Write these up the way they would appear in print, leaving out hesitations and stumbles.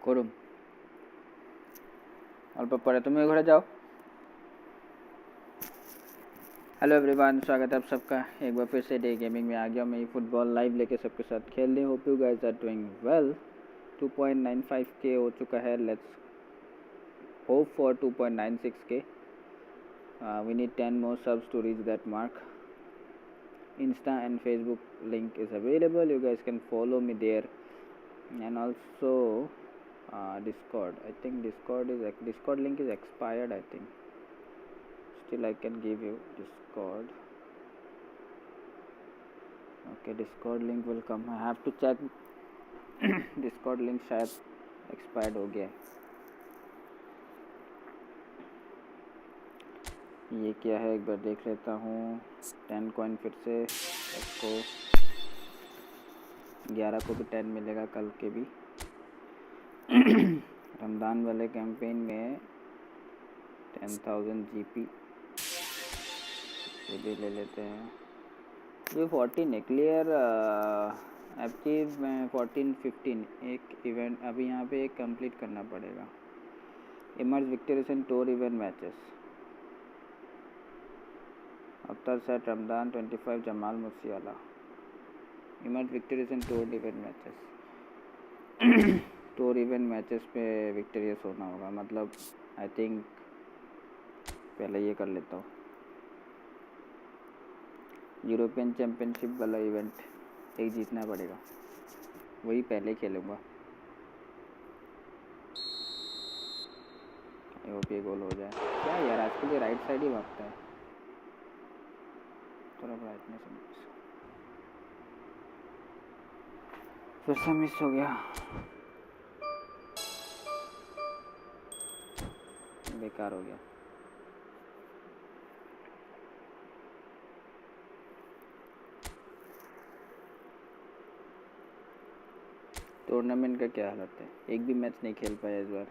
করুম অল্প পরে তুমি ঘরে যাও। हेलो एवरीवन, स्वागत है आप सबका एक बार फिर से डे गेमिंग में आ गया मैं फुटबॉल लाइव लेके सबके साथ खेलने। Hope you guys are doing well. 2.95k हो चुका है, let's hope for 2.96k। We need 10 more subs to reach that mark. Insta and Facebook link is available, you guys can follow me there, and also Discord. I think Discord link is expired, I think. Still I can give you Discord. Okay, Discord link will come. I have to check. Discord link शायद expired हो गया। ये क्या है एक बार देख लेता हूँ। 10 कॉइन फिर से इसको 11 को भी 10 मिलेगा, कल के भी। रमज़ान वाले कैंपेन में 10,000 GP ये भी ले लेते हैं। ये 14 है क्लियर अचीव 14-15 एक इवेंट अभी यहाँ पे एक कंप्लीट करना पड़ेगा। Emerge victories in tour event matches after set Ramzan 25 Jamal Musiala. Emerge victories in tour event matches tour event matches पे विक्टोरियस होना होगा, मतलब आई थिंक पहले ये कर लेता हूँ। यूरोपियन चैम्पियनशिप वाला इवेंट एक जीतना पड़ेगा, वही पहले खेलूँगा। आई होप ये गोल हो जाए। क्या यार आज के लिए राइट साइड ही भागता है, थोड़ा ब्राइटनेस फिर से मिस हो गया, बेकार हो गया। टूर्नामेंट का क्या हालत है, एक भी मैच नहीं खेल पाया इस बार।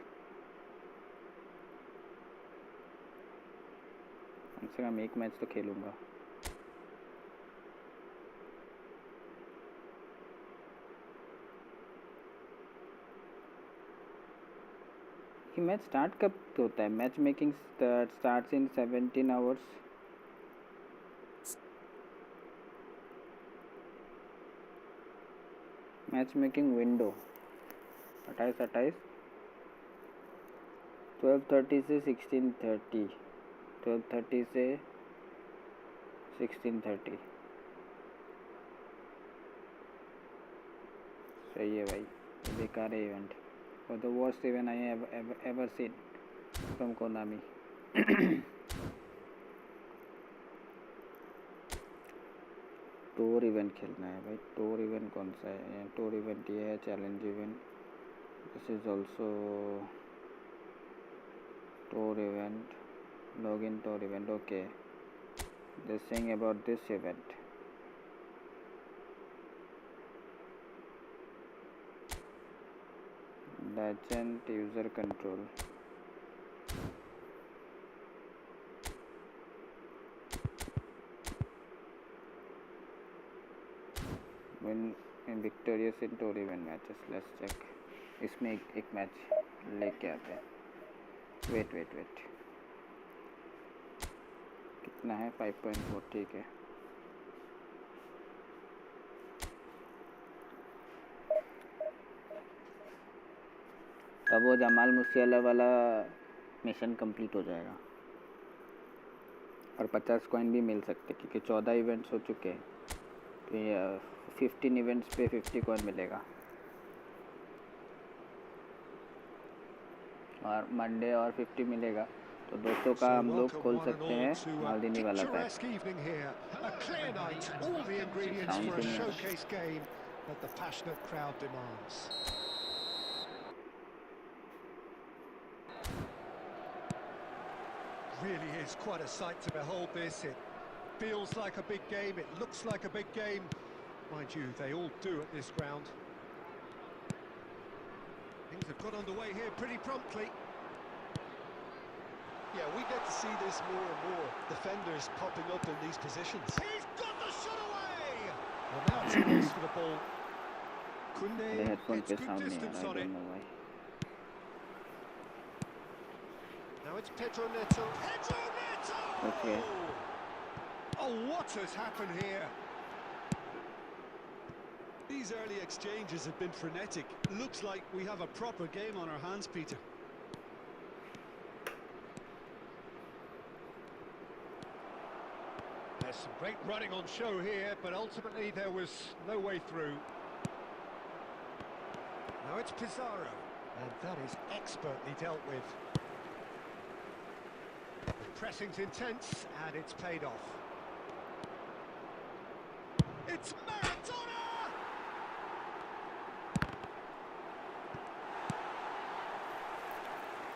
कम से कम एक मैच तो खेलूंगा। ये मैच स्टार्ट कब होता है? Match making starts in 17 hours. Match making window 28 12:30 से 16:30 12:30 से 16:30 सही है भाई, बेकार है event. For the worst event I have ever seen from Konami. Tour event खेलना है भाई। टूर इवेंट कौन सा है? टूर इवेंट ये है, challenge event. This is also tour event, log in tour event. Okay, this thing about this event. Legend user control. Win in victorious in tour event matches. Let's check. इसमें एक match लेके आते हैं। Wait कितना है? 5.4। ठीक है, तब वो जमाल मुसियाला वाला मिशन कंप्लीट हो जाएगा और 50 कॉइन भी मिल सकते, क्योंकि 14 इवेंट्स हो चुके हैं, तो ये 15 इवेंट्स पे 50 कॉइन मिलेगा। और मंडे और 50 मिलेगा, तो 200 का हम लोग खोल सकते हैं मालदीनी वाला pack. Really is quite a sight to behold this. It feels like a big game, it looks like a big game. Mind you, they all do at this ground. Things have got underway here pretty promptly. Yeah, we get to see this more and more. Defenders popping up in these positions. He's got the shot away! Well, now it's a race for the ball. मेरे headphone पे Gets good sound नहीं आ distance रहा, on I it. don't know why. Now it's Pedro Neto. Pedro Neto! Okay. Oh, what has happened here? These early exchanges have been frenetic. Looks like we have a proper game on our hands, Peter. There's some great running on show here, but ultimately there was no way through. Now it's Pizarro, and that is expertly dealt with. The pressing's intense, and it's paid off. It's Maradona!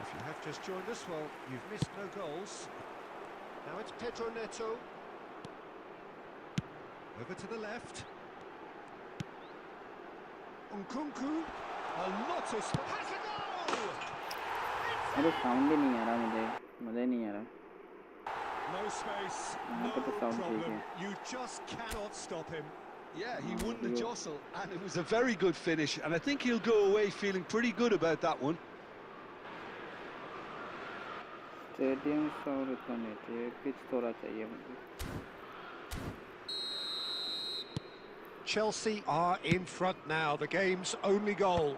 If you have just joined us, well, you've missed no goals. Now it's Pedro Neto. Over to the left. Nkunku. A lot of space. Has a goal! अरे sound ही नहीं आ रहा मुझे, मज़ा ही नहीं आ रहा. No space, यहाँ no पे तो साउंड ठीक problem. है. You just cannot stop him. Yeah, he won the jostle, and it was a very good finish, and I think he'll go away feeling pretty good about that one. Stadium और इतना नहीं चाहिए, pitch थोड़ा चाहिए मुझे. Chelsea are in front now, the game's only goal.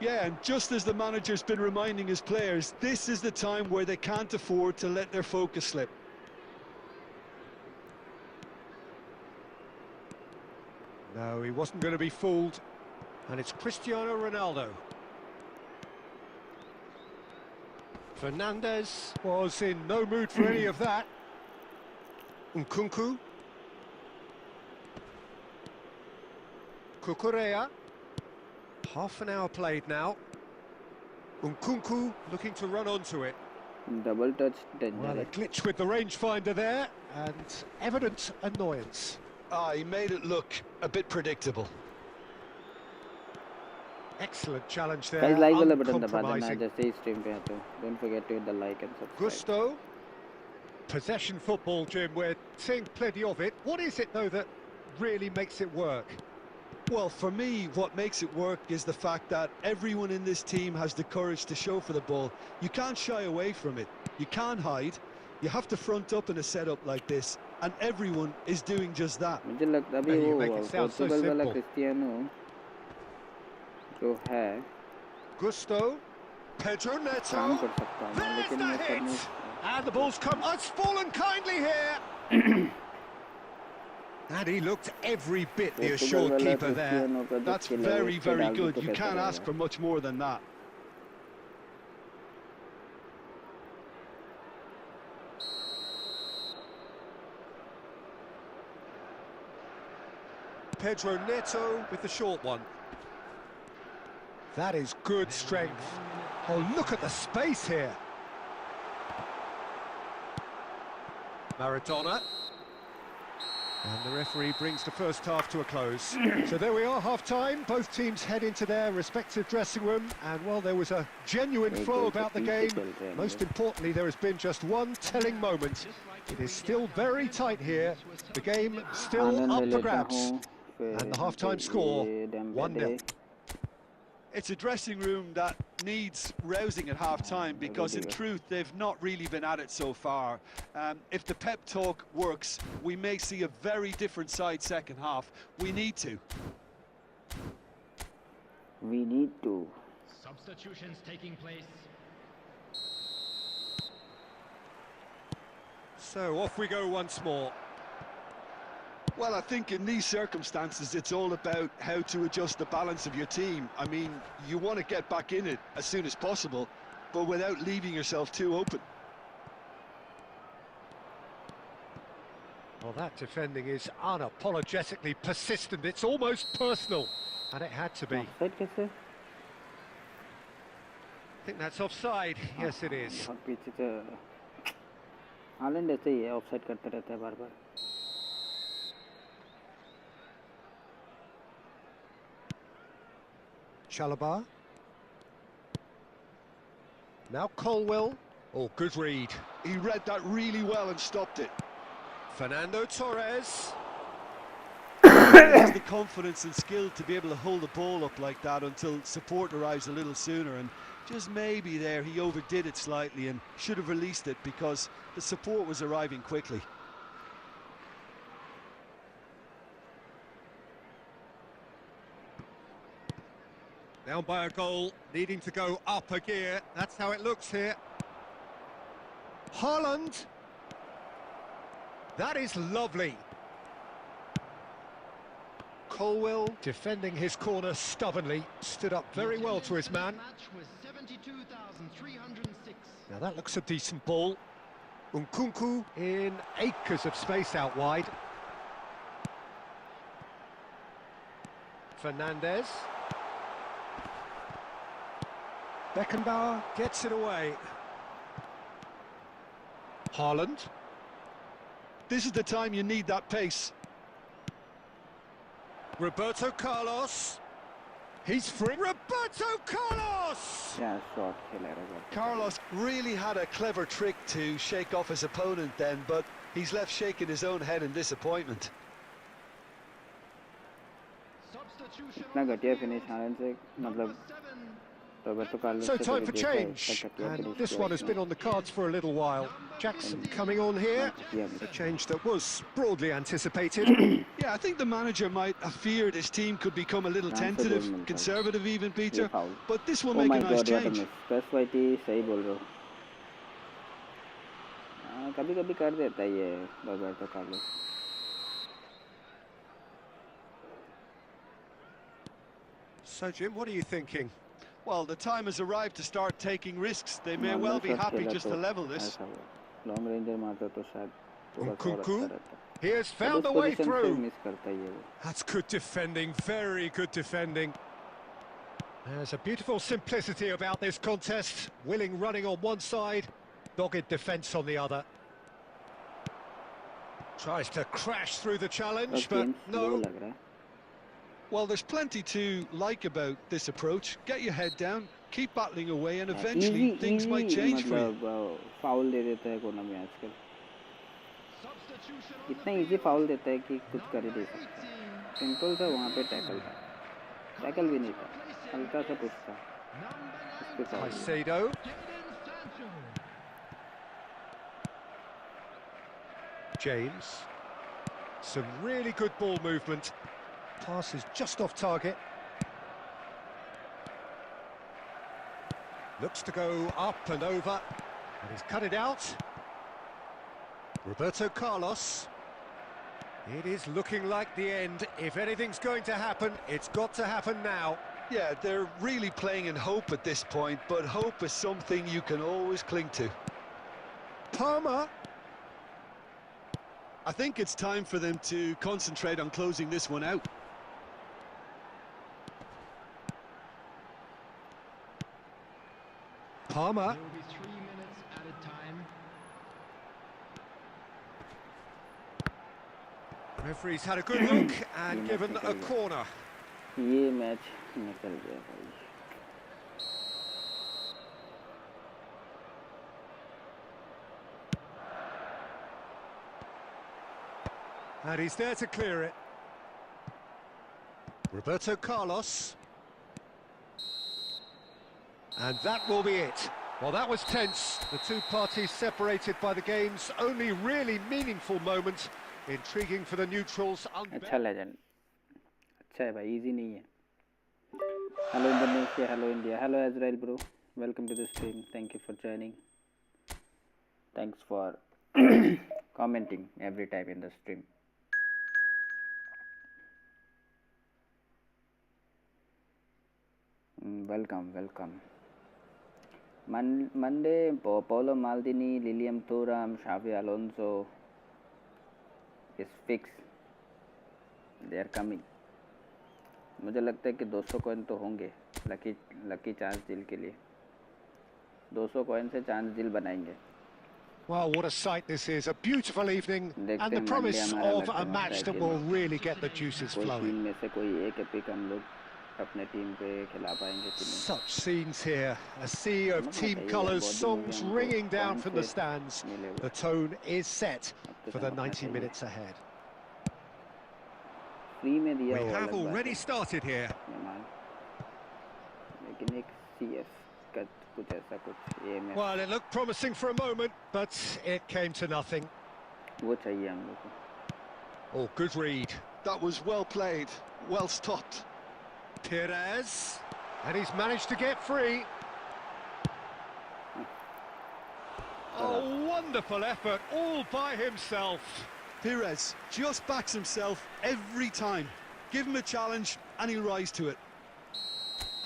Yeah, and just as the manager's been reminding his players, this is the time where they can't afford to let their focus slip. No, he wasn't going to be fooled. And it's Cristiano Ronaldo. Fernandes was in no mood for any of that. Nkunku. Cucurella. Half an hour played now. Nkunku looking to run onto it. Double touch Well, a dangerous. glitch with the rangefinder there, and evident annoyance. Ah, he made it look a bit predictable. Excellent challenge there, Guys, like वाला button दबा देना uncompromising. जैसे ही stream पे आते हो. Don't forget to hit the like and subscribe. Gusto. Possession football, Jim, we're seeing plenty of it. What is it, though, that really makes it work? Well, for me, what makes it work is the fact that everyone in this team has the courage to show for the ball. You can't shy away from it. You can't hide. You have to front up in a setup like this, and everyone is doing just that. मुझे लगता अभी You वो make it sound so Portugal वाला simple. Cristiano जो है Gusto. Pedro काम Neto. कर सकता हूँ मैं, There's लेकिन the मैं hit! करने And the ball's come. Oh, it's fallen kindly here. And he looked every bit the assured वाला keeper there. क्रिस्टियानो का जो That's skill है, वो very, उससे very डाल दी good. तो You कैसा can't ask रहेगा? for much more than that. Pedro Neto with the short one. That is good strength. Oh, look at the space here. Maradona. And the referee brings the first half to a close. So there we are, half-time. Both teams head into their respective dressing room. And, well, there was a genuine flow about the game. Most importantly, there has been just one telling moment. It is still very tight here. The game still Anand up for लेता grabs. हूँ, फिर And the यहाँ half-time पे score, ये Dembele. 1-0. It's a dressing room that needs rousing at half-time because, in truth, they've not really been at it so far. If the pep talk works, we may see a very different side second half. We need to. We need to. Substitutions taking place. So off we go once more. Well, I think in these circumstances, it's all about how to adjust the balance of your team. I mean, you want to get back in it as soon as possible, but without leaving yourself too open. Well, that defending is unapologetically persistent. It's almost personal, and it had to be. Offside कैसे? I think that's offside. Yes, it is. बहुत पीछे से Holland ऐसे ही है, offside करते रहता है बार-बार. 𝙎𝙐𝙆𝙆. Now Colwell. Oh, good read. He read that really well and stopped it. Fernando Torres. really has the confidence and skill to be able to hold the ball up like that until support arrives a little sooner, and just maybe there he overdid it slightly and should have released it because the support was arriving quickly. Down by a goal, needing to go up a gear. That's how it looks here. Haaland. That is lovely. Colwill defending his corner stubbornly, stood up very well to his man. Now that looks a decent ball. Nkunku in acres of space out wide. Fernandez. Beckenbauer gets it away. Haaland. This is the time you need that pace. Roberto Carlos. He's free. Roberto Carlos! Yeah, short खेला Carlos really had a clever trick to shake off his opponent then, but he's left shaking his own head in disappointment. इतना घटिया finish हालन से मतलब Roberto Carlos So time for change, and this one has been on the cards for a little while. Jackson coming on here, a change that was broadly anticipated. Yeah, I think the manager might have feared his team could become a little tentative, conservative even, Peter, but this will make a nice change. YT सही बोल रहे हो कभी-कभी कर देता है ये Roberto Carlos. So Jim, what are you thinking? Well, the time has arrived to start taking risks. They may well be happy just to level this. Long range मारता तो शायद Nkunku, he has found a way through. That's good defending, very good defending. There's a beautiful simplicity about this contest. Willing running on one side, dogged defence on the other. Tries to crash through the challenge, but no. Well, there's plenty to like about this approach. Get your head down, keep battling away, and eventually things might change for you. Foul दे देता है कोना में आजकल इतना easy foul देता है कि कुछ कर ही नहीं सकता सिंपल था वहाँ पे टैकल भी नहीं था हल्का सा पुश था इस पे 𝙬𝙗𝙬𝙁. James, some really good ball movement. Pass is just off target. Looks to go up and over, and he's cut it out. Roberto Carlos. It is looking like the end. If anything's going to happen, it's got to happen now. Yeah, they're really playing in hope at this point, but hope is something you can always cling to. Palmer. I think it's time for them to concentrate on closing this one out. Palmer. There will be 3 minutes added time. Referee's had a good look and given a corner. ये match निकल गया भाई And he's there to clear it. Roberto Carlos. And that will be it. Well, that was tense. The two parties separated by the game's only really meaningful moment. Intriguing for the neutrals. अच्छा legend. अच्छा है भाई, easy नहीं है. Hello Indonesia, hello India, hello Israel bro. Welcome to the stream. Thank you for joining. Thanks for commenting every time in the stream. Welcome. Monday, Paolo Maldini, Lilian Thuram, Xavi Alonso is fixed. They are coming. मुझे लगता है कि 200 coin तो होंगे lucky chance deal के लिए 200 coin से chance deal बनाएंगे. Well, what a sight this is. A beautiful evening and the promise of a match that will really get the juices flowing. में से कोई एक एपिक हम लोग अपने टीम पे खिला पाएंगे कि नहीं. Such scenes here. A sea of team colours, songs ringing down from the stands. The tone is set for the 90 minutes ahead. Free में दिया We वो have अलग बात already है started here. मेहमान, लेकिन एक CF का कुछ ऐसा कुछ AMF Well, it looked promising for a moment, but it came to nothing. वो चाहिए हम लोग को. Oh, good read. That was well played, well stopped. Pires, and he's managed to get free. Oh, wonderful effort, all by himself. Pires just backs himself every time. Give him a challenge and he'll rise to it.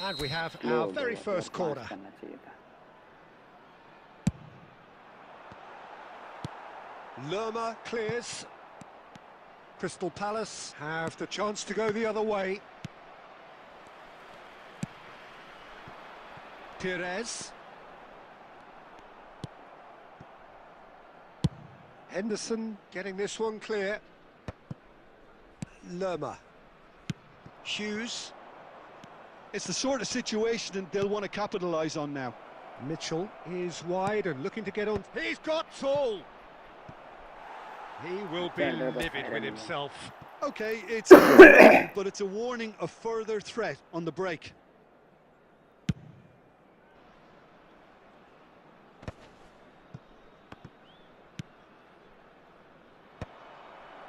And we have Slow our हो very गया, first वो corner. पास करना चाहिए था. 𝙈𝙆𝙆𝙀 clears. Crystal Palace have the chance to go the other way. Pires. Henderson getting this one clear. 𝙈𝙆𝙆𝙀. Hughes. It's the sort of situation they'll want to capitalise on now. Mitchell is wide and looking to get on. He's got tall. He will be livid with himself. Okay, it's a but it's a warning of further threat on the break.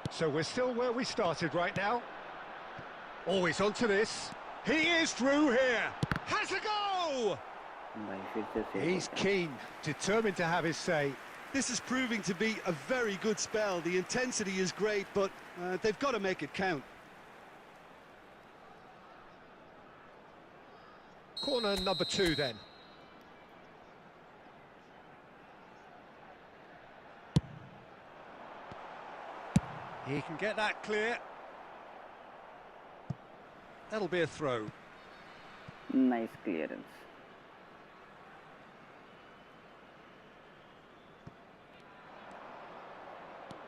So we're still where we started right now. Oh, he's onto this. He is through here. Has a go! भाई फिर से save He's होता है. keen, determined to have his say. This is proving to be a very good spell. The intensity is great, but they've got to make it count. Corner number 2 then. He can get that clear. That'll be a throw. Nice clearance.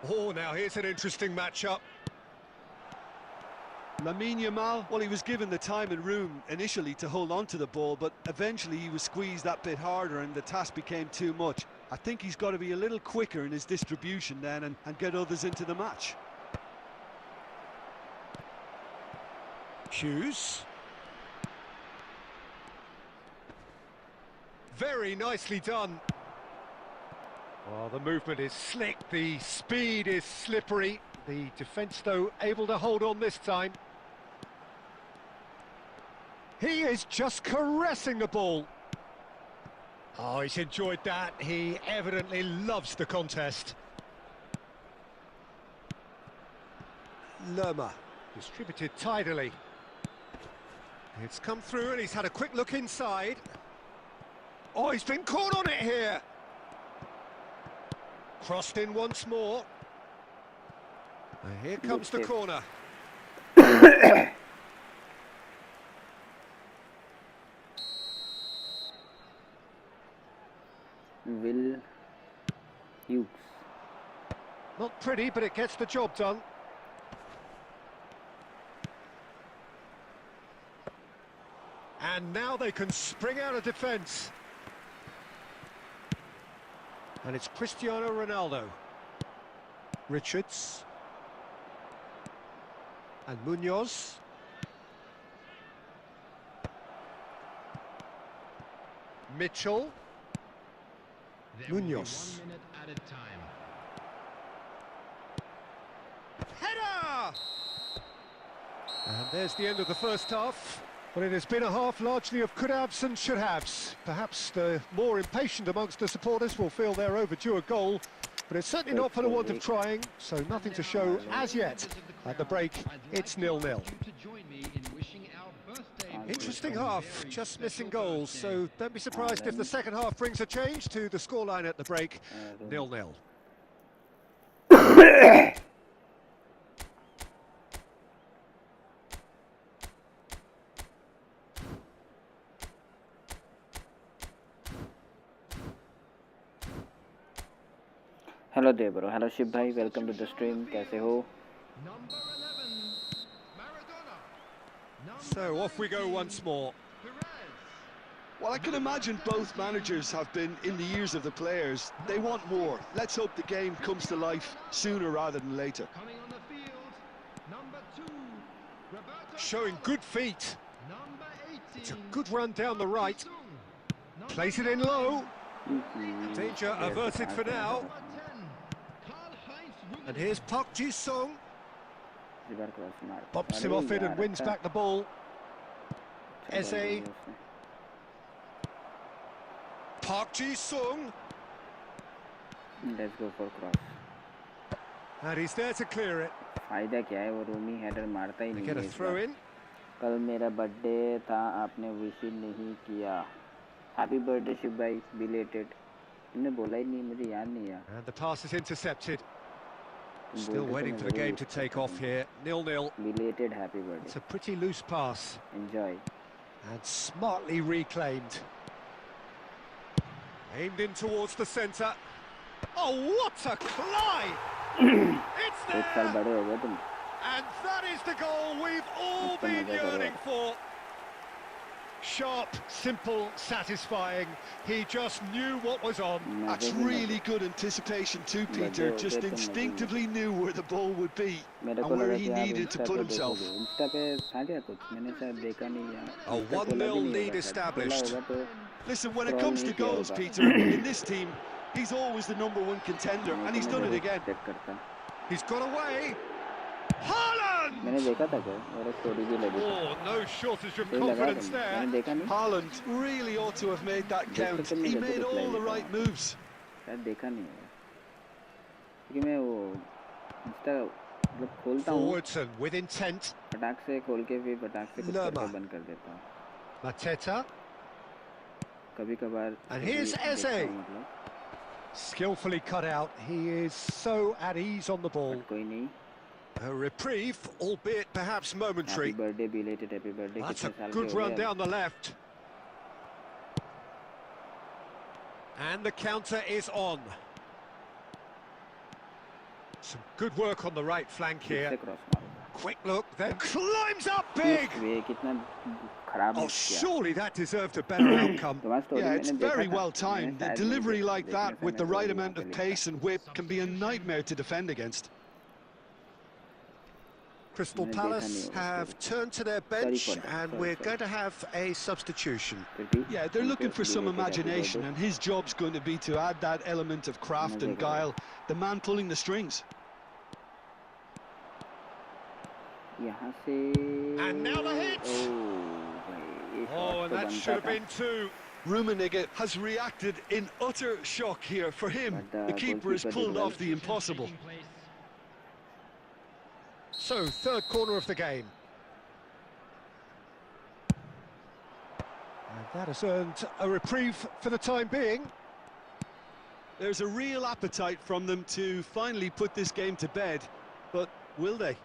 Oh, now here's an interesting matchup. Lamine Yamal, well, he was given the time and room initially to hold on to the ball, but eventually he was squeezed that bit harder and the task became too much. I think he's got to be a little quicker in his distribution then and get others into the match. Hughes. Very nicely done. Well, the movement is slick, the speed is slippery. The defence, though, able to hold on this time. He is just caressing the ball. Oh, he's enjoyed that. He evidently loves the contest. 𝙈𝙆𝙆𝙀, distributed tidily. It's come through and he's had a quick look inside. Oh, he's been caught on it here. Crossed in once more. And here comes the corner. Will Hughes. Not pretty, but it gets the job done. And now they can spring out of defence. And it's Cristiano Ronaldo. Richards. And Munoz. Mitchell. There will be Munoz. 1 minute at a time. Header! And there's the end of the first half. Well, it has been a half largely of could-haves and should-haves. Perhaps the more impatient amongst the supporters will feel they're overdue a goal, but it's certainly not for the want of trying, so nothing to show as yet. At the break, it's 0-0. Interesting half, just missing goals, so don't be surprised if the second half brings a change to the scoreline at the break, 0-0. Hello दे bro, hello Shiv भाई, welcome to the stream. कैसे हो? So off we go once more. Well, I can imagine both managers have been in the ears of the players. They want more. Let's hope the game comes to life sooner rather than later. Coming on the field, number 2. showing good feet. Number 18. It's a good run down the right. Plays it in low. Danger averted for now. And here's 𝙁𝙁𝙍𝙁𝙁. Bumps him off it and wins back the ball. 𝙎𝙏𝙍𝙍𝙀. 𝙁𝙁𝙍𝙍. Let's go for cross. And he's there to clear it. फायदा क्या है, वो Rumi header मारता ही They नहीं get a है इस throw bar. in. कल मेरा बर्थडे था, आपने विश नहीं किया। हैप्पी बर्थडे शिव भाई, बिलेटेड। तुमने बोला ही नहीं, मुझे याद नहीं यार। And the pass is intercepted. Still waiting for the game to take off here. 0-0. Belated happy birthday. It's a pretty loose pass. Enjoy. And smartly reclaimed. Aimed in towards the centre. Oh, what a climb! It's एक साल there! बड़े हो गए तुम। And that is the goal we've all been yearning for. Sharp, simple, satisfying. He just knew what was on. That's really good anticipation too, Peter. Just instinctively knew where the ball would be and where he needed to put himself. A 1-0 lead established. Listen, when it comes to goals, Peter, in this team, he's always the #1 contender, and he's done it again. He's got away. Haaland! मैंने देखा था क्या, मेरा story भी लगी। Oh, no shortage of सही लगा confidence तुमने, there. मैंने देखा नहीं। Haaland really ought to have made that count. He made all the right moves. शायद देखा नहीं है, क्योंकि मैं वो इंस्टा मतलब खोलता हूँ, Forwards and with intent. फटाक से खोल के भी फटाक से कुछ करके बंद कर देता हूँ। Mateta. कभी-कभार। And here's Eze. Skillfully cut out. He is so at ease on the ball. कोई नहीं। A reprieve, albeit perhaps momentary. Happy birthday, belated happy birthday। That's a good run down the left. And the counter is on. Some good work on the right flank here. Quick look, then climbs up big. Oh, surely that deserved a better outcome. Yeah, it's very well timed. The delivery like that with the right amount of pace and whip can be a nightmare to defend against. Crystal Palace have turned to their bench and we're going to have a substitution. Yeah, they're looking for some imagination, and his job's going to be to add that element of craft and guile, the man pulling the strings. And now the hit! Oh, and that should have been two. Rummenigge has reacted in utter shock here. For him, the keeper has pulled off the impossible. So, third corner of the game. And that has earned a reprieve for the time being. There's a real appetite from them to finally put this game to bed, but will they?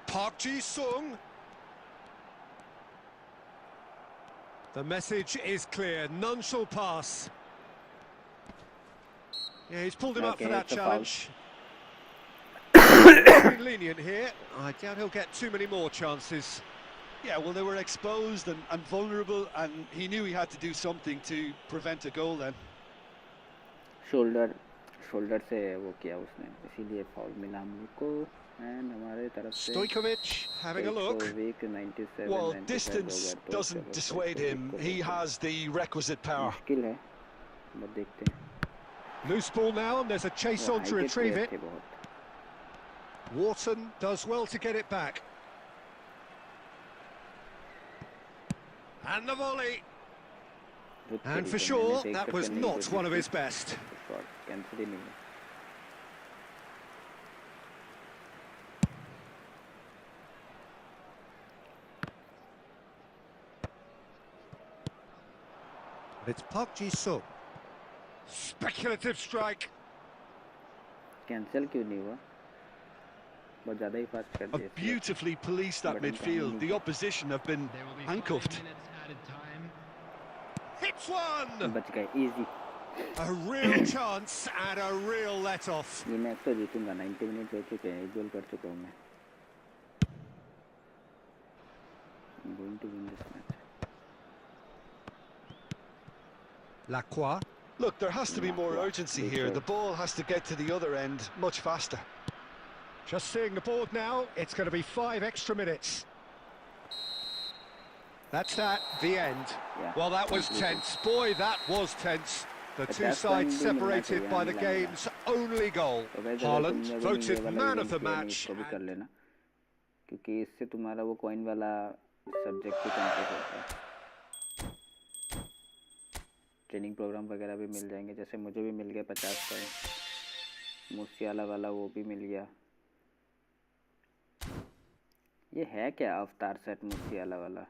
𝙁𝙁𝙍𝙁𝙁. The message is clear, none shall pass. Yeah, he's pulled him up for that challenge. Been lenient here. I doubt he'll get too many more chances. Yeah, well, they were exposed and vulnerable, and he knew he had to do something to prevent a goal then. Shoulder से वो किया उसने, इसीलिए foul मिला हम लोग को। And हमारे तरफ से Stojkovic having a look. Well, distance doesn't dissuade him. He has the requisite power. मुश्किल है, बस देखते हैं। Loose ball now, and there's a chase on to retrieve it. Wharton does well to get it back. And the volley. And for sure, that was not one of his best. It's 𝙁𝙁𝙍𝙁. Speculative strike. Cancel क्यों नहीं हुआ? बहुत ज़्यादा ही fast कर दिया। Beautifully policed that midfield. The opposition have been handcuffed. Hits one. बच गए, easy. A real chance and a real let-off. ये मैच तो जीतूंगा, 90 मिनट हो चुके हैं, एक गोल कर चुका हूँ मैं। I'm going to win this match. 𝙈𝙀𝙆. Look, there has to be more urgency here. The ball has to get to the other end much faster. Just seeing the board now, it's going to be 5 extra minutes. That's that, the end. Yeah. Well, that was tense. Boy, that was tense. The two sides separated by the game's only goal. Haaland voted man of the match. क्योंकि इससे तुम्हारा वो coin वाला subject भी complete होता है। Training programme वगैरह भी मिल जाएंगे, जैसे मुझे भी मिल गया 50 कॉइन। मूसियाला वाला वो भी मिल गया। ये है क्या अवतार सेट मूसियाला वाला?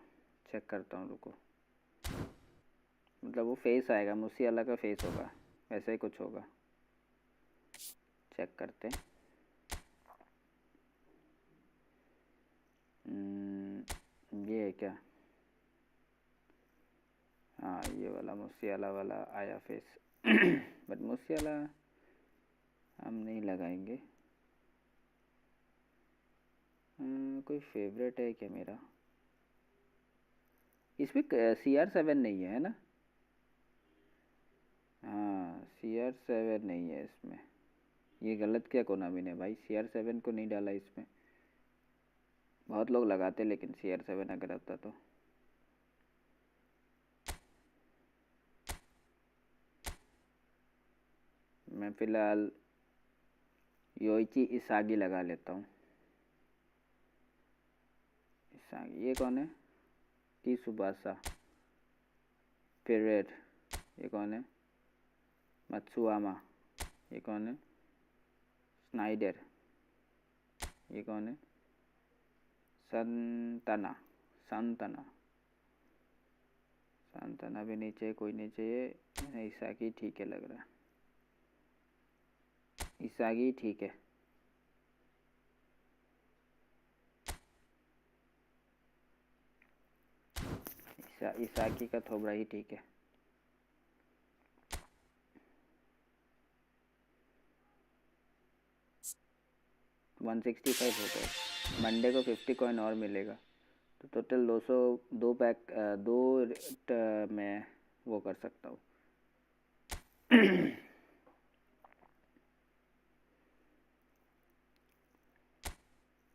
चेक करता हूँ, रुको। मतलब वो फेस आएगा, मूसियाला का फेस होगा, वैसा ही कुछ होगा। चेक करते हैं। ये है क्या? हाँ, ये वाला मूसियाला वाला आया फेस। बट मूसियाला हम नहीं लगाएंगे। कोई फेवरेट है क्या मेरा? इसमें CR7 नहीं है ना? हाँ, CR7 नहीं है इसमें। ये गलत क्या कोनामी ने भाई, CR7 को नहीं डाला इसमें। बहुत लोग लगाते लेकिन CR7 अगर आता तो। मैं फिलहाल योइची इसागी लगा लेता हूँ। इसागी, ये कौन है? त्सुबासा पीरियड, ये कौन है? मत्सुआमा, ये कौन है? स्नाइडर, ये कौन है? संतना, संतना, संतना भी नहीं चाहिए, कोई नहीं चाहिए। इसागी ठीक है लग रहा है, इसागी ठीक है। इसागी का थोबड़ा ही ठीक है। $165 हो गए। मंडे को 50 कॉइन और मिलेगा तो टोटल 202 पैक 2 में वो कर सकता हूँ।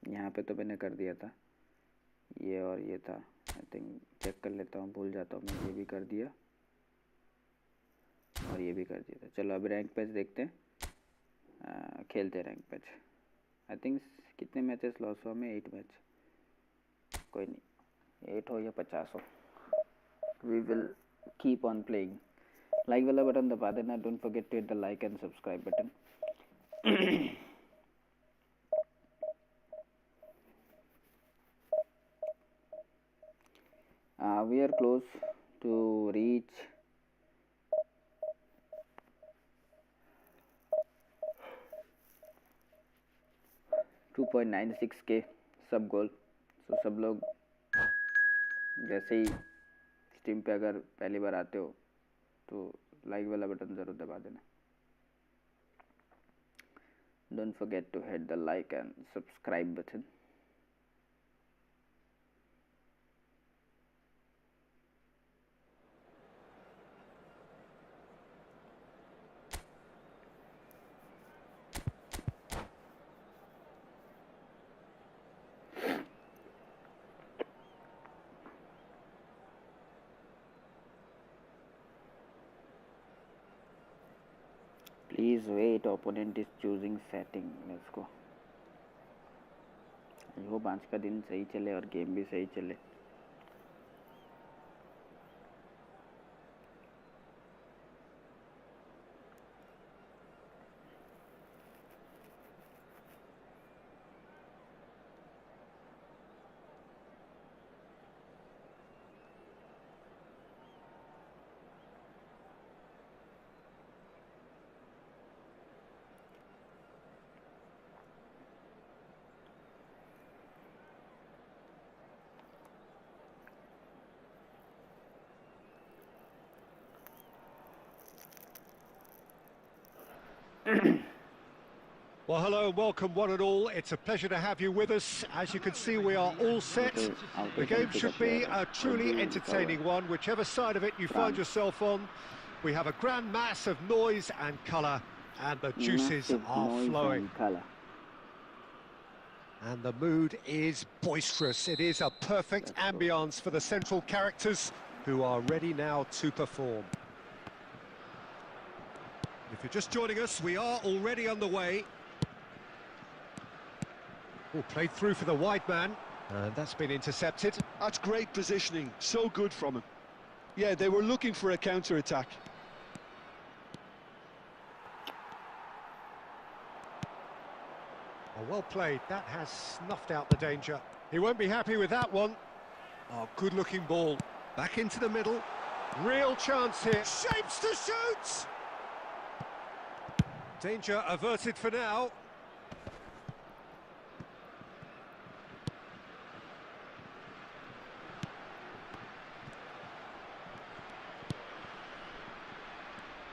यहाँ पे तो मैंने कर दिया था, ये और ये था। आई थिंक चेक कर लेता हूँ, भूल जाता हूँ मैं। ये भी कर दिया और ये भी कर दिया था। चलो अभी रैंक पैच देखते हैं, खेलते हैं रैंक पैच। आई थिंक कितने मैचेस लॉस हुआ में? 8 मैच। कोई नहीं, 8 हो या 50 हो, we will keep on playing. Like वाला बटन दबा देना। Don't forget to hit the like and subscribe button. We are close to reach 2.96K सब गोल। तो सब लोग जैसे ही स्ट्रीम पे अगर पहली बार आते हो तो लाइक वाला बटन ज़रूर दबा देना। Don't forget to hit the like and subscribe button. Please wait, opponent is choosing setting. Let's go. I hope आज का दिन सही चले और गेम भी सही चले। Well, hello and welcome one and all. It's a pleasure to have you with us. As you can see, we are all set. The game should be a truly entertaining one, whichever side of it you find yourself on. We have a grand mass of noise and colour, and the juices Massive are noise flowing. and colour. And the mood is boisterous. It is a perfect ambience for the central characters, who are ready now to perform. If you're just joining us, we are already underway. Oh, played through for the wide man, and that's been intercepted. That's great positioning, so good from him. Yeah, they were looking for a counter-attack. Oh, well played. That has snuffed out the danger. He won't be happy with that one. Oh, good-looking ball. Back into the middle. Real chance here. Shapes to shoot! Danger averted for now.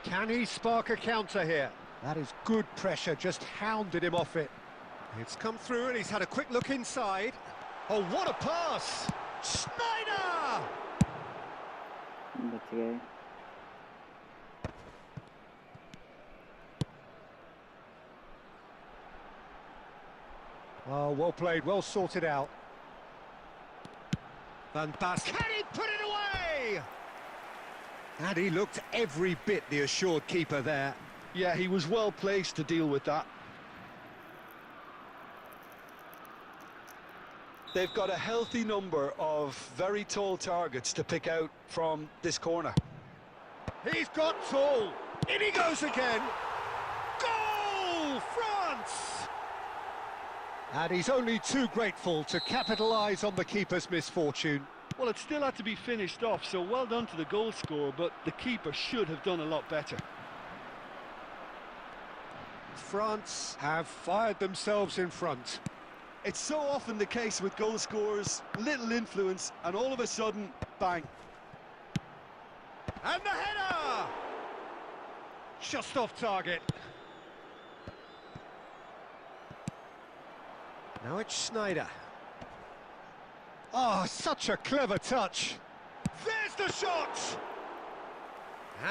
Can he spark a counter here? That is good pressure, just hounded him off it. It's come through and he's had a quick look inside. Oh, what a pass! Schneider! बच गए. Oh, well played, well sorted out. Van Basten. Can he put it away? And he looked every bit the assured keeper there. Yeah, he was well placed to deal with that. They've got a healthy number of very tall targets to pick out from this corner. He's got tall. In he goes again. Goal, France! And he's only too grateful to capitalise on the keeper's misfortune. Well, it still had to be finished off, so well done to the goal scorer, but the keeper should have done a lot better. France have fired themselves in front. It's so often the case with goal scorers, little influence, and all of a sudden, bang. And the header! Just off target. Now it's Schneider. Oh, such a clever touch. There's the shot!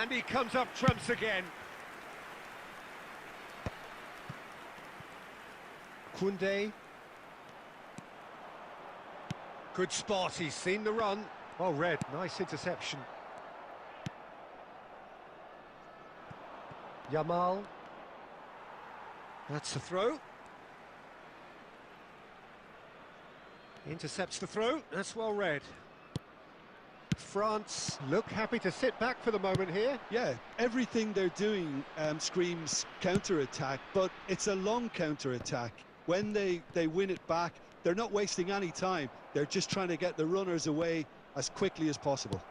And he comes up trumps again. 𝙀𝙀. Good spot, he's seen the run. Well read, nice interception. Yamal. That's the throw. Intercepts the throw, that's well read. France look happy to sit back for the moment here. Yeah, everything they're doing screams counter-attack, but it's a long counter-attack. When they win it back, they're not wasting any time. They're just trying to get the runners away as quickly as possible.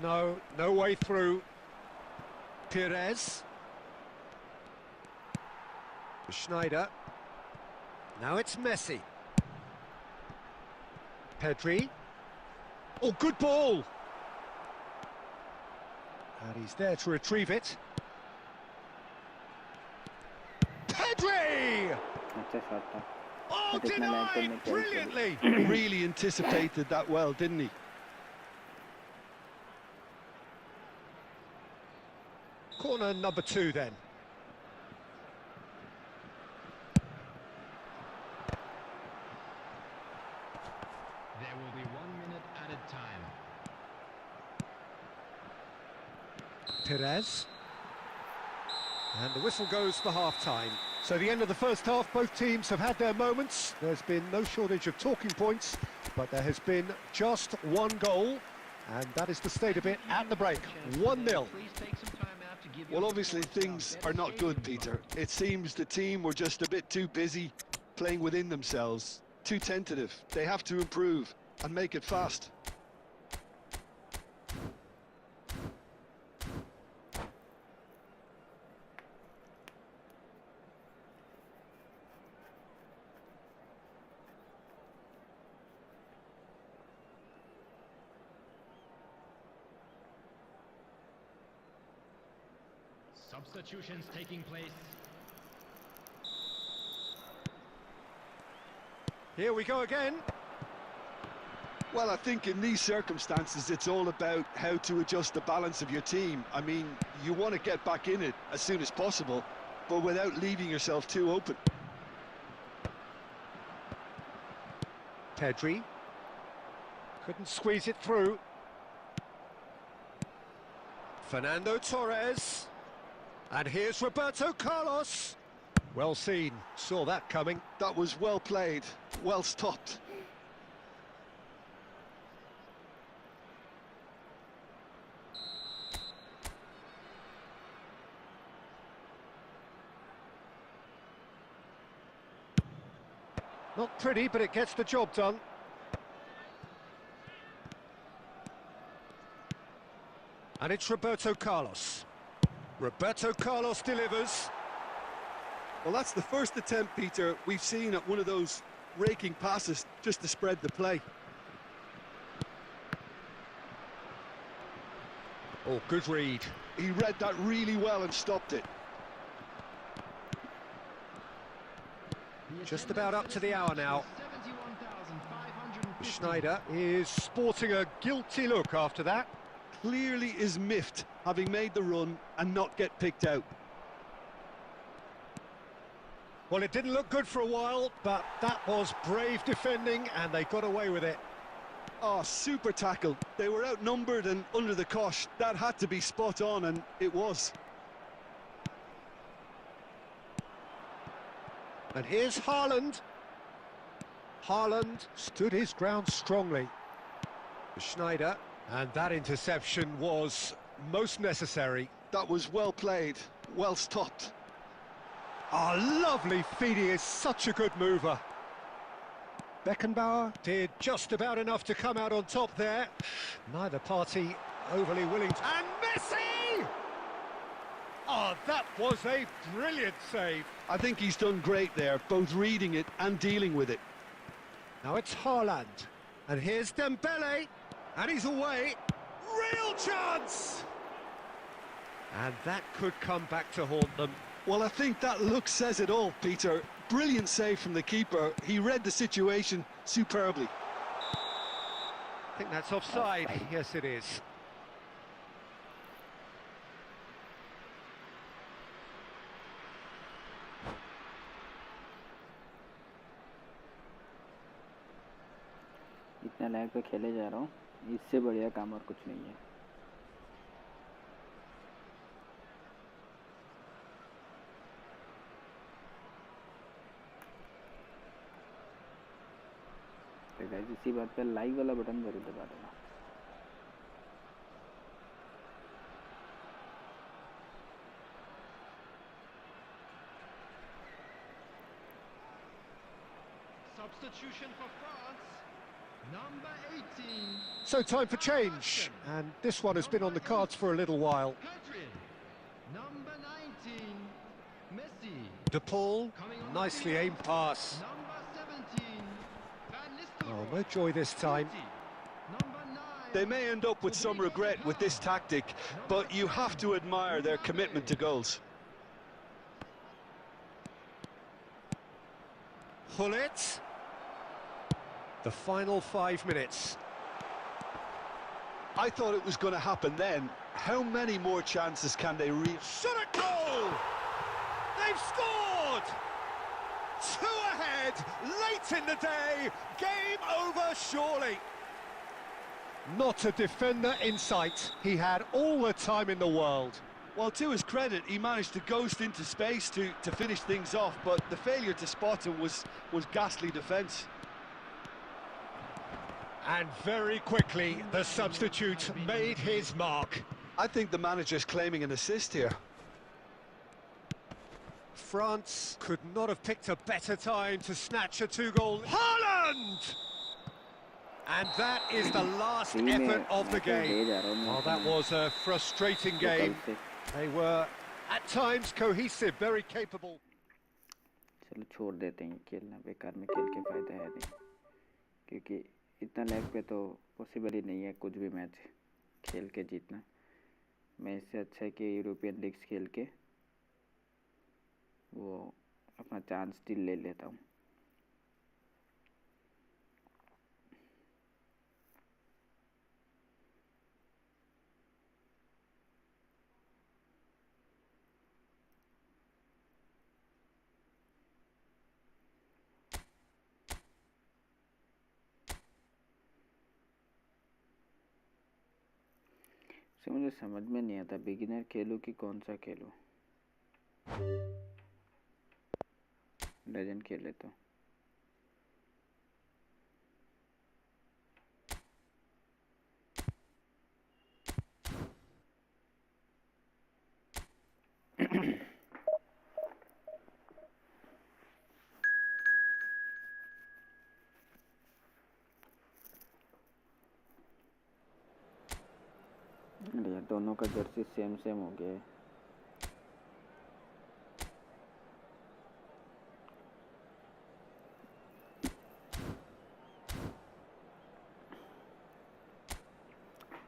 No way through. Pires. Schneider. Now it's Messi. Pedri. Oh, good ball! And he's there to retrieve it. Pedri! अच्छा shot था. Oh, But it's not like denied they make it. brilliantly! Really anticipated that well, didn't he? Corner number 2 then. There will be 1 minute added time. Pires. And the whistle goes for half-time. So the end of the first half, both teams have had their moments. There's been no shortage of talking points, but there has been just one goal, and that is the state of it at the break. 1-0. Well, obviously things are not good, Peter. It seems the team were just a bit too busy playing within themselves, too tentative. They have to improve and make it fast. Substitutions taking place. Here we go again. Well, I think in these circumstances, it's all about how to adjust the balance of your team. I mean, you want to get back in it as soon as possible, but without leaving yourself too open. Pedri couldn't squeeze it through. Fernando Torres. And here's Roberto Carlos. Well seen, saw that coming. That was well played, well stopped. Not pretty, but it gets the job done. And it's Roberto Carlos. Roberto Carlos delivers. Well, that's the first attempt, Peter, we've seen at one of those raking passes just to spread the play. Oh, good read. He read that really well and stopped it. Just about up to the hour now. Schneider is sporting a guilty look after that. Clearly is miffed, having made the run and not get picked out. Well, it didn't look good for a while, but that was brave defending and they got away with it. Oh, super tackle. They were outnumbered and under the cosh. That had to be spot on, and it was. And here's Haaland. Haaland stood his ground strongly. Schneider, and that interception was most necessary. That was well played, well stopped. Oh, lovely feed, he is such a good mover. Beckenbauer did just about enough to come out on top there. Neither party overly willing to... And Messi! Oh, that was a brilliant save. I think he's done great there, both reading it and dealing with it. Now it's Haaland. And here's Dembele. And he's away. Real chance! And that could come back to haunt them. Well, I think that look says it all, Peter. Brilliant save from the keeper. He read the situation superbly. I think that's offside. Yes, it is. इतना lag पे खेले जा रहा हूँ, इससे बढ़िया काम और कुछ नहीं है। तो गाइस इसी बात पे लाइव वाला बटन जरूर दबा देना। Substitution for France, number 18. So time for change, and this one has been on the cards for a little while. Number 19, Messi. De Paul, nicely aimed pass. Number 17, Van Oh, Nistelrooy. no joy this time. Number 9. They may end up with some regret with this tactic, but you have to admire their commitment to goals. Gullit. The final 5 minutes. I thought it was going to happen then. How many more chances can they reach? Shot at goal! They've scored! 2 ahead, late in the day, game over surely. Not a defender in sight. He had all the time in the world. Well, to his credit, he managed to ghost into space to finish things off, but the failure to spot him was ghastly defence. And very quickly, the substitute made his mark. I think the manager's claiming an assist here. France could not have picked a better time to snatch a 2-goal. Haaland! And that is the last effort of the game. Oh, that was a frustrating game. They were, at times, cohesive, very capable. चलो छोड़ देते हैं खेलना, बेकार में खेल के फ़ायदा है नहीं, क्योंकि इतना लैग पे तो पॉसिबल ही नहीं है कुछ भी मैच खेल के जीतना। मैं इससे अच्छा है कि यूरोपियन लीग्स खेल के वो अपना चांस स्टिल ले लेता हूँ। से मुझे समझ में नहीं आता बिगिनर खेलूं कि कौन सा खेलूं। लेजेंड खेल लेता हूँ। यार दोनों का जर्सी सेम सेम हो गया है।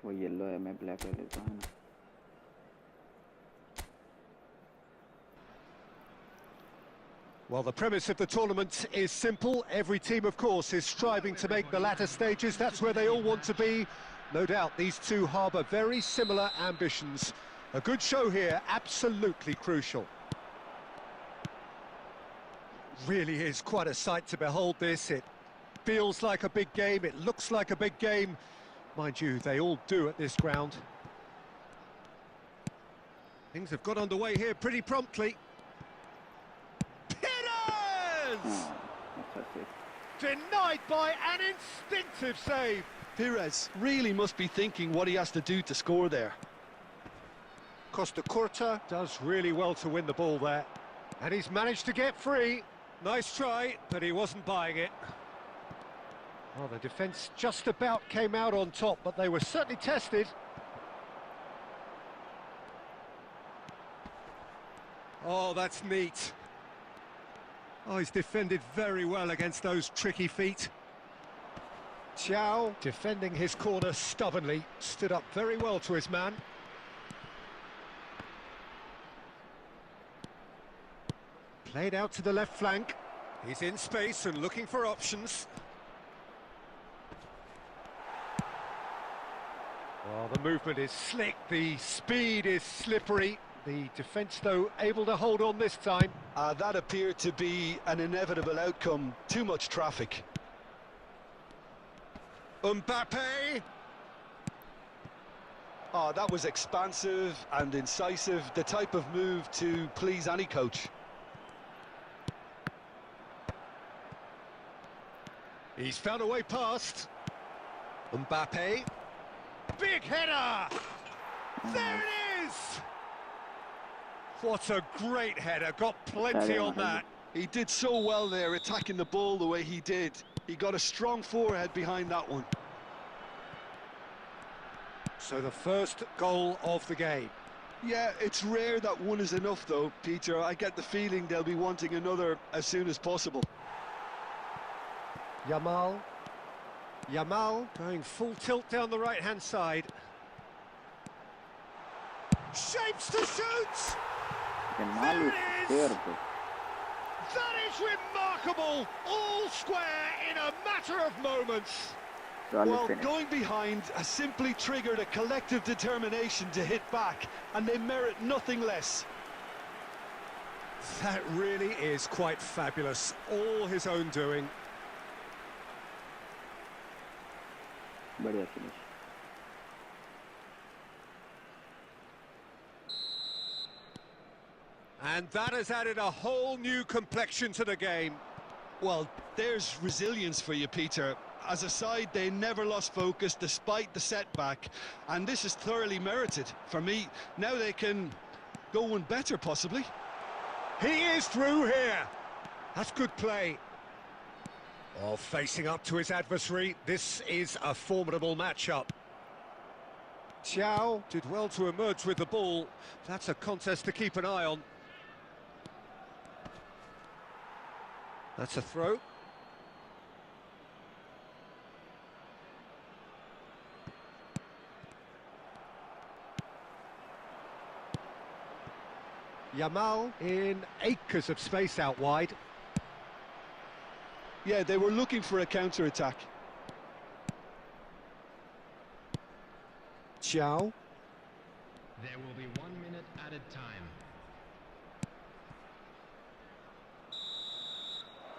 वो येलो है, मैं ब्लैक ले लेता हूँ। Well, the premise of the tournament is simple. Every team, of course, is striving to make the latter stages. That's where they all want to be. No doubt these two harbour very similar ambitions. A good show here, absolutely crucial. Really is quite a sight to behold this. It feels like a big game, it looks like a big game. Mind you, they all do at this ground. Things have got underway here pretty promptly. Denied by an instinctive save. Pires really must be thinking what he has to do to score there. 𝙾𝙃𝙆𝙆𝙀 does really well to win the ball there. And he's managed to get free. Nice try, but he wasn't buying it. Well, the defence just about came out on top, but they were certainly tested. Oh, that's neat. Oh, he's defended very well against those tricky feet. 𝙬𝙬, defending his corner stubbornly, stood up very well to his man. Played out to the left flank. He's in space and looking for options. Well, the movement is slick, the speed is slippery. The defence, though, able to hold on this time. That appeared to be an inevitable outcome. Too much traffic. Mbappe! Oh, that was expansive and incisive, the type of move to please any coach. He's found a way past. Mbappe. Big header! There it is! What a great header, got plenty on that. He did so well there, attacking the ball the way he did. He got a strong forehead behind that one. So the first goal of the game. Yeah, it's rare that one is enough though, Peter. I get the feeling they'll be wanting another as soon as possible. Yamal. Yamal going full tilt down the right-hand side. Shapes to shoot! There it is! That is remarkable! All square in a matter of moments. Well, going behind has simply triggered a collective determination to hit back, and they merit nothing less. That really is quite fabulous. All his own doing. बढ़िया finish. And that has added a whole new complexion to the game. Well, there's resilience for you, Peter. As a side, they never lost focus despite the setback, and this is thoroughly merited. For me, now they can go one better, possibly. He is through here. That's good play. Oh, facing up to his adversary, this is a formidable matchup. 𝙬𝙬 did well to emerge with the ball. That's a contest to keep an eye on. That's a throw. Yamal in acres of space out wide. Yeah, they were looking for a counter-attack. 𝙬𝙬. There will be 1 minute added time.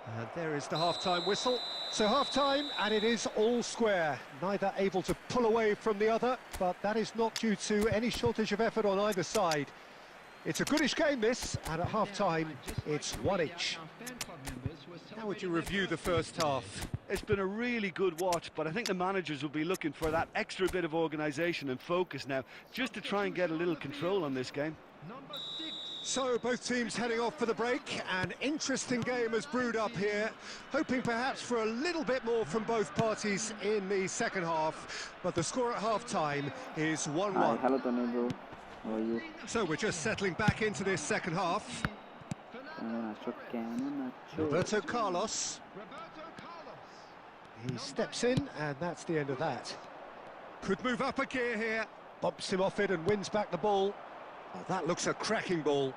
And there is the half-time whistle. So half-time, and it is all square. Neither able to pull away from the other, but that is not due to any shortage of effort on either side. It's a goodish game, this, and at half-time, it's one each. How would you review the first half? It's been a really good watch, but I think the managers will be looking for that extra bit of organisation and focus now, just to try and get a little control on this game. So both teams heading off for the break. An interesting game has brewed up here, hoping perhaps for a little bit more from both parties in the second half, but the score at half-time is 1-1. Hi, hello Tony bro. How are you? So we're just settling back into this second half. Roberto Carlos. He steps in, and that's the end of that. Could move up a gear here. Bumps him off it and wins back the ball. Oh, that looks a cracking ball.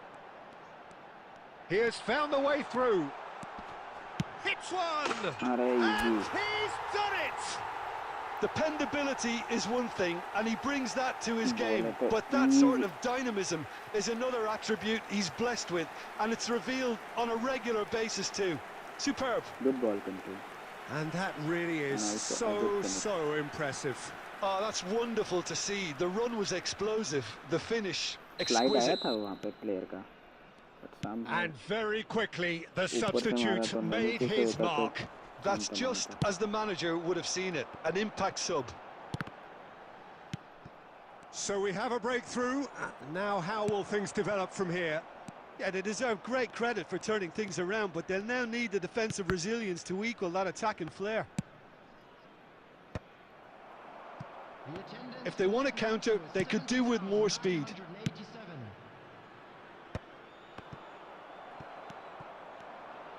He has found the way through. Hits one! And he's done it! Dependability is one thing, and he brings that to his game, but that sort of dynamism is another attribute he's blessed with, and it's revealed on a regular basis too. Superb. Good ball control. And that really is so impressive. Oh, that's wonderful to see. The run was explosive, the finish Slide आया exquisite. था वहाँ पे player का. But somehow And very quickly, the ऊपर से substitute मारा तो made नीचे से his होता तो mark. That's just as the manager would have seen it, an impact sub. So we have a breakthrough. Now how will things develop from here? Yeah, they deserve great credit for turning things around, but they'll now need the defensive resilience to equal that attacking flair. If they want to counter, they could do with more speed.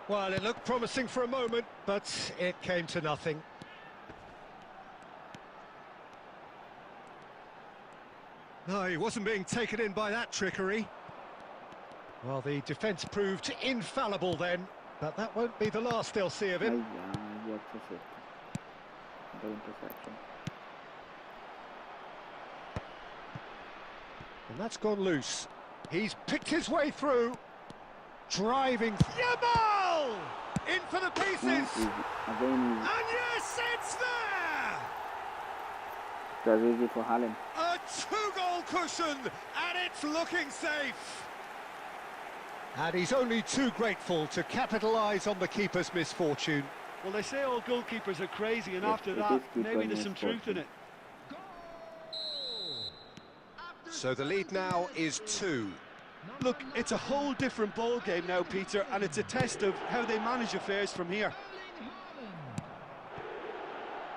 Well, it looked promising for a moment, but it came to nothing. No, he wasn't being taken in by that trickery. Well, the defence proved infallible then, but that won't be the last they'll see of him. ये अच्छे से the interception. And that's gone loose. He's picked his way through. Driving. Yamal! In for the pieces! Nice, easy. Again easy. And yes, it's there! That's easy for Haaland. A two-goal cushion, and it's looking safe. And he's only too grateful to capitalise on the keeper's misfortune. Well, they say all goalkeepers are crazy, and Yes, after it that, is keeper maybe there's some truth in misfortune. it. So the lead now is 2. Look, it's a whole different ball game now, Peter, and it's a test of how they manage affairs from here.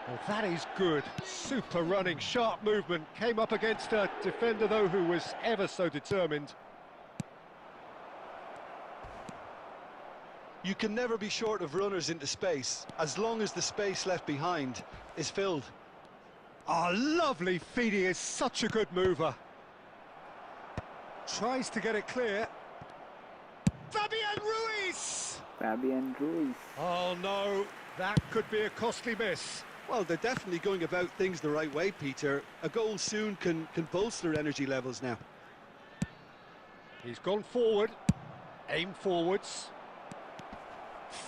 Well, that is good. Super running, sharp movement. Came up against a defender, though, who was ever so determined. You can never be short of runners into space, as long as the space left behind is filled. Oh, lovely feed. He is such a good mover. Tries to get it clear. Fabian Ruiz! Fabian Ruiz. Oh, no. That could be a costly miss. Well, they're definitely going about things the right way, Peter. A goal soon can bolster energy levels now. He's gone forward. Aim forwards.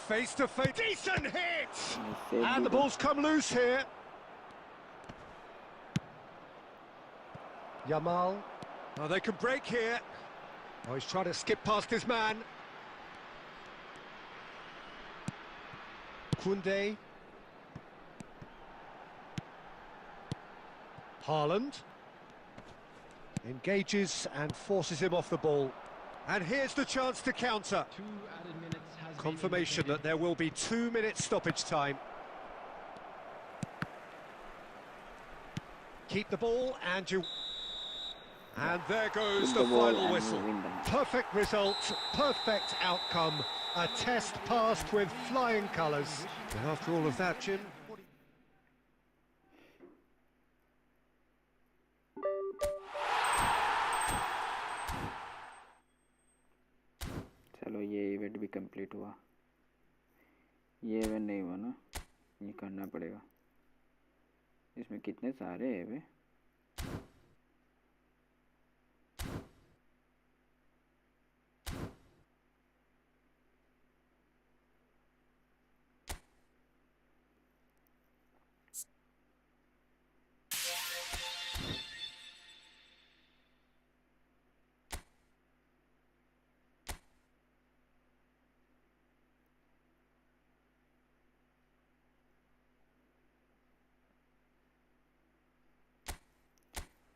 Face to face. Decent hit! And the ball's come loose here. Yamal. Oh, they can break here. Oh, he's trying to skip past his man. Koundé. Haaland. Engages and forces him off the ball. And here's the chance to counter. Confirmation that there will be 2 minutes stoppage time. Keep the ball and you... And there goes the final whistle. Perfect result, perfect outcome. A test passed with flying colours. And after all of that, Jim... चलो ये event भी complete हुआ. ये event नहीं हुआ ना, ये करना पड़ेगा. इसमें कितने सारे हैं वे.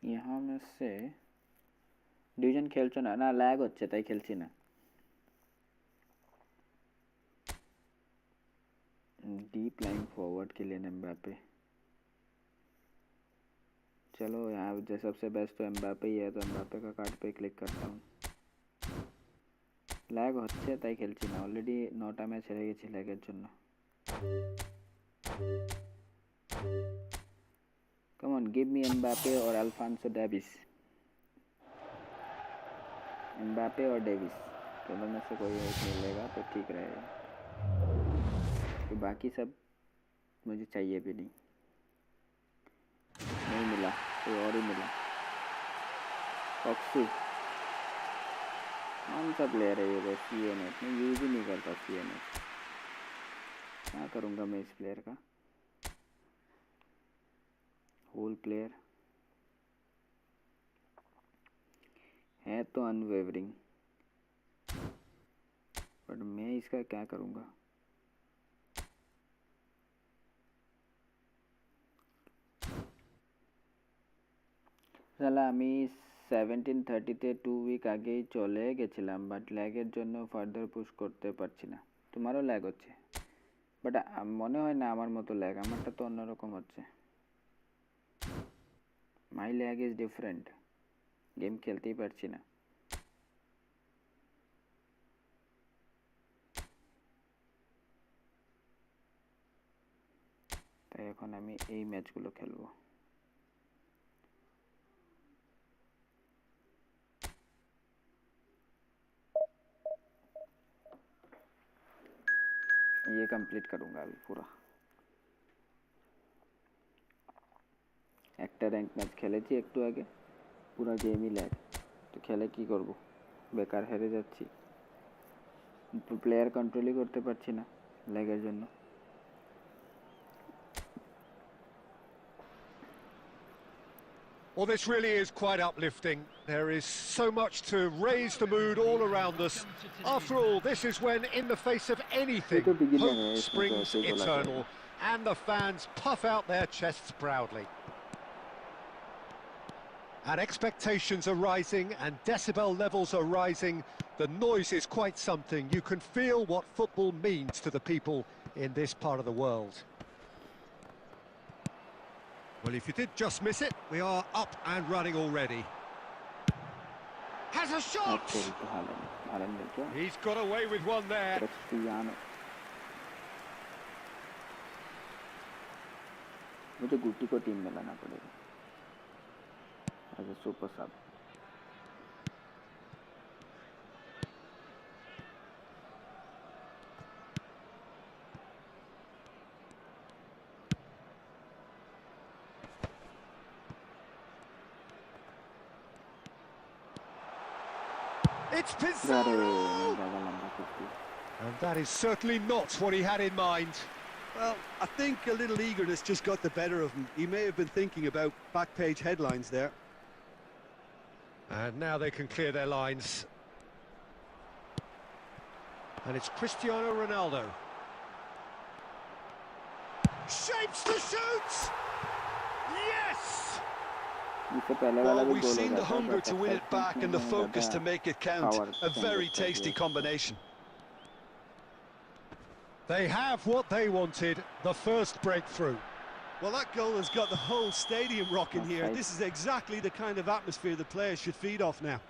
यहाँ में से ডিভিশন খেলছো না না ল্যাগ হচ্ছে তাই খেলছি না डीप लाइन फॉरवर्ड के लिए एम्बापे चलो यहाँ जो सबसे बेस्ट तो एम्बापे ही है तो एम्बापे का कार्ड पे क्लिक करता हूँ ল্যাগ হচ্ছে তাই খেলছি না অলরেডি 9টা ম্যাচ হেরে গেছি ল্যাগের জন্য Come on, give me Mbappe or Alphonso Davies. Mbappe और डेविस दोनों में से कोई एक मिलेगा तो ठीक रहेगा तो बाकी सब मुझे चाहिए भी नहीं मिला कोई और ही मिला ऑक्सी कौन सा प्लेयर है ये CNS मैं यूज ही नहीं करता CNS क्या करूँगा मैं इस प्लेयर का होल प्लेयर है तो अनवेवरिंग बट मैं इसका क्या करूँगा साला আমি 1730 তে 2 উইক আগেই চলে গেছিলাম বাট ল্যাগের জন্য ফার্দার পুশ করতে পারছি না তোমারও ল্যাগ হচ্ছে বাট মনে হয় না আমার মতো ল্যাগ আমারটা তো অন্যরকম হচ্ছে মাই ল্যাগ ইজ ডিফারেন্ট গেম খেলতেই পারছি না তাই এখন আমি এই ম্যাচগুলো খেলবো ये कंप्लीट करूंगा अभी पूरा একটা র‍্যাঙ্ক ম্যাচ খেলেছি একটু আগে পুরো গেমই ল্যাগ তো খেলে কি করব বেকার হেরে যাচ্ছি প্লেয়ার কন্ট্রোলই করতে পারছি না ল্যাগের জন্য Well, this really is quite uplifting. There is so much to raise the mood all around us. After all, this is when, in the face of anything, hope springs eternal, and the fans puff out their chests proudly. And expectations are rising, and decibel levels are rising. The noise is quite something. You can feel what football means to the people in this part of the world. Well, if you did just miss it, we are up and running already. Has a shot! He's got away with one there. मुझे गुट्टी को team में लाना पड़ेगा as a super सब It's Pizarro! And that is certainly not what he had in mind. Well, I think a little eagerness just got the better of him. He may have been thinking about back page headlines there. And now they can clear their lines. And it's Cristiano Ronaldo. Shapes the shoot! Yes! Well, we've seen the hunger to win it back and the focus to make it count. A very tasty combination. They have what they wanted, the first breakthrough. Well, that goal has got the whole stadium rocking here. This is exactly the kind of atmosphere the players should feed off now.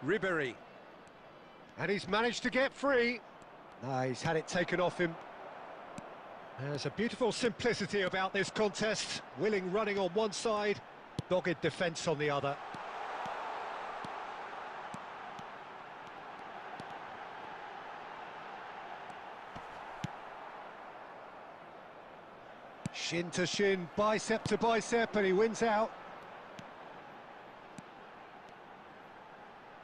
Ribéry. And he's managed to get free. He's had it taken off him. There's a beautiful simplicity about this contest. Willing running on one side, dogged defence on the other. Shin to shin, bicep to bicep, and he wins out.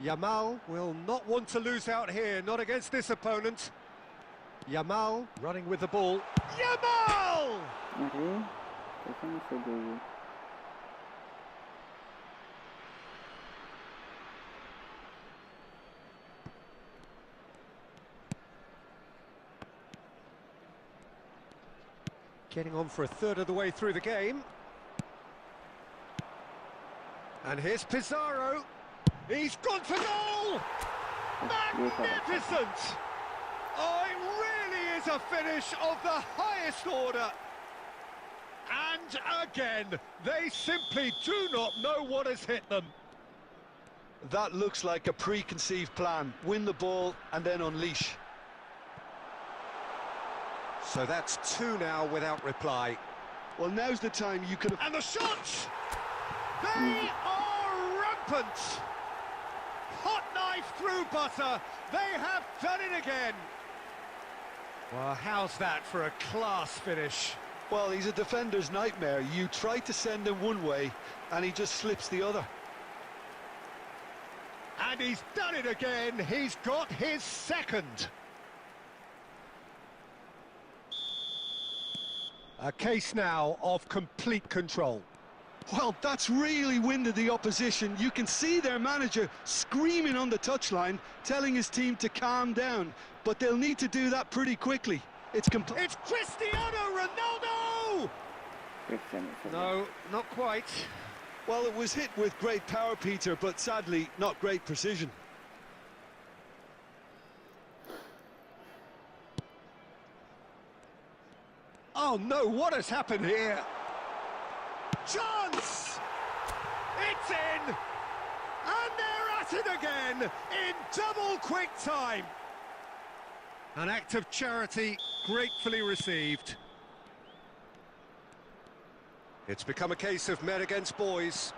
Yamal will not want to lose out here, not against this opponent. Yamal running with the ball. Yamal! Getting on for a third of the way through the game. And here's Pizarro. He's gone for goal! Magnificent! Oh, it really is a finish of the highest order. And again, they simply do not know what has hit them. That looks like a preconceived plan. Win the ball and then unleash. So that's 2 now without reply. Well, now's the time you could have... And the shots! They are rampant! Hot knife through butter. They have done it again. Well, how's that for a class finish? Well, he's a defender's nightmare. You try to send him one way, and he just slips the other. And he's done it again. He's got his second. A case now of complete control. Well, that's really winded the opposition. You can see their manager screaming on the touchline, telling his team to calm down. But they'll need to do that pretty quickly. It's Cristiano Ronaldo! No, not quite. Well, it was hit with great power, Peter, but sadly, not great precision. Oh no, what has happened here? Chance! It's in! And they're at it again in double quick time. An act of charity gratefully received. It's become a case of men against boys.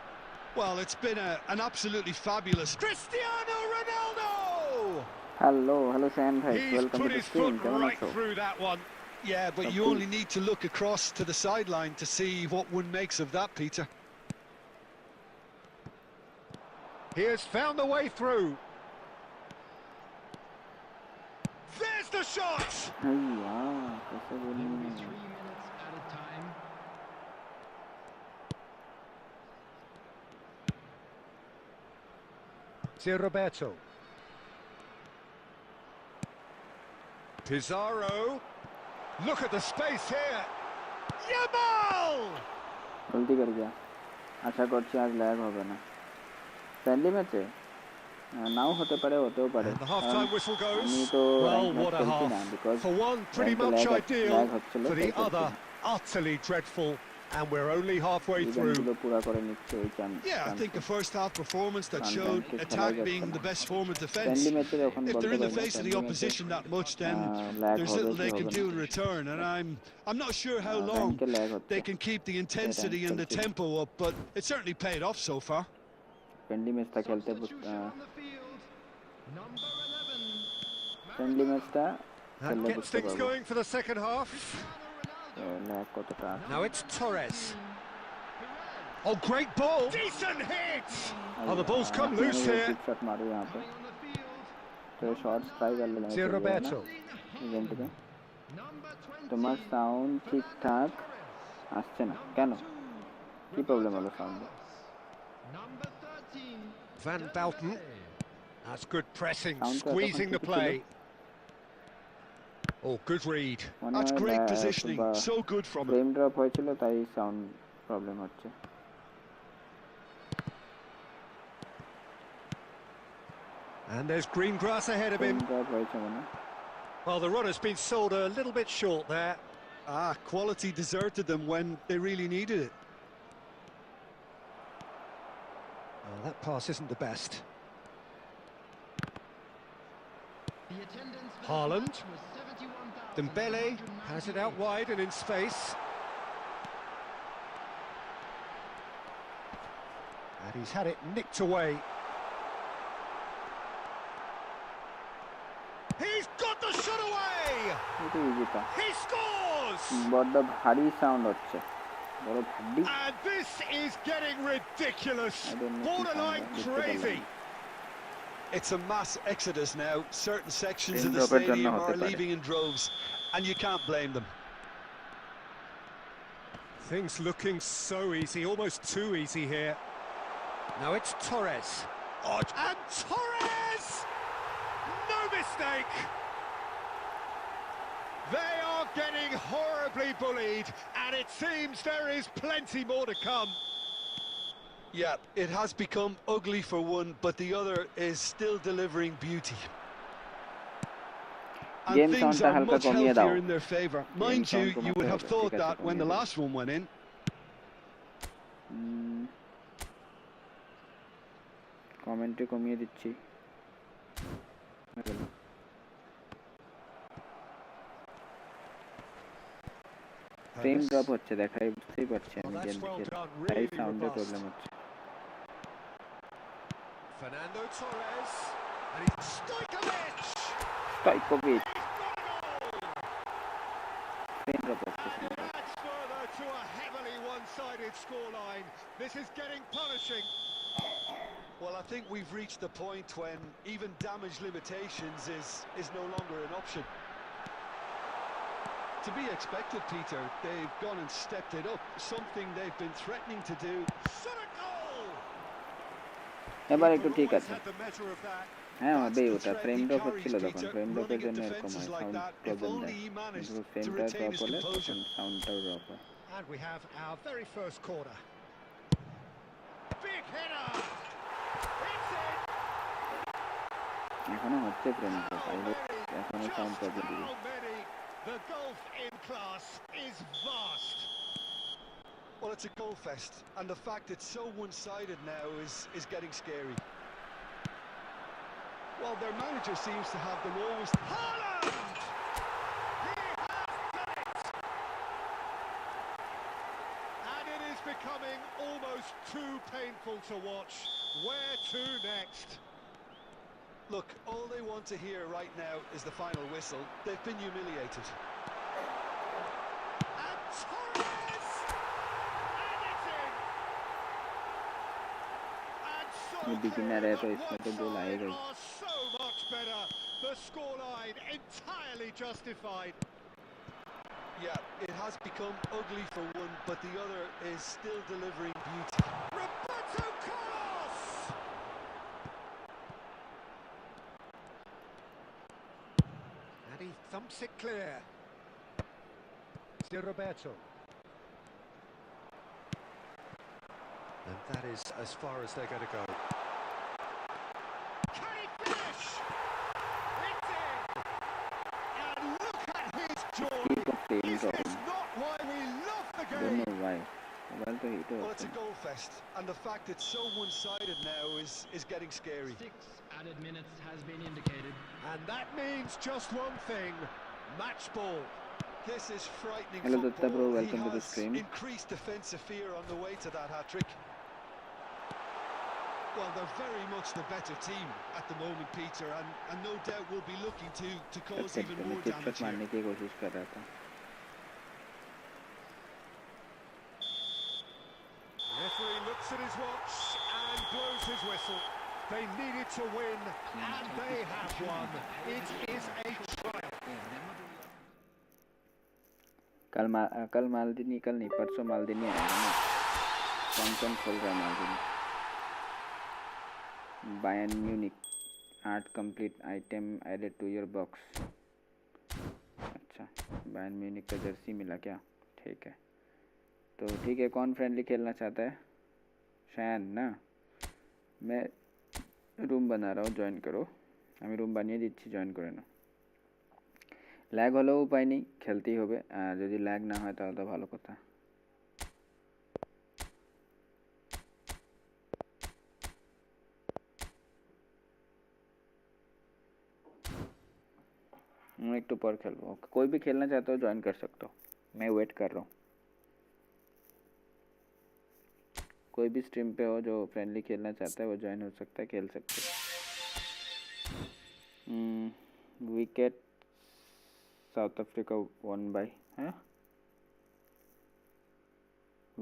Well, it's been an absolutely fabulous... Cristiano Ronaldo! Hello Sayan bhai, He's welcome put to the his stream. foot right through that one. Yeah, but you only need to look across to the sideline to see what one makes of that, Peter. He has found the way through. There's the shot! Wow, कैसे There will बोलूं be मैं? 3 minutes at a time. Roberto. Pizarro. Look at the space here. Yamal! गलती कर गया आशा করছি আজ lag হবে না ফ্রেন্ডলি ম্যাচে নাও হতে পারে হতেও পারে The half-time whistle goes. আমি তো Well, rank what match a খেলছি half. না because For one, pretty rank much lag ideal. হচ্ছিল For the other, utterly dreadful. And we're only halfway through. ইভেন্টগুলো পুরো করে নিচ্ছে ওই chance Yeah, I think a first-half performance that showed attack being the best form of defence. Friendly ম্যাচে এখন If বলতে they're in the পারি face of the opposition that much, then there's little they can do in return. And I'm not sure how long they can keep the intensity and the tempo up, but it certainly paid off so far. Friendly ম্যাচটা খেলতে Substitution on the field. Number 11. Friendly ম্যাচটা That খেললে gets বুঝতে things পারবো going for the second half. Lag কতটা আছে Now it's Torres. Oh, great ball! Decent hit! Oh, the ball's come loose here. Shot मारो यहाँ पे On the field. तो शॉट्स ट्राई कर लेना Sia Roberto. ইভেন্ট में Number 20. তোমার সাউন্ড ঠিকঠাক আসছে না কেন কি প্রবলেম হলো সাউন্ডে Number 13. Van Balten. That's good pressing, Sound টা squeezing the তখন play. Oh, good read. That's great positioning. So good from him. Frame drop হয়েছিল তাই সাউন্ড প্রবলেম হচ্ছে And there's green grass ahead of frame him. Drop হয়েছে মনে Well, the runner's been sold a little bit short there. Quality deserted them when they really needed it. Oh, that pass isn't the best. The attendance for Haaland. the match was 71,000. Dembele has it out wide and in space. And he's had it nicked away. He's got the shot away! এটা ইজিটা He scores! বড্ড ভারী sound হচ্ছে বড় ভারী And this is getting ridiculous. I don't know. Borderline crazy. It's a mass exodus now. Certain sections In of the Robert stadium Jannah are hote pare. leaving in droves, and you can't blame them. Things looking so easy, almost too easy here. Now it's Torres. Oh, and Torres! No mistake! They are getting horribly bullied, and it seems there is plenty more to come. Yeah, it has become ugly for one, but the other is still delivering beauty. And Game things sound are halka much komiye dao. healthier in their favour. Mind you, you would have thought that when the last one went in. Commentary komiye dicchi. Frame drop হচ্ছে দেখাই বুঝতেই পারছি আমি game খেলে তাই সাউন্ডের problem হচ্ছে Fernando Torres and it's Stojkovic. Frame drop হচ্ছে That's further to a heavily one-sided scoreline. This is getting punishing. Well, I think we've reached the point when even damage limitations is no longer an option. To be expected, Peter. They've gone and stepped it up, something they've been threatening to do. Shot a goal! এবার একটু ঠিক আছে Had the measure of that. হ্যাঁ That's হবেই the ওটা threat frame he drop carries, হচ্ছিল তখন Peter. Frame ড্রপের Running at জন্য এরকম defences হয় like sound that, if problem only দেয় he managed কিন্তু to ফ্রেমটা retain ড্রপ his হলে তখন composure. সাউন্ডটাও ড্রপ হয় And we have our very first corner. Big header! It's in! এখনো হচ্ছে ফ্রেম ড্রপ আই হোপ এখনো সাউন্ড প্রবলেম দিবে How many? The gulf in class is vast. Well, it's a goal fest, and the fact it's so one-sided now is getting scary. Well, their manager seems to have them always. Haaland! He has done it! And it is becoming almost too painful to watch. Where to next? Look, all they want to hear right now is the final whistle. They've been humiliated. And Torres! And it's in! And so ये beginner है तो इसमें तो गोल one आएगा ही side are so much better. The scoreline entirely justified. Yeah, it has become ugly for one, but the other is still delivering beauty. Roberto Carlos! And he thumps it clear. It's Roberto. And that is as far as they're going to go. Can he finish? It's in! And look at his joy! keep on frame Is drop this not why we love the don't game? know why mobile তো hit Well, হচ্ছে it's a goal fest, and the fact it's so one-sided now is getting scary. 6 added minutes has been indicated. And that means just one thing, match ball. This is frightening Hello, Gupta football. bro, He welcome to the has stream. increased defensive fear on the way to that hat-trick. Well, they're very much the better team at the moment, Peter, and no doubt will be looking to cause even more chip damage shot मारने here. की कोशिश कर रहा था Referee looks at his watch and blows his whistle. They needed to win, and they have won. It is a triumph. कल मालदीनी कल नहीं परसों मालदीनी आएगा ना कौन खोल रहा है Maldini Bayern Munich 8 complete item added to your box अच्छा बायर्न म्यूनिक का जर्सी मिला क्या ठीक है तो ठीक है कौन फ्रेंडली खेलना चाहता है शायन ना मैं रूम बना रहा हूँ जॉइन करो আমি রুম বানিয়ে দিচ্ছি জয়েন করে নাও ল্যাগ হলেও উপায় নেই খেলতেই হবে আর যদি ল্যাগ না হয় তাহলে তো ভালো কথা मैं एक तो पर खेलूँ कोई भी खेलना चाहता हो ज्वाइन कर सकता हो मैं वेट कर रहा हूँ कोई भी स्ट्रीम पे हो जो फ्रेंडली खेलना चाहता है वो ज्वाइन हो सकता है खेल सकते हैं विकेट साउथ अफ्रीका 1 हाँ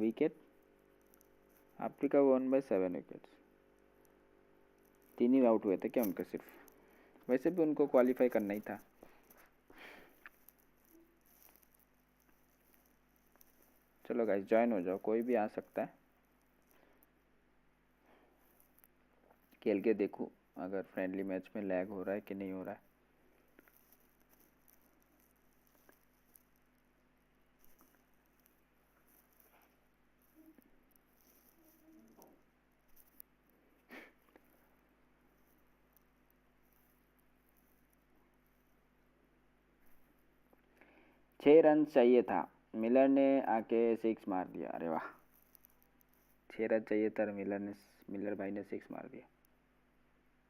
विकेट अफ्रीका 1/7 विकेट्स 3 ही आउट हुए थे क्या उनका सिर्फ वैसे भी उनको क्वालिफाई करना ही था चलो गाइस ज्वाइन हो जाओ कोई भी आ सकता है खेल के देखो अगर फ्रेंडली मैच में लैग हो रहा है कि नहीं हो रहा है 6 रन चाहिए था, मिलर ने आके 6 मार दिया। अरे वाह, 6 रन चाहिए था, मिलर भाई ने 6 मार दिया।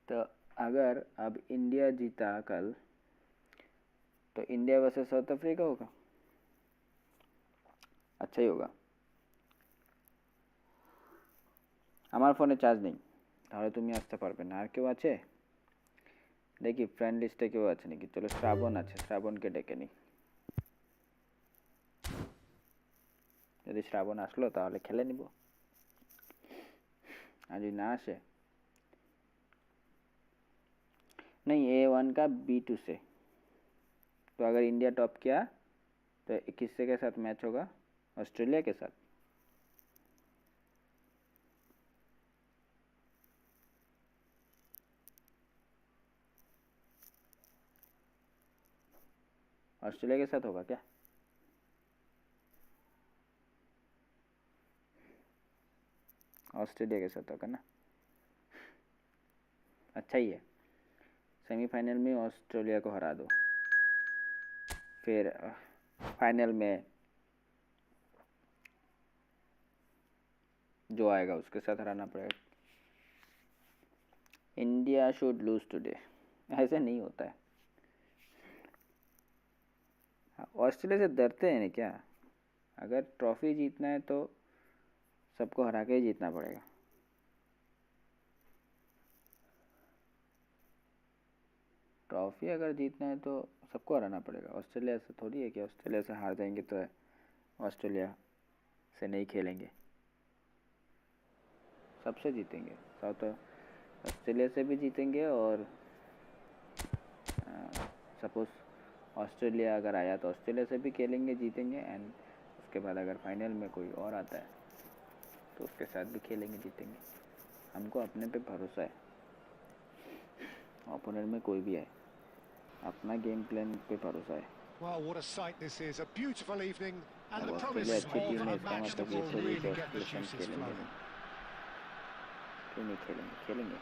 तो अगर अब इंडिया जीता कल तो इंडिया वर्सेस साउथ अफ्रीका होगा, अच्छा ही होगा। আমার ফোনে চার্জ নেই, তাহলে তুমি আসতে পারবে না। আর কেউ আছে দেখি ফ্রেন্ড লিস্টে কেউ আছে নাকি? চলো শ্রাবণ আছে, শ্রাবণকে ডেকে নিই। যদি শ্রাবণ আসলো তাহলে খেলে নিব, আর যদি ना आसे नहीं A1 का B2 से। तो अगर इंडिया टॉप किया तो किससे के साथ मैच होगा? ऑस्ट्रेलिया के साथ। ऑस्ट्रेलिया के साथ होगा क्या? ऑस्ट्रेलिया के साथ होगा ना, अच्छा ही है। सेमीफाइनल में ऑस्ट्रेलिया को हरा दो, फिर फाइनल में जो आएगा उसके साथ हराना पड़ेगा। इंडिया शुड लूज टुडे, ऐसे नहीं होता है। ऑस्ट्रेलिया से डरते हैं ना क्या? अगर ट्रॉफी जीतना है तो सबको हरा के ही जीतना पड़ेगा। ट्रॉफी अगर जीतना है तो सबको हराना पड़ेगा। ऑस्ट्रेलिया से थोड़ी है कि ऑस्ट्रेलिया से हार जाएंगे तो ऑस्ट्रेलिया से नहीं खेलेंगे, सबसे जीतेंगे। साउथ ऑस्ट्रेलिया से भी जीतेंगे, और सपोज ऑस्ट्रेलिया अगर आया तो ऑस्ट्रेलिया से भी खेलेंगे, जीतेंगे। एंड उसके बाद अगर फाइनल में कोई और आता है तो उसके साथ भी खेलेंगे, जीतेंगे। हमको अपने पे भरोसा है, ओपोनेंट में कोई भी है, अपना गेम प्लान पे भरोसा है। Well, what a sight this is, a beautiful evening and अब the promise ऑस्ट्रेलिया अच्छी of टीम है, a इसका match that मतलब ये will थोड़ी really कि get the ऑस्ट्रेलिया juices खेलेंगे flowing. नहीं। क्यों नहीं खेलेंगे? खेलेंगे।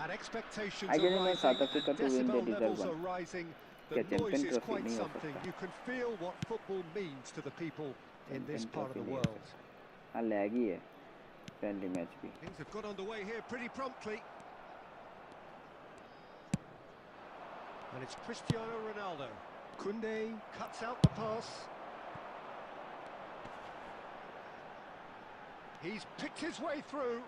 And expectations I are give my South rising Africa and to win, they decibel deserve levels one. are rising. क्या The champion noise is trophy quite नहीं हो something. सकता? You can feel what football means to the people in this champion part of trophy the नहीं हो world. सकता। हाँ लैगी है friendly match भी। Things have got underway here pretty promptly. And it's Cristiano Ronaldo. Koundé cuts out the pass. He's picked his way through.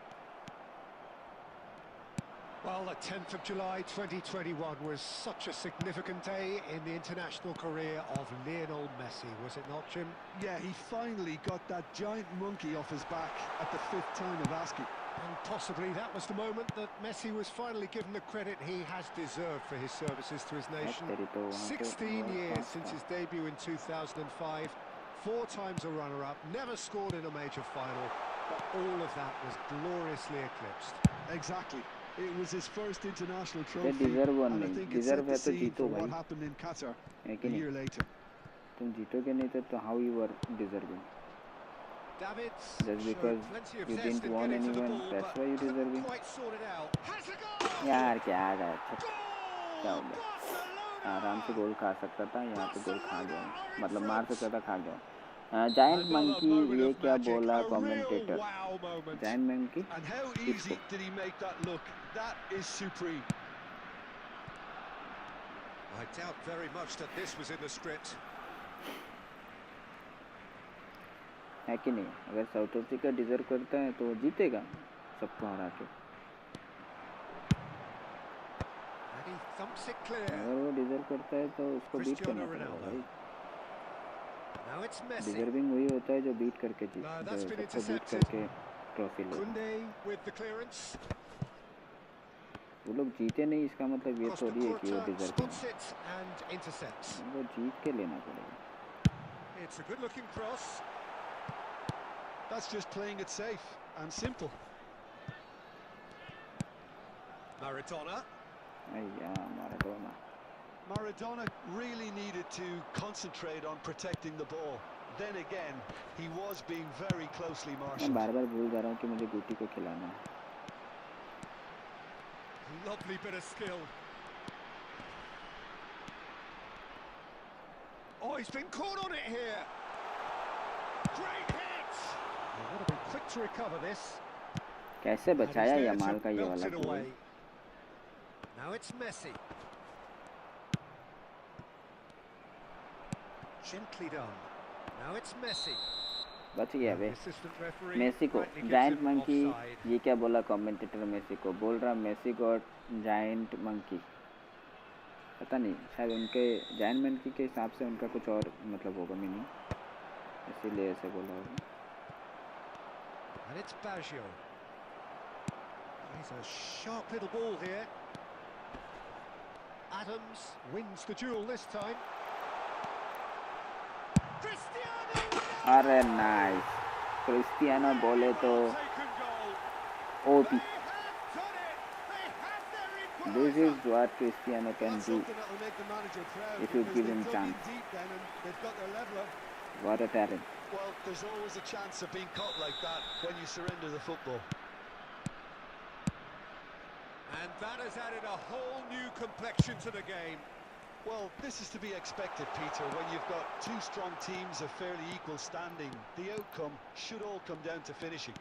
Well, the 10th of July 2021 was such a significant day in the international career of Lionel Messi, was it not, Jim? Yeah, he finally got that giant monkey off his back at the 5th time of asking. And possibly that was the moment that Messi was finally given the credit he has deserved for his services to his nation. 16 years since his debut in 2005, 4 times a runner-up, never scored in a major final, but all of that was gloriously eclipsed. Exactly. It was his first international They trophy, deserve one, and I नहीं think it deserve set है the तो scene जीतो for भाई, what happened in Qatar है कि a नहीं? year later. तुम जीतोगे नहीं तो how you were deserving? Davids Just showed because plenty of you zest didn't in won getting to the anyone, ball, that's but why you couldn't deserving? quite sort it out. Has a goal! यार क्या आ गया? क्या हो Goal! गया? Barcelona! आराम से गोल खा सकता था, यहाँ पे गोल खा गया, Barcelona are in मतलब मार सकता front. था, खा गया। जायंट Another मंकी, moment ये of क्या magic, बोला a real commentator? wow moment. Giant monkey And how किसको? easy did he make that look? That is supreme. I doubt very much that this was in the script. है कि नहीं? अगर south Africa deserve करता है तो वो जीतेगा सबको हरा के। And he thumps it clear. अगर वो डिजर्व करता है तो उसको बीट करना Cristiano पड़ेगा Ronaldo. भाई। Now it's Messi. डिजर्विंग वही होता है जो बीट करके No, जो that's been सबको बीट intercepted. करके ट्रॉफी ले। Koundé with the clearance. वो लोग जीते नहीं इसका मतलब ये Costa थोड़ी है कि वो Curta डिजर्विंग spots है। it and intercepts. वो जीत के लेना पड़ेगा। It's a good-looking cross. That's just playing it safe and simple. Maradona. अय्या Maradona. Maradona really needed to concentrate on protecting the ball. Then again, he was being very closely मैं marshaled. बार-बार भूल जा रहा हूँ कि मुझे गुटी को खिलाना है। Lovely bit of skill. Oh, he's been caught on it here. Great hit. He would have been quick to recover this. कैसे बचाया यमाल का ये वाला गोल? Now it's Messi. Gently done. Now it's Messi. बच गया बे मेसी को। Giant monkey, ये क्या बोला कमेंटेटर? मेसी को बोल रहा मेसी गॉट जायंट मंकी। पता नहीं, शायद उनके जायंट मंकी के हिसाब से उनका कुछ और मतलब होगा मीनिंग, इसीलिए ऐसे बोला होगा। And it's 𝙎𝙍𝙆𝙀. He's a sharp little ball here. Adams wins the duel this time. अरे नाइस, क्रिस्टियानो बोले तो OP. This is what Cristiano can do if you give him chance. What a talent. Well, there's always a chance of being caught like that when you surrender the football. And that has added a whole new complexion to the game. Well, this is to be expected, Peter, when you've got two strong teams of fairly equal standing. The outcome should all come down to finishing.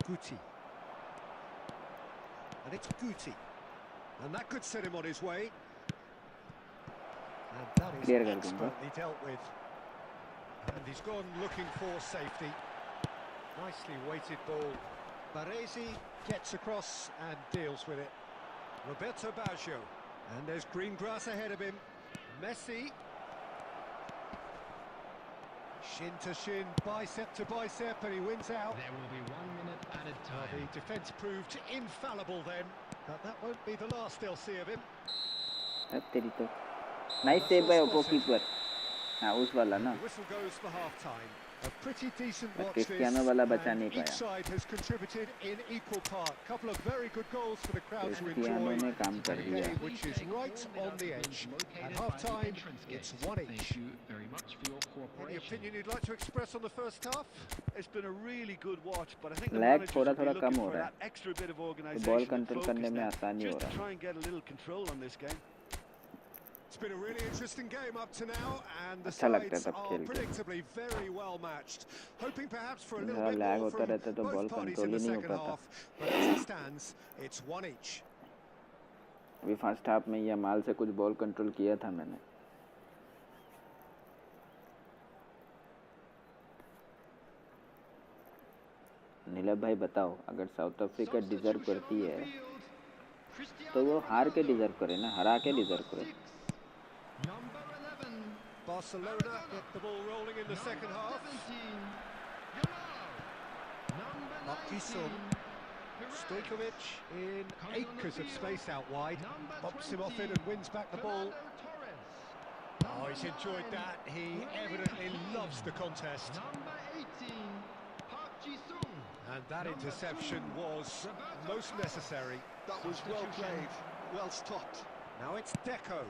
𝙀𝙀. And it's 𝙀𝙀. And that could set him on his way. And that is expertly dealt with. And he's gone looking for safety. Nicely weighted ball. Baresi gets across and deals with it. 𝙈𝙁𝙆𝙀. And there's green grass ahead of him. Messi. Shin to shin, bicep to bicep, and he wins out. There will be 1 minute added time. The defence proved infallible then, but that won't be the last they'll see of him. तेरी तो nice save by oppo keeper. हाँ उस वाला ना। The whistle goes for half time. A pretty decent watch Cristiano this, वाला बचा and नहीं each पाया। side has contributed in equal part. Couple of very good goals for the crowd to Cristiano enjoy. ने काम कर A दिया। game which is right on the edge. At half time, it's 1-1. Thank you very much for your Any cooperation. opinion you'd like to express on the first half? It's been a really good watch, but I think the Lag managers थोड़ा will be थोड़ा कम looking हो for रहा that है। extra bit of ball organisation and control focus करने में now, आसानी हो just to रहा है। try and get a little control on this game. It's been a really interesting game up to now, and the अच्छा लगता है sides तब are खेल के। predictably very well matched. Hoping perhaps for a little जहाँ bit lag more होता from रहता तो ball both parties control in he the नहीं हो second पाता। half, but as it stands, it's 1-1. अभी फर्स्ट हाफ में यमाल से कुछ बॉल कंट्रोल किया था मैंने। नीलम भाई बताओ, अगर साउथ अफ्रीका डिजर्व करती है तो वो हार के डिजर्व करे ना, हरा के डिजर्व करे। Barcelona get the ball rolling in the second half. Stojkovic in acres of space out wide, pops him off in and wins back the ball. Oh, he's enjoyed that. He evidently loves the contest. And that interception was most necessary. That was well played, well stopped. Now it's Deco.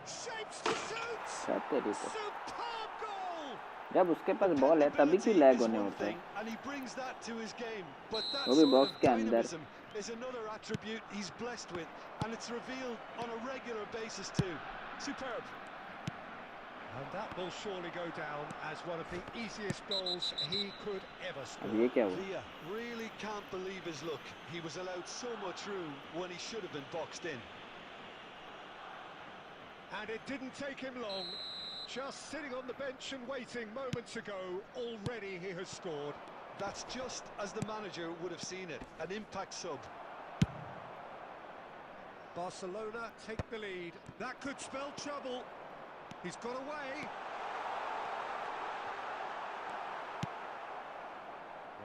Shapes to shoot! Superb goal! जब उसके पास ball है तभी क्यों lag होने होता है? And he brings that to his game, but that वो भी sort बॉक्स of के अंदर। dynamism is another attribute he's blessed with, and it's revealed on a regular basis too. Superb. And that will surely go down as one of the easiest goals he could ever score. अब ये क्या हुआ? Villa really can't believe his luck. He was allowed so much room when he should have been boxed in. And it didn't take him long. Just sitting on the bench and waiting moments ago, already he has scored. That's just as the manager would have seen it, an impact sub. Barcelona take the lead. That could spell trouble. He's got away.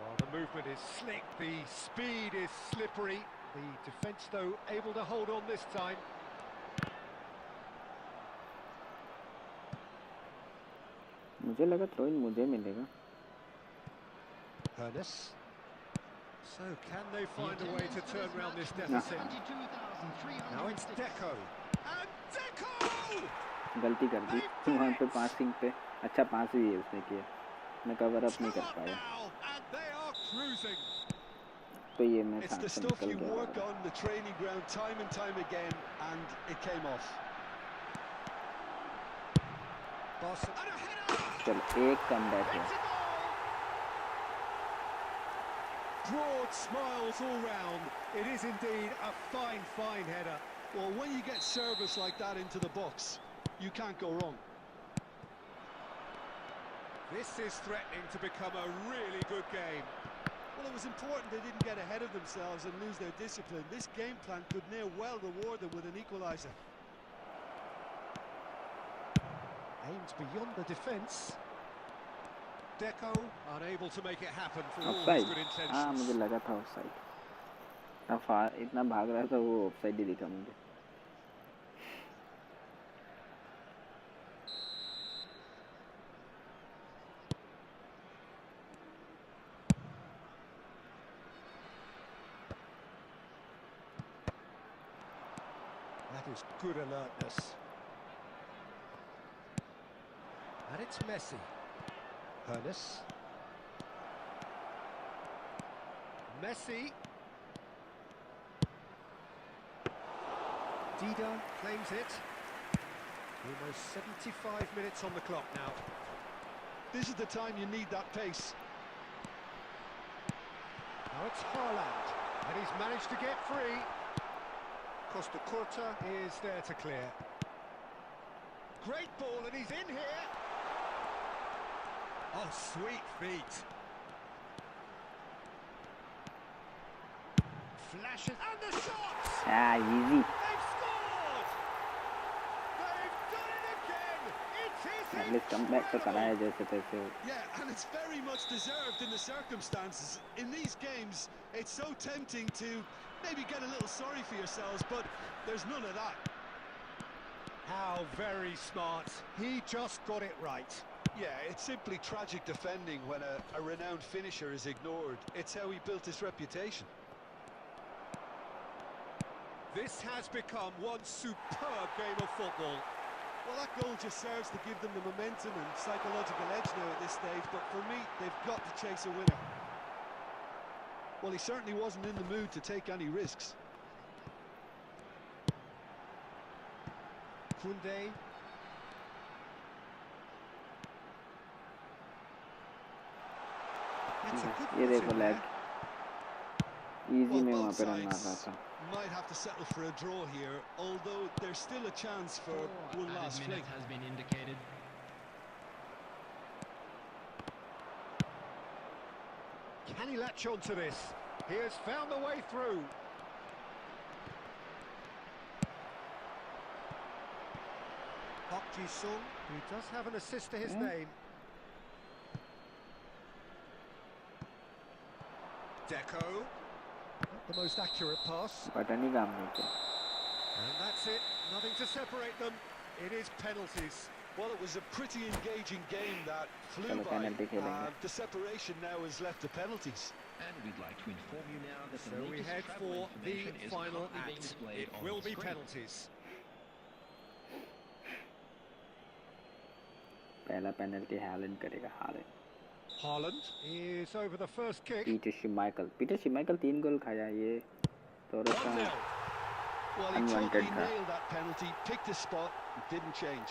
Well, the movement is slick, the speed is slippery. The defence, though, able to hold on this time. मुझे लगा throw in मुझे मिलेगा। 𝙀𝙀. So can they find a way to turn around this deficit? Now it's Deco. And Deco! गलती कर दी वहाँ पे passing पे। अच्छा पास भी है उसने किया, मैं कवर अप नहीं कर पाया। तो ये मैं It's सांस the से stuff निकल you गया work on the training ground time and time again, and it came off. चल एक कम बैक है Broad smiles all round. It is indeed a fine, fine header. Well, when you get service like that into the box, you can't go wrong. This is threatening to become a really good game. Well, it was important they didn't get ahead of themselves and lose their discipline. This game plan could near well reward them with an equaliser. Aimed beyond the defence. 𝙁𝙍𝙍 unable to make it happen for all his offside good हाँ intentions. मुझे लगा था offside इतना भाग रहा था वो offside ही दिखा मुझे That is good alertness. And it's Messi. Ernest. Messi. DEYGAMING claims it. Almost 75 minutes on the clock now. This is the time you need that pace. Now it's Haaland. And he's managed to get free. 𝙈𝙀𝙈𝙆𝙀 is there to clear. Great ball, and he's in here. Oh, sweet feet. Flashes, and the shots! easy They've scored! They've done it again! It is at least come back तो करा है जैसे तैसे Yeah, and it's very much deserved in the circumstances. In these games, it's so tempting to maybe get a little sorry for yourselves, but there's none of that. How very smart. He just got it right. Yeah, it's simply tragic defending when a renowned finisher is ignored. It's how he built his reputation. This has become one superb game of football. Well, that goal just serves to give them the momentum and psychological edge now at this stage, but for me, they've got to chase a winner. Well, he certainly wasn't in the mood to take any risks. Koundé. That's a good ये pass देखो in lag there. Easy में Well, वहाँ both पे run मार रहा sides था might have to settle for a draw here, although there's still a chance for one Added last fling. minute has been indicated. Can he latch on to this? He has found the way through. 𝙁𝙁𝙍𝙍, who does have an assist to his name. 𝙁𝙍𝙍. Not the most accurate pass. Button ही काम नहीं किया And that's it. Nothing to separate them. It is penalties. Well, it was a pretty engaging game that flew चलो by. Penalty खेलेंगे The separation now is left to penalties. And we'd like to inform you now that the So we latest head travel for the information is final currently being act. displayed It on will the be screen. penalties. पहला penalty Haaland करेगा Haaland Haaland is over the first kick. Peter Schmeichel 3 goal खाया ये तो 1-0. Well, he Unwanted totally try. nailed that penalty, picked his spot, didn't change.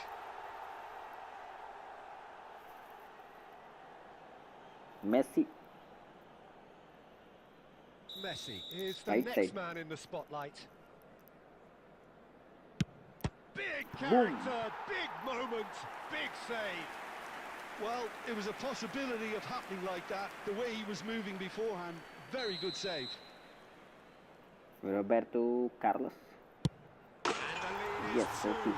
Messi Messi is the Right next side. man in the spotlight. Big Boom. character, big moment, big save. Well, it was a possibility of happening like that, the way he was moving beforehand. Very good save. Roberto Carlos And the lead yes is 2. Sophie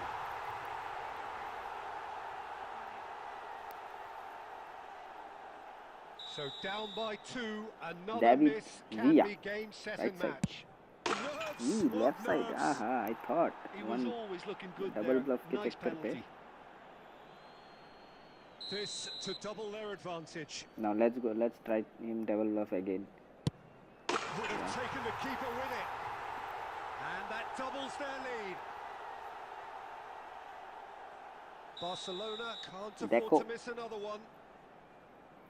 So down by 2, another David miss can Villa. be game, set Right and side. match. Nerves, what left side nerves. aha I thought He one was always looking good double there. bluff के Nice चक्कर पे penalty. This to double their advantage. now let's try him double bluff again Would have taken the keeper with it. And that doubles their lead. Barcelona can't afford Deco. to miss another one.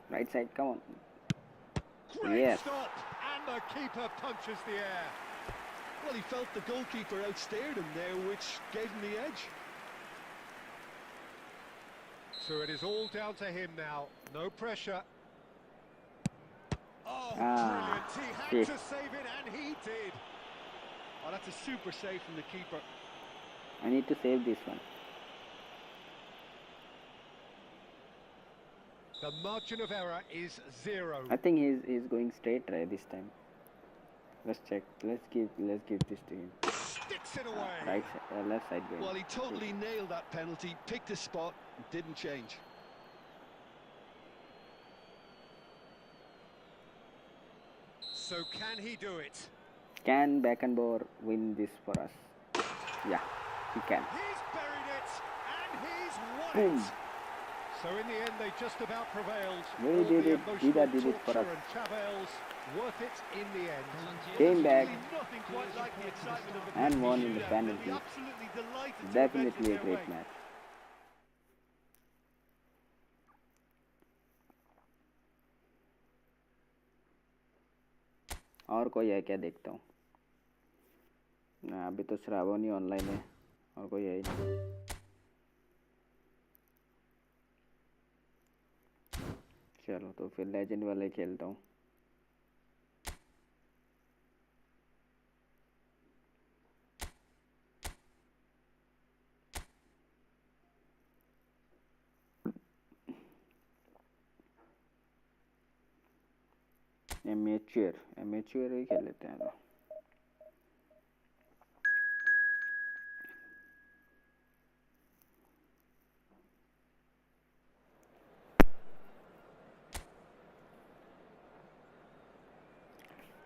right side come on Great Yes. stop. And And the keeper punches the air. Well, he felt the goalkeeper outstared him there, which gave him the edge. So it is all down to him now. No pressure. Oh, Ah, brilliant. He had to save it, and he did. Oh, that's a super save from the keeper. I need to save this one. The margin of error is 0. I think he's going straight right this time. Let's check. Let's give this to him. Sticks it away. Right side, left side going. Well, he totally nailed that penalty, picked his spot, didn't change. So can he do it? Can Beckenbauer win this for us? Yeah, he can. He's buried it, and he's won Boom. it. So in the end, they just about prevailed. We All did the it. emotional Dida did it for torture us. and travails, worth it in the end. Came back Nothing quite like the excitement of a and won in the shootout. penalty. They'll be absolutely delighted to Definitely a avenge it their great way. match. और कोई है क्या देखता हूँ ना अभी तो Shravani online है और कोई है ही नहीं चलो तो फिर लेजेंड वाले खेलता हूँ एमेच्योर ही खेल लेते हैं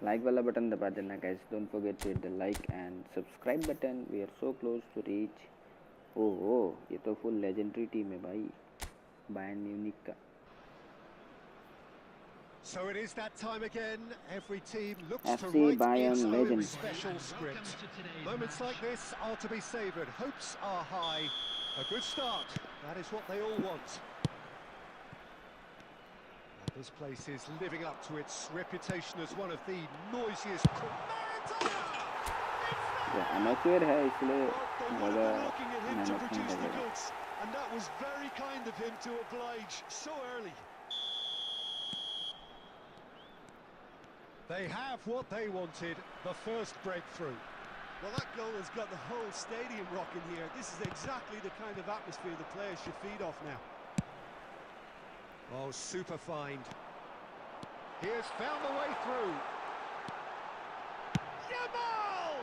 लाइक वाला बटन दबा देना guys don't forget to hit the like and subscribe button we are so close to reach ओहो ये तो फुल लेजेंडरी टीम है भाई बायर्न म्यूनिख का So it is that time again. Every team looks FC to write Bayern its own legend. special script. Moments like this are to be savoured. Hopes are high. A good start. That is what they all want. And this place is living up to its reputation as one of the noisiest. Amateur है इसलिए They would have been looking at him to produce the goods, and that was very kind of him to oblige so early. They have what they wanted, the first breakthrough. Well, that goal has got the whole stadium rocking here. This is exactly the kind of atmosphere the players should feed off now. Oh, super find. He has found the way through. Jamal!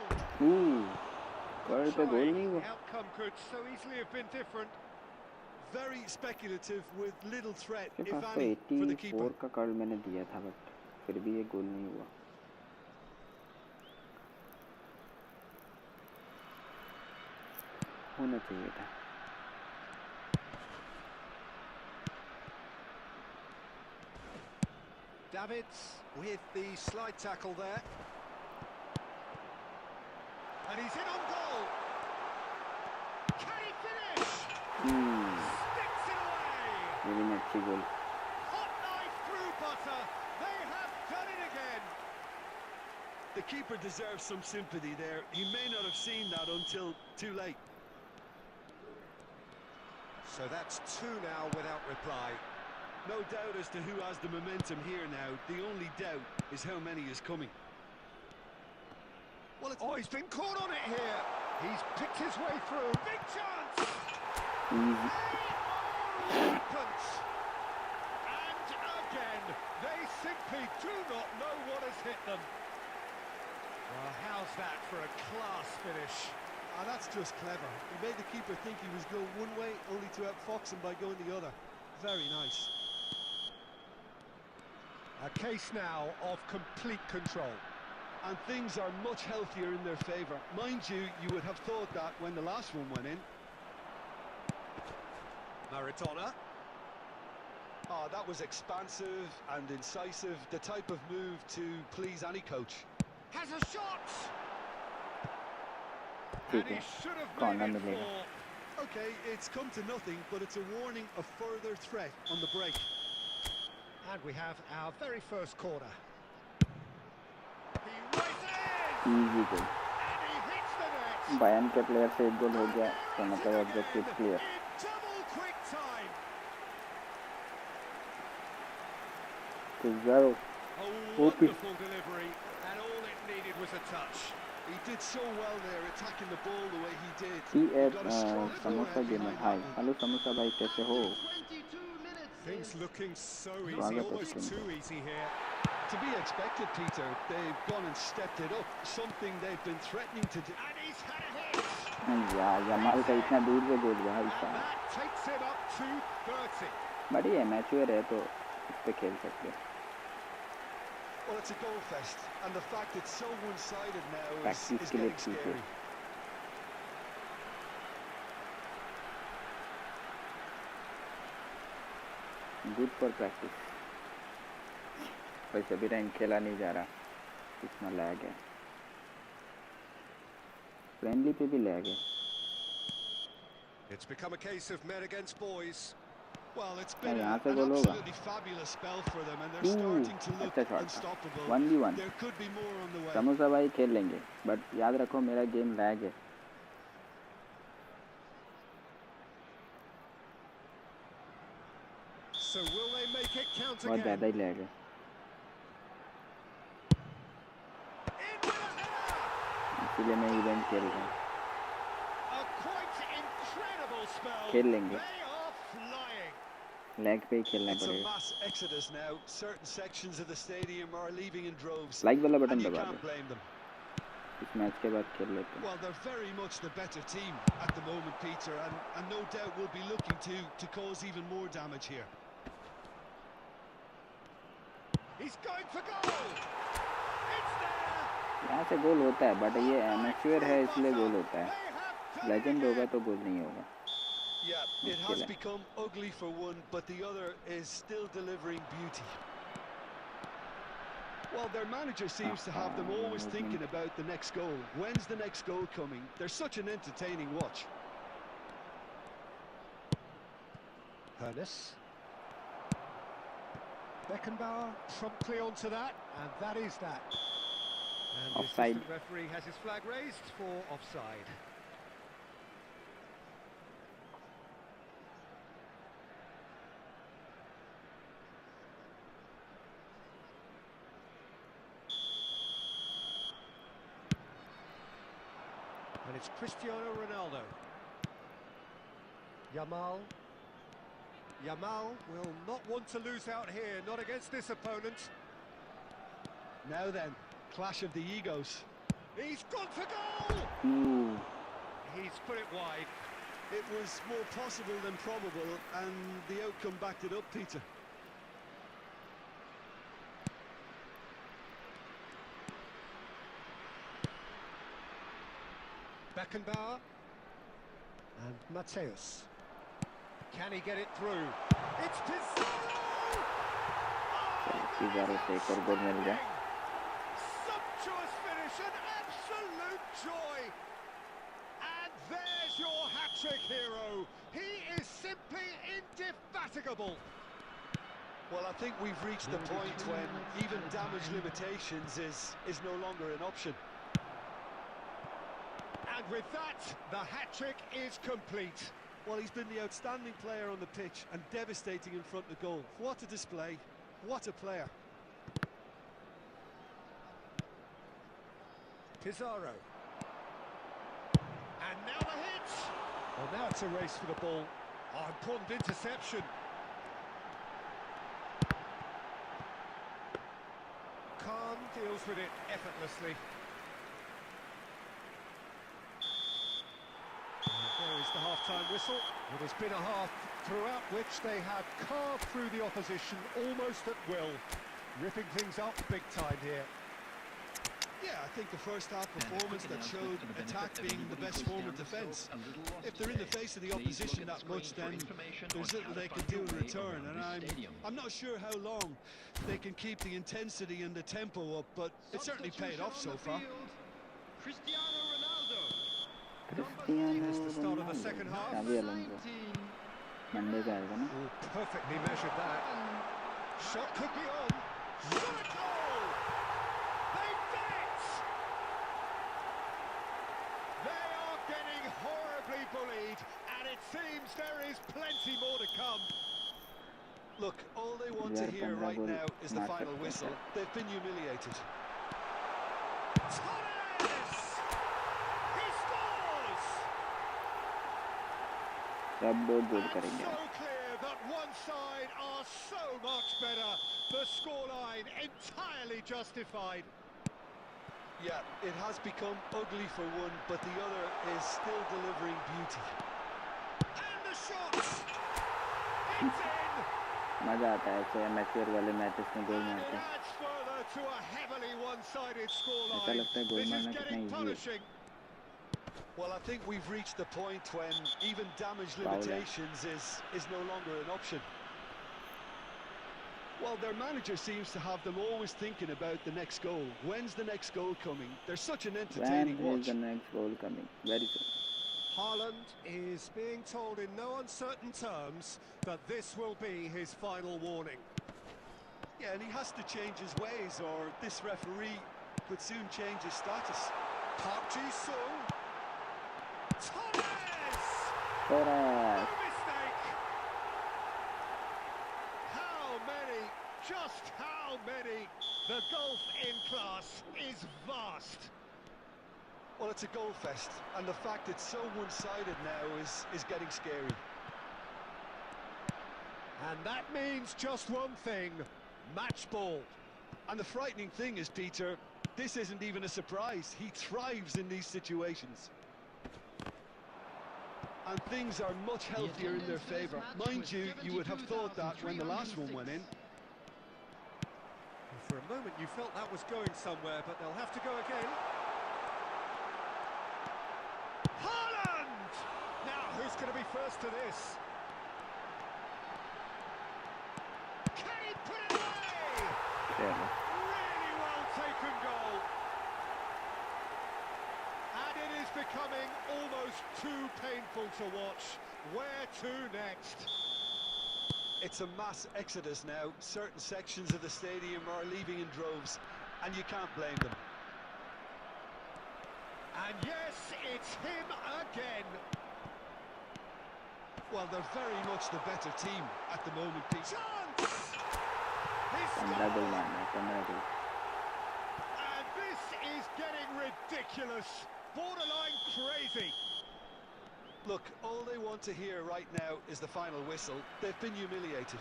गोल पे गोल नहीं हुआ Outcome could so easily have been different. Very speculative with little threat, उसके if पास तो any, for the keeper. 84 का card मैंने दिया था but फिर भी ये गोल नहीं हुआ होना चाहिए था Davids with the slide tackle there. And he's in on goal. Can he finish? Sticks it away. ये भी अच्छी गोल Hot knife through butter. They have done it again. The keeper deserves some sympathy there. He may not have seen that until too late. So that's two now without reply. No doubt as to who has the momentum here now. The only doubt is how many is coming. Well, it's... Oh, he's been caught on it here. He's picked his way through. Big chance. Punch. And again, they simply do not know what has hit them. Well, how's that for a class finish? That's just clever. He made the keeper think he was going one way, only to outfox him by going the other. Very nice. A case now of complete control. And things are much healthier in their favour. Mind you, you would have thought that when the last one went in. Maradona. Oh, that was expansive and incisive. The type of move to please any coach. Has a shot. ठीक And है he should have corner made it मिलेगा four. Okay, it's come to nothing, but it's a warning of further threat on the break. And we have our very first corner. Easy goal. Bayern के player से एक गोल हो गया तो मतलब objective clear. Wonderful delivery, and all it needed was a touch. He did so well there, attacking the ball the way he did. He got a strong samosa gamer hi hello samosa भाई कैसे हो? Things looking so easy, स्वागत है almost screen too पे। easy here. To be expected, Peter. They've gone and stepped it up, something they've been threatening to do. And he's had a hit. यार Yamal का इतना दूर से गोल भाई And साहब। that takes him up to 30. बड़ी amateur है तो इस पे खेल सकते हैं। Well, it's a goal fest, and the fact it's so one-sided now is practice के लिए getting ठीक है। scary. Good for practice. वैसे भी रैंक खेला नहीं जा रहा, इतना लैग है। फ्रेंडली पे भी लैग है। It's become a case of men against boys. Well, it's been यहाँ an से गोल होगा। absolutely fabulous spell for them, and they're starting to look अच्छा शॉट था। unstoppable. 1v1 There could be more on the way. Samosa भाई खेल लेंगे, but याद रखो मेरा गेम लैग है। So will they make it count बहुत again? ज़्यादा ही लैग है, इसीलिए मैं इवेंट खेल रहा हूँ। A quite incredible spell. खेल लेंगे, They are flying. लैग पे ही खेलना It's a पड़ेगा। mass exodus now. Certain sections of the stadium are leaving in droves, like वाला बटन and you दबा can't दो। blame them. इस मैच के बाद खेल लेते हैं। Well, they're very much the better team at the moment, Peter, and no doubt will be looking to cause even more damage here. He's going for goal. It's there. यहाँ से गोल होता है, बट ये एमेच्योर है इसलिए गोल होता है। Legend होगा तो गोल नहीं होगा। Yeah, it has become ugly for one, but the other is still delivering beauty. Well, their manager seems to have them always thinking about the next goal. When's the next goal coming? They're such an entertaining watch. Ernest. Beckenbauer promptly onto that, and that is that. And the Offside. assistant referee has his flag raised for offside. And it's Cristiano Ronaldo. Yamal will not want to lose out here, not against this opponent. Now then, clash of the egos. He's gone for goal! He's put it wide. It was more possible than probable, and the outcome backed it up, Peter. Beckenbauer. And Mateus. Can he get it through? It's Pizarro! Pizarro से एक और गोल मिल गया। Sumptuous finish, an absolute joy. And there's your hat-trick hero. He is simply indefatigable. Well, I think we've reached the point when even damage limitations is no longer an option. And with that, the hat-trick is complete. Well, he's been the outstanding player on the pitch and devastating in front of goal. What a display. What a player. Pizarro. And now the hit. Well, now it's a race for the ball. Oh, important interception. Khan deals with it effortlessly. There is the half-time whistle. It has been a half throughout which they have carved through the opposition almost at will, ripping things up big time here. Yeah, I think the first half performance that showed attack being the best form of defence. If they're in the face of the opposition that much, then there's little they can do in return, and I'm not sure how long they can keep the intensity and the tempo up, but it certainly paid off so far. Cristiano Ronaldo. It's the start of the second half. Monday का आएगा ना? Oh, perfectly measured that. Shot could be on. What a goal! They've done it! is plenty more to come. Look, all they want to hear right now is the final whistle. They've been humiliated. Torres! He scores! सब दो गोल And करेंगे. so clear that one side are so much better. The scoreline entirely justified. Yeah, it has become ugly for one, but the other is still delivering beauty. And the shot! It's in! मजा आता है ऐसे mature वाले matches में गोल And it मारते हैं. adds further to a heavily one-sided ऐसा scoreline. लगता है गोल This is मारना कितना getting इजी है. punishing. Well, I think we've reached the point when even damage Foul. limitations is no longer an option. Well, their manager seems to have them always thinking about the next goal. When's the next goal coming? They're such an entertaining When is watch. the next goal coming? Very soon. Haaland is being told in no uncertain terms that this will be his final warning. Yeah, and he has to change his ways, or this referee could soon change his status. Park Ji-sung. Torres! Torres. No mistake! How many, just how many? The gulf in class is vast. Well, it's a goal fest, and the fact it's so one-sided now is getting scary. And that means just one thing, match ball. And the frightening thing is, Peter, this isn't even a surprise. He thrives in these situations. And things are much healthier in their favour. Mind you, you would have thought that when the last one went in. For a moment you felt that was going somewhere, but they'll have to go again. Haaland! Now, who's going to be first to this? Can he put it away? Yeah. Really well taken goal. And it is becoming almost too painful to watch. Where to next? It's a mass exodus now. Certain sections of the stadium are leaving in droves, and you can't blame them. And yes, it's him again. Well, they're very much the better team at the moment, Peter. Chance! He 15 goal scores! मारना है, 15 गोल. And this is getting ridiculous. Borderline crazy. Look, all they want to hear right now is the final whistle. They've been humiliated.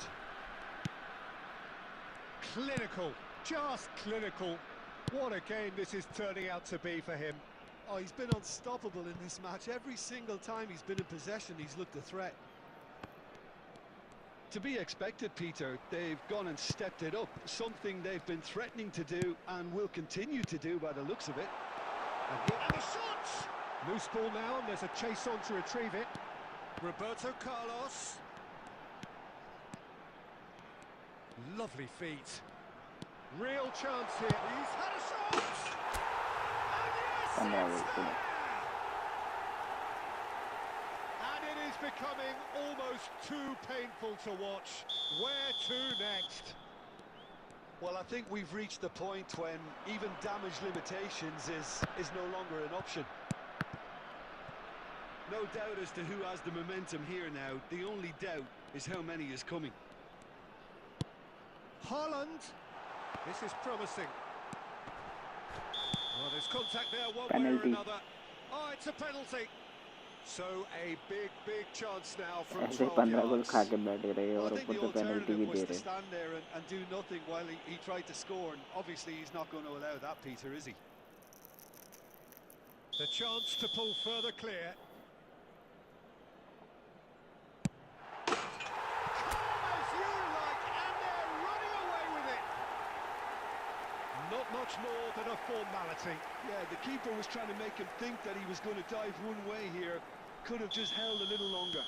Clinical, just clinical. What a game this is turning out to be for him. Oh, he's been unstoppable in this match. Every single time he's been in possession, he's looked a threat. To be expected, Peter. They've gone and stepped it up. Something they've been threatening to do and will continue to do by the looks of it. And the shot! Loose ball now, and there's a chase on to retrieve it. Roberto Carlos. Lovely feet. Real chance here. He's had a shot! And yes, 15 it's goal. there! And it is becoming almost too painful to watch. Where to next? Well, I think we've reached the point when even damage limitations is no longer an option. No doubt as to who has the momentum here now. The only doubt is how many is coming. Haaland. This is promising. Well, there's contact there one way Penalty. or another. Oh, it's a penalty. So a big chance now from ऐसे 12 15 गोल yards. खा के बैठ रहे Well, और I think ऊपर the से penalty alternative भी was they to रहे. stand there and do nothing while he tried to score, and obviously he's not going to allow that, Peter, is he? The chance to pull further clear. Calm as you like, and they're running away with it. Not much more than a formality. Yeah, the keeper was trying to make him think that he was going to dive one way here. Could have just held a little longer.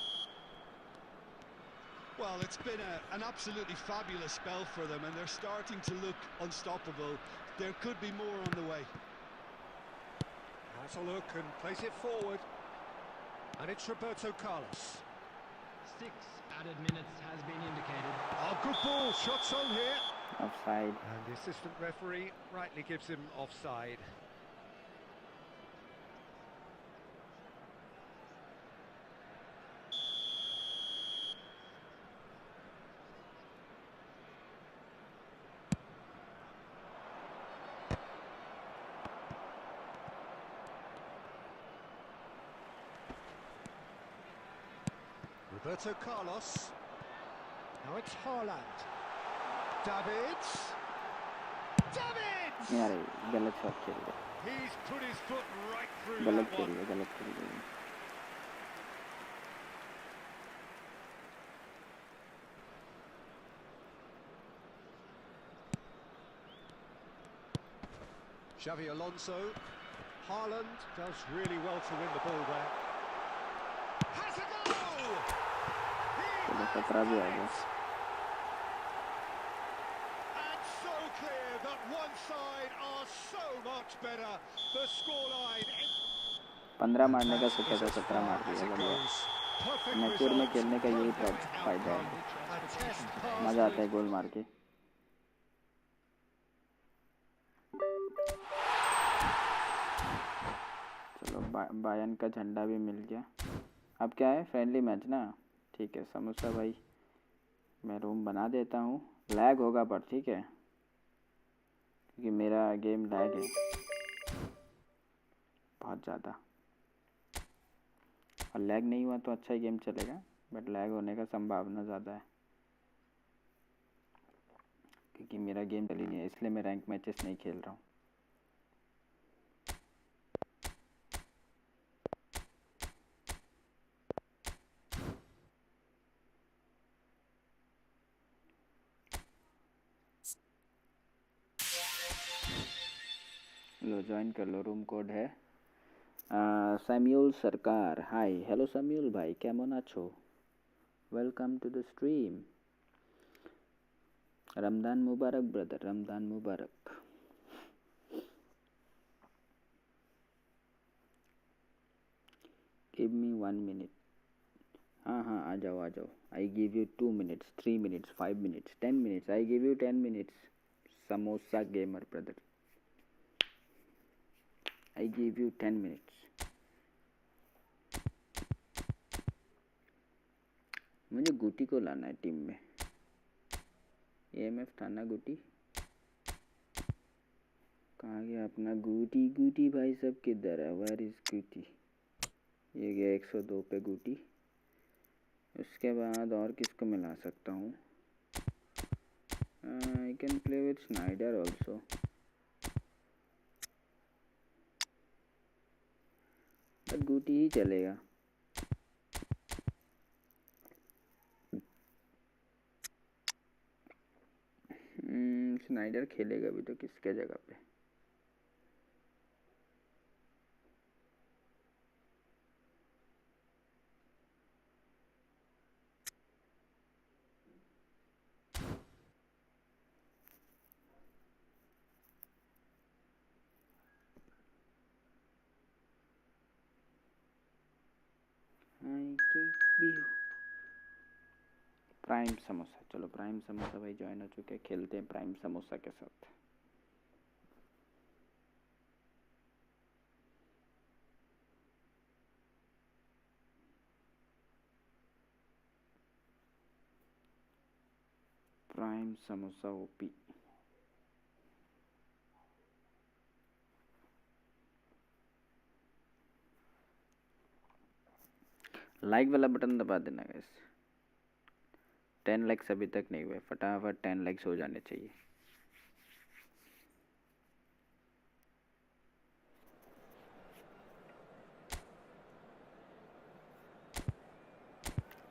Well, it's been an absolutely fabulous spell for them, and they're starting to look unstoppable. There could be more on the way. Has a look and plays it forward. And it's Roberto Carlos. 6 added minutes has been indicated. Oh, good ball. Shots on here. Offside. And the assistant referee rightly gives him offside. Roberto Carlos. Now it's Haaland. Davids. यार गलत shot खेल रहे, He's put his foot right through गलत that खेल one. रहे, गलत खेल रहे। Xavi Alonso. Haaland does really well to win the ball there. Has a goal! चलो 17 भी आ गया। And so clear that one side are so much better. The scoreline. 15 मारने का सोचा था, 17 मार दिया, बढ़िया। मैच्योर में खेलने का यही फायदा है, मजा आता है गोल मार के। चलो बायन का झंडा भी मिल गया। अब क्या है, फ्रेंडली मैच ना, ठीक है। समोसा भाई मैं रूम बना देता हूँ, लैग होगा पर ठीक है, क्योंकि मेरा गेम लैग है बहुत ज़्यादा। और लैग नहीं हुआ तो अच्छा ही गेम चलेगा, बट लैग होने का संभावना ज़्यादा है, क्योंकि मेरा गेम चल ही नहीं है, इसलिए मैं रैंक मैचेस नहीं खेल रहा हूँ। लो ज्वाइन कर लो, रूम कोड है Samuel Sarkar. Hi, hello Samuel भाई, केमन आछो? Welcome to the stream. Ramadan मुबारक ब्रदर, रमदान मुबारक। Give me 1 minute. हाँ हाँ आ जाओ आ जाओ। I give you 2 minutes, 3 minutes, 5 minutes, 10 minutes. I give you 10 minutes. Samosa gamer brother, I give you 10 minutes. मुझे गुटी को लाना है टीम में। AMF था ना गुटी, कहाँ गया अपना गुटी? गुटी भाई सब किधर है? Where is गुटी? ये गया 102 पे गुटी। उसके बाद और किसको मिला सकता हूँ? I can play with Schneider also. But Guti ही चलेगा। स्नाइडर खेलेगा भी तो किसके जगह पे? प्राइम समोसा, चलो प्राइम समोसा भाई ज्वाइन हो चुके हैं, खेलते हैं प्राइम समोसा के साथ। Prime samosa OP. लाइक वाला बटन दबा देना गाइस। 10 लाइक्स अभी तक नहीं हुए, फटाफट 10 लाइक्स हो जाने चाहिए।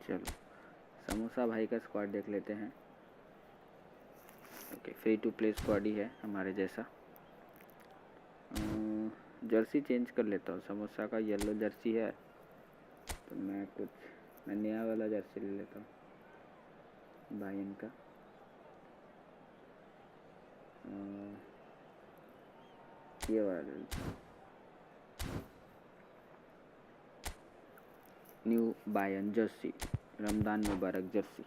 चलो समोसा भाई का स्क्वाड देख लेते हैं। Okay, free to play squad ही है हमारे जैसा। जर्सी चेंज कर लेता हूँ, समोसा का येलो जर्सी है तो मैं नया वाला जर्सी ले लेता हूँ बायन का। ये वाला new Bayern Jersey, Ramadan Mubarak Jersey.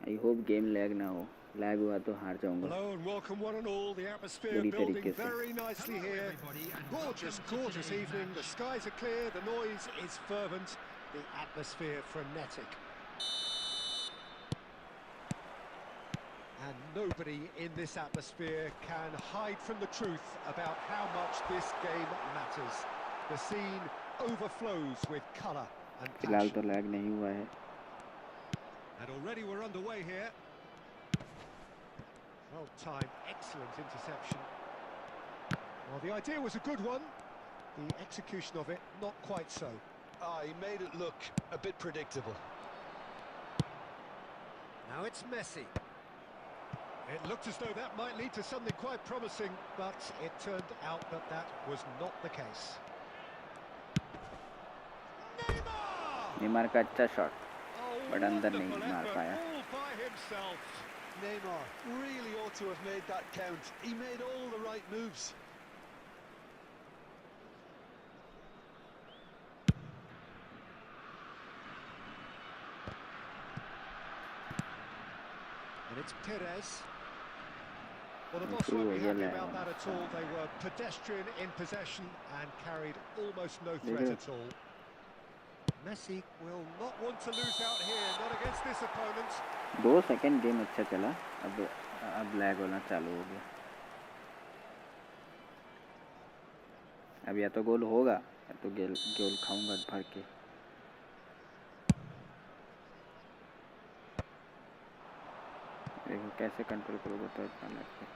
I hope game lag ना हो, लैग हुआ तो हार जाऊंगा बुरी तरीके से। Gorgeous, gorgeous evening. The skies are clear, the noise is fervent, the atmosphere frenetic. And nobody in this atmosphere can hide from the truth about how much this game matters. The scene overflows with colour and फिलहाल passion. तो lag नहीं हुआ है. And already we're underway here. Well timed, excellent interception. Well, the idea was a good one. The execution of it, not quite so. He made it look a bit predictable. Now it's Messi. It looked as though that might lead to something quite promising, but it turned out that that was not the case. Neymar का अच्छा shot, Oh, but अंदर नहीं wonderful मार effort, पाया. all by himself. Neymar really ought to have made that count. He made all the right moves. And it's Perez. Well, the boss won't be happy about that at all. They were pedestrian in possession and carried almost no threat at all. Messi will not want to lose out here, not against this opponent. 2 second game अच्छा चला, अब lag होना चालू हो गया. अब या तो गोल होगा या तो गोल खाऊंगा भर के. देखो कैसे कंट्रोल करोगे तो इतना लैग पे.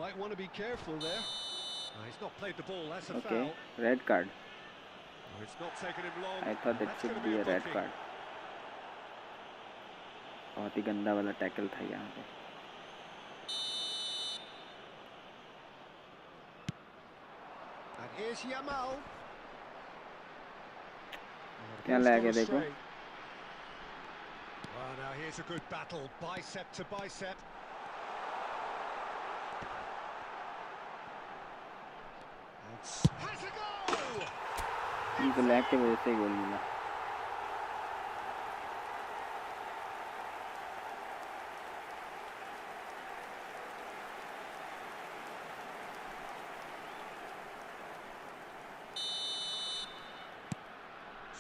Might want to be careful there. He's not played the ball, that's a Okay, foul. red card. It's not taken him long. I thought it That's should gonna be a red booking. card. बहुत ही गंदा वाला tackle था यहाँ पे. And here's Yamal. क्या lag है देखो. Well, now here's a good battle, bicep to bicep. Has a goal! इनको लैग के वजह से ही गोल मिला.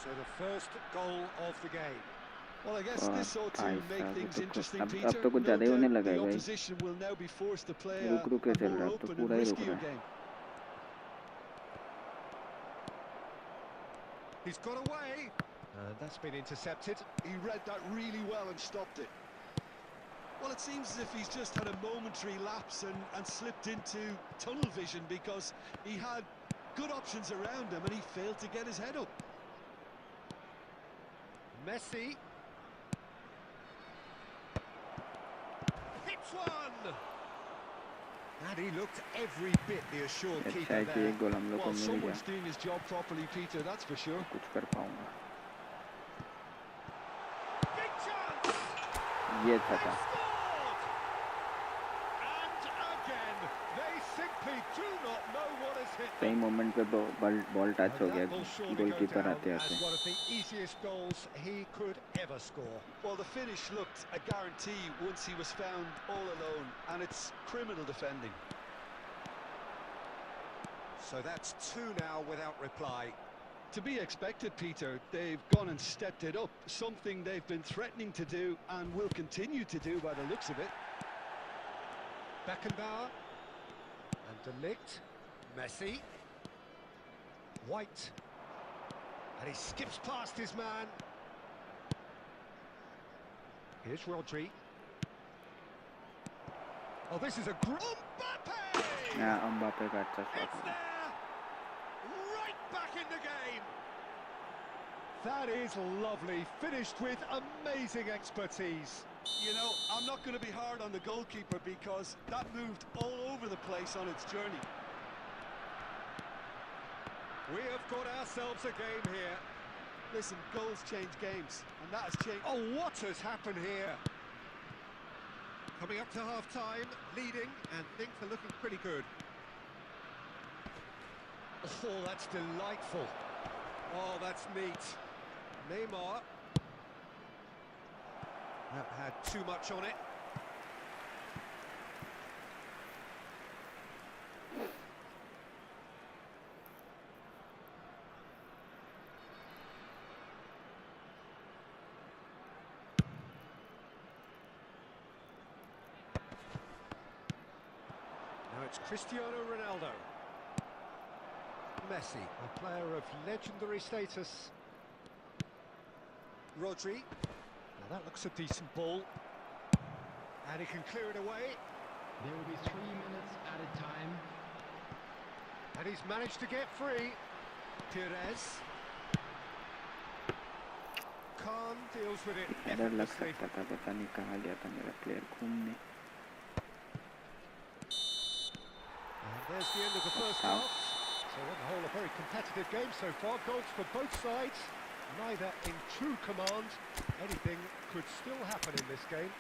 So the first goal of the game. Well, I guess this ought to make things interesting, Peter. अब तो कुछ ज़्यादा ही होने लगा है The भाई. opposition will now be forced to play a रुक के चल रहा more है, अब तो open पूरा and ही रुक riskier रहा है. game. He's got away. And that's been intercepted. He read that really well and stopped it. Well, it seems as if he's just had a momentary lapse and slipped into tunnel vision, because he had good options around him and he failed to get his head up. Messi. Hits one. And he looked every bit the assured अच्छा keeper है कि there. एक गोल हम लोग को Well, मिल गया. someone's doing his job properly, Peter, that's for sure. कुछ कर पाऊंगा. Big chance. ये अच्छा था. Scored! And again, they simply do not know what has hit सही them. मोमेंट पे बॉल टच हो गया. That will surely go goalkeeper down आते as आते. one of the easiest goals he could ever score. Well, the finish looked a guarantee once he was found all alone, and it's criminal defending. So that's 2 now without reply. To be expected, Peter. They've gone and stepped it up, something they've been threatening to do and will continue to do by the looks of it. Beckenbauer and De Ligt. Messi. White. And he skips past his man. Here's Rodri. Oh, this is a Mbappe! हाँ, Mbappe का अच्छा shot It's था. there! Right back in the game! That is lovely, finished with amazing expertise. You know, I'm not going to be hard on the goalkeeper, because that moved all over the place on its journey. We have got ourselves a game here. Listen, goals change games, and that has changed. Oh, what has happened here? Coming up to half-time, leading, and things are looking pretty good. Oh, that's delightful. Oh, that's neat. Neymar. That had too much on it. it's Cristiano Ronaldo. Messi, a player of legendary status. Rodri. Now that looks a decent ball. And he can clear it away. There will be 3 minutes added time. And he's managed to get free. Pires. Khan deals with it डर लग effortlessly. सकता था, पता नहीं कहाँ गया था मेरा प्लेयर घूमने. And there's the end of the first half. So on the whole, a very competitive game so far. Goals for both sides. Neither in true command. Anything could still happen in this game.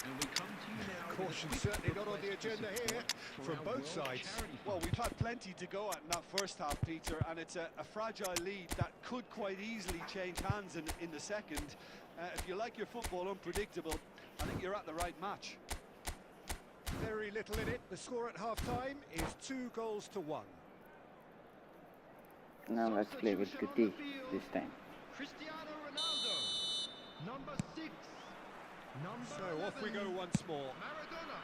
And we come to you now. Caution certainly not on the agenda here from both sides. Well, we've had plenty to go at in that first half, Peter, and it's a fragile lead that could quite easily change hands in the second. If you like your football unpredictable, I think you're at the right match. Very little in it. The score at half-time is 2-1. Now let's play with Gupta this time. Cristiano Ronaldo, number 6. Number So 11, off we go once more. Maradona,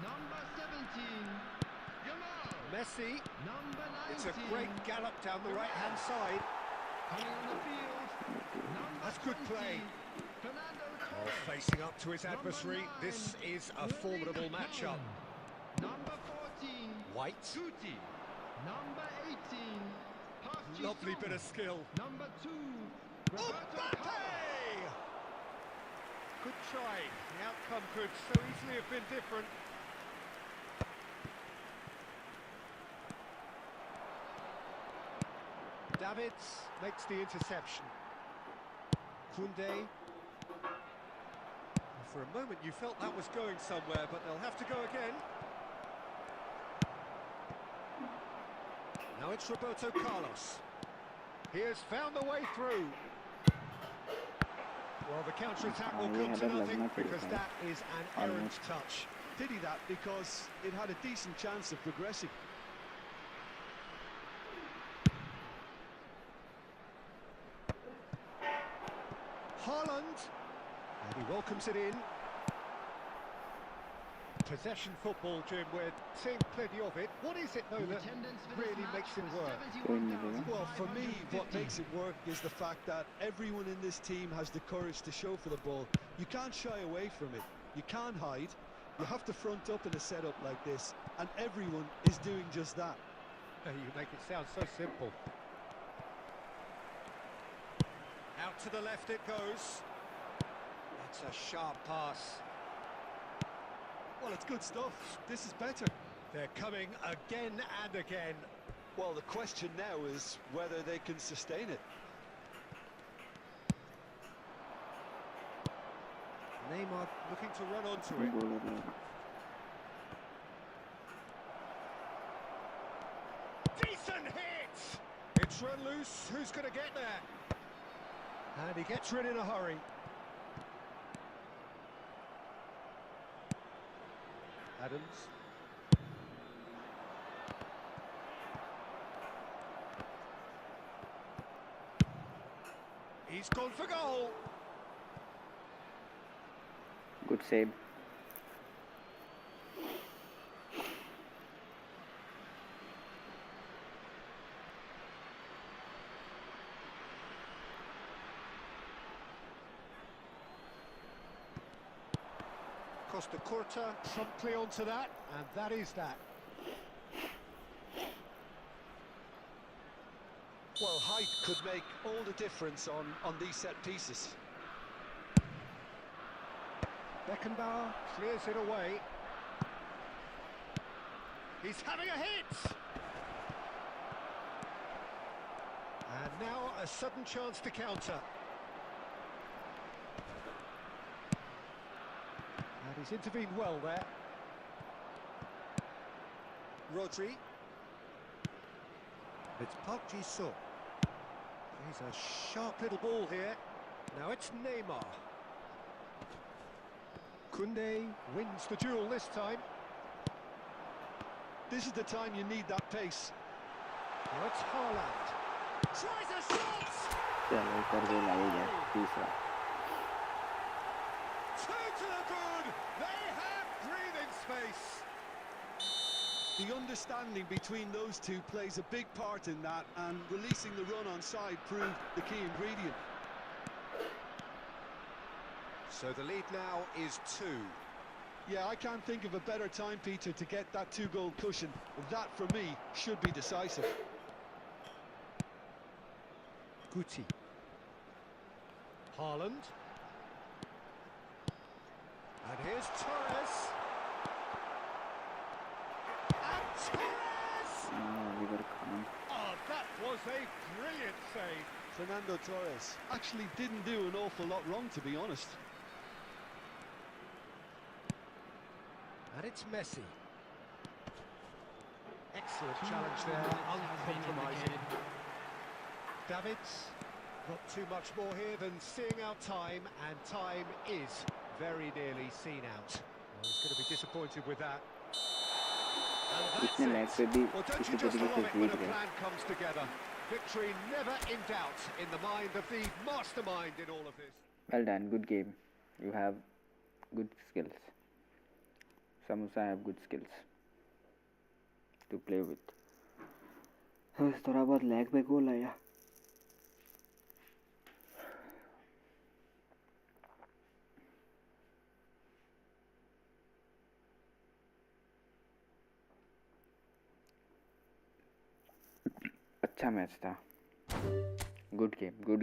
number 17. Yamal, Messi. number 19. It's a great gallop down the right-hand side. Coming on the field, number That's good 20, play. Fernando Oh, Torres. facing up to his Number adversary. 9, This is a Erling formidable matchup. Haaland. Number 14, White. Tuhin. Number 18, Lovely bit of skill. Number 2, Roberto Mbappe! Carlos. Good try. The outcome could so easily have been different. Davids makes the interception. 𝙀𝙀. For a moment you felt that was going somewhere, but they'll have to go again. Now it's Roberto Carlos. He has found the way through. Well, the counter-attack will come to nothing because that is an errant touch. Did he that because it had a decent chance of progressing? Haaland. And he welcomes it in. Possession football, Jim, we're seeing plenty of it. What is it, though, The that attendance for this really match makes it was work? 71,550. Well, for me, what makes it work is the fact that everyone in this team has the courage to show for the ball. You can't shy away from it. You can't hide. You have to front up in a setup like this, and everyone is doing just that. You make it sound so simple. Out to the left it goes. That's a sharp pass. Well, it's good stuff. This is better. They're coming again and again. Well, the question now is whether they can sustain it. Neymar looking to run onto it. Decent hit! It's run loose. Who's going to get there? And he gets rid in a hurry. Adams. He's gone for goal. Good save. Costa Curta promptly onto that, and that is that. Well, height could make all the difference on these set pieces. Beckenbauer clears it away. He's having a hit! And now a sudden chance to counter. And he's intervened well there. Rodri. It's 𝙁𝙁𝙁𝙁. He's a sharp little ball here. Now it's Neymar. 𝙀𝙀 wins the duel this time. This is the time you need that pace. Now it's Haaland. Tries a shot! चलो कर दे लाएगा तीसरा. Two to the good! They have breathing space. The understanding between those two plays a big part in that, and releasing the run on side proved the key ingredient. So the lead now is 2. Yeah, I can't think of a better time, Peter, to get that 2-goal cushion. That, for me, should be decisive. Guti. Haaland. And here's Torres. And Torres! Oh, that was a brilliant save. Fernando Torres actually didn't do an awful lot wrong, to be honest. And it's Messi. Excellent challenge there, uncompromising. Davids, not too much more here than seeing out time, and time is very nearly seen out. Well, he's going to be disappointed with that. And that's it. Well, don't you just love it when a plan comes together? Victory never in doubt in the mind of the mastermind in all of this. Well done, good game. You have good skills. Samusa have good skills to play with. थोड़ा बहुत lag पे गोल आया. अच्छा match था. Good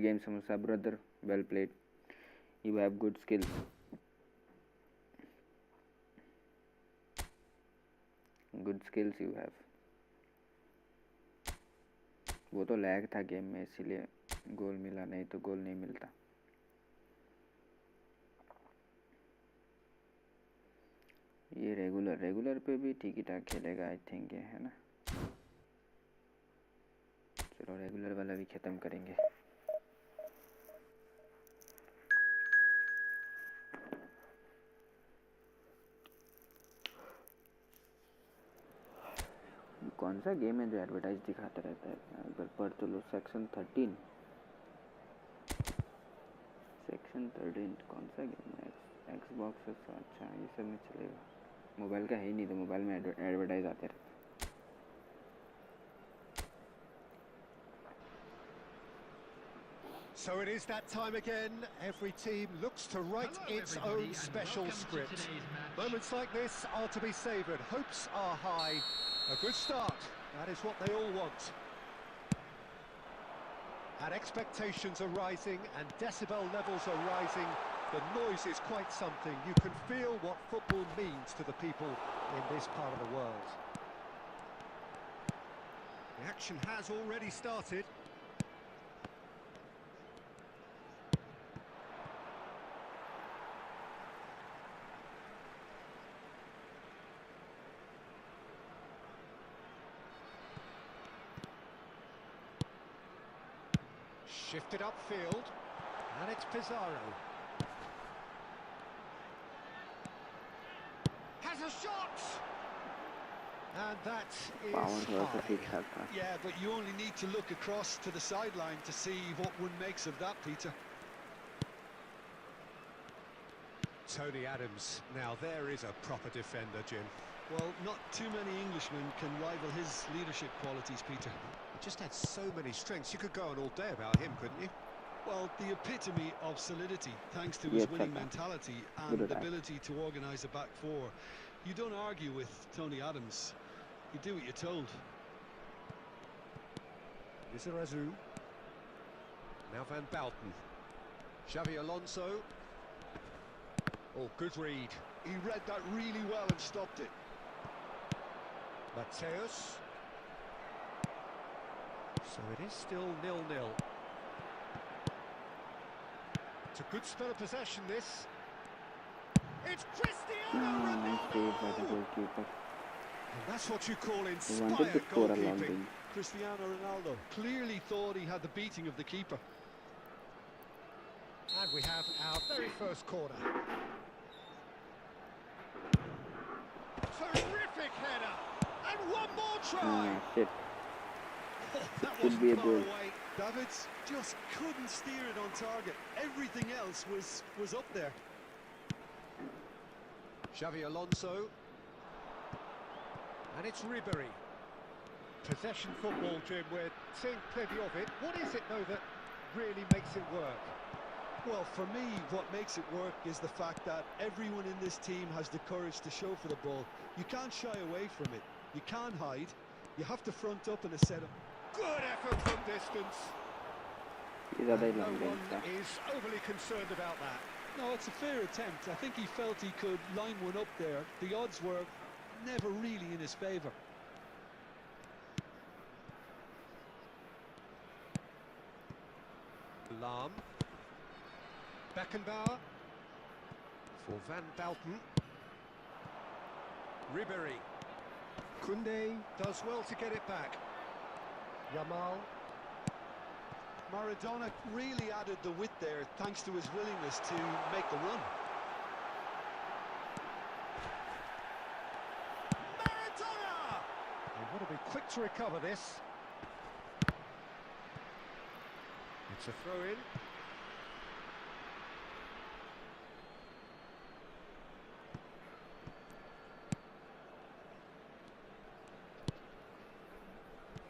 game Samusa brother, well played. You have good skills. Good skills you have. वो तो lag था game में, इसीलिए गोल मिला, नहीं तो गोल नहीं मिलता. ये रेगुलर पे भी ठीक ही ठाक खेलेगा आई थिंक, है ना. चलो रेगुलर वाला भी ख़त्म करेंगे. कौन सा गेम है जो एडवर्टाइज दिखाता रहता है? अगर पढ़ तो लो. सेक्शन 13 कौन सा गेम है? एक्सबॉक्स. अच्छा, ये सब में चलेगा. मोबाइल का है ही नहीं, तो मोबाइल में एडवर्टाइज आते रहते. So it is that time again. Every team looks to write its own special script. Moments like this are to be savoured. Hopes are high. A good start. That is what they all want. And expectations are rising and decibel levels are rising. The noise is quite something. You can feel what football means to the people in this part of the world. The action has already started. Shifted upfield, and it's Pizarro. Has a shot! And that is high. Yeah, but you only need to look across to the sideline to see what one makes of that, Peter. Tony Adams, now there is a proper defender, Jim. Well, not too many Englishmen can rival his leadership qualities, Peter. He just had so many strengths. You could go on all day about him, couldn't you? Well, the epitome of solidity, thanks to his winning mentality and the ability to organise a back four. You don't argue with Tony Adams. You do what you're told. Lizarazu. Now Van Bouten. Xavi Alonso. Oh, good read. He read that really well and stopped it. Mateus. So it is still 0-0. It's a good spell of possession, this. It's Cristiano Ronaldo! And that's what you call inspired goalkeeping. Cristiano Ronaldo clearly thought he had the beating of the keeper. And we have our very first corner. Terrific header! And one more try! Shit. Oh, that wasn't far away. Davids just couldn't steer it on target. Everything else was up there. Xavi Alonso. And it's Ribery. Possession football, Jim, we're seeing plenty of it. What is it, though, that really makes it work? Well, for me, what makes it work is the fact that everyone in this team has the courage to show for the ball. You can't shy away from it. You can't hide. You have to front up in a setup. Good effort from distance. No one is overly concerned about that. No, it's a fair attempt. I think he felt he could line one up there. The odds were never really in his favour. Lahm. Beckenbauer. For Van Dalton. Ribery. Koundé does well to get it back. Yamal. Maradona really added the width there thanks to his willingness to make the run. Maradona! They want to be quick to recover this. It's a throw-in.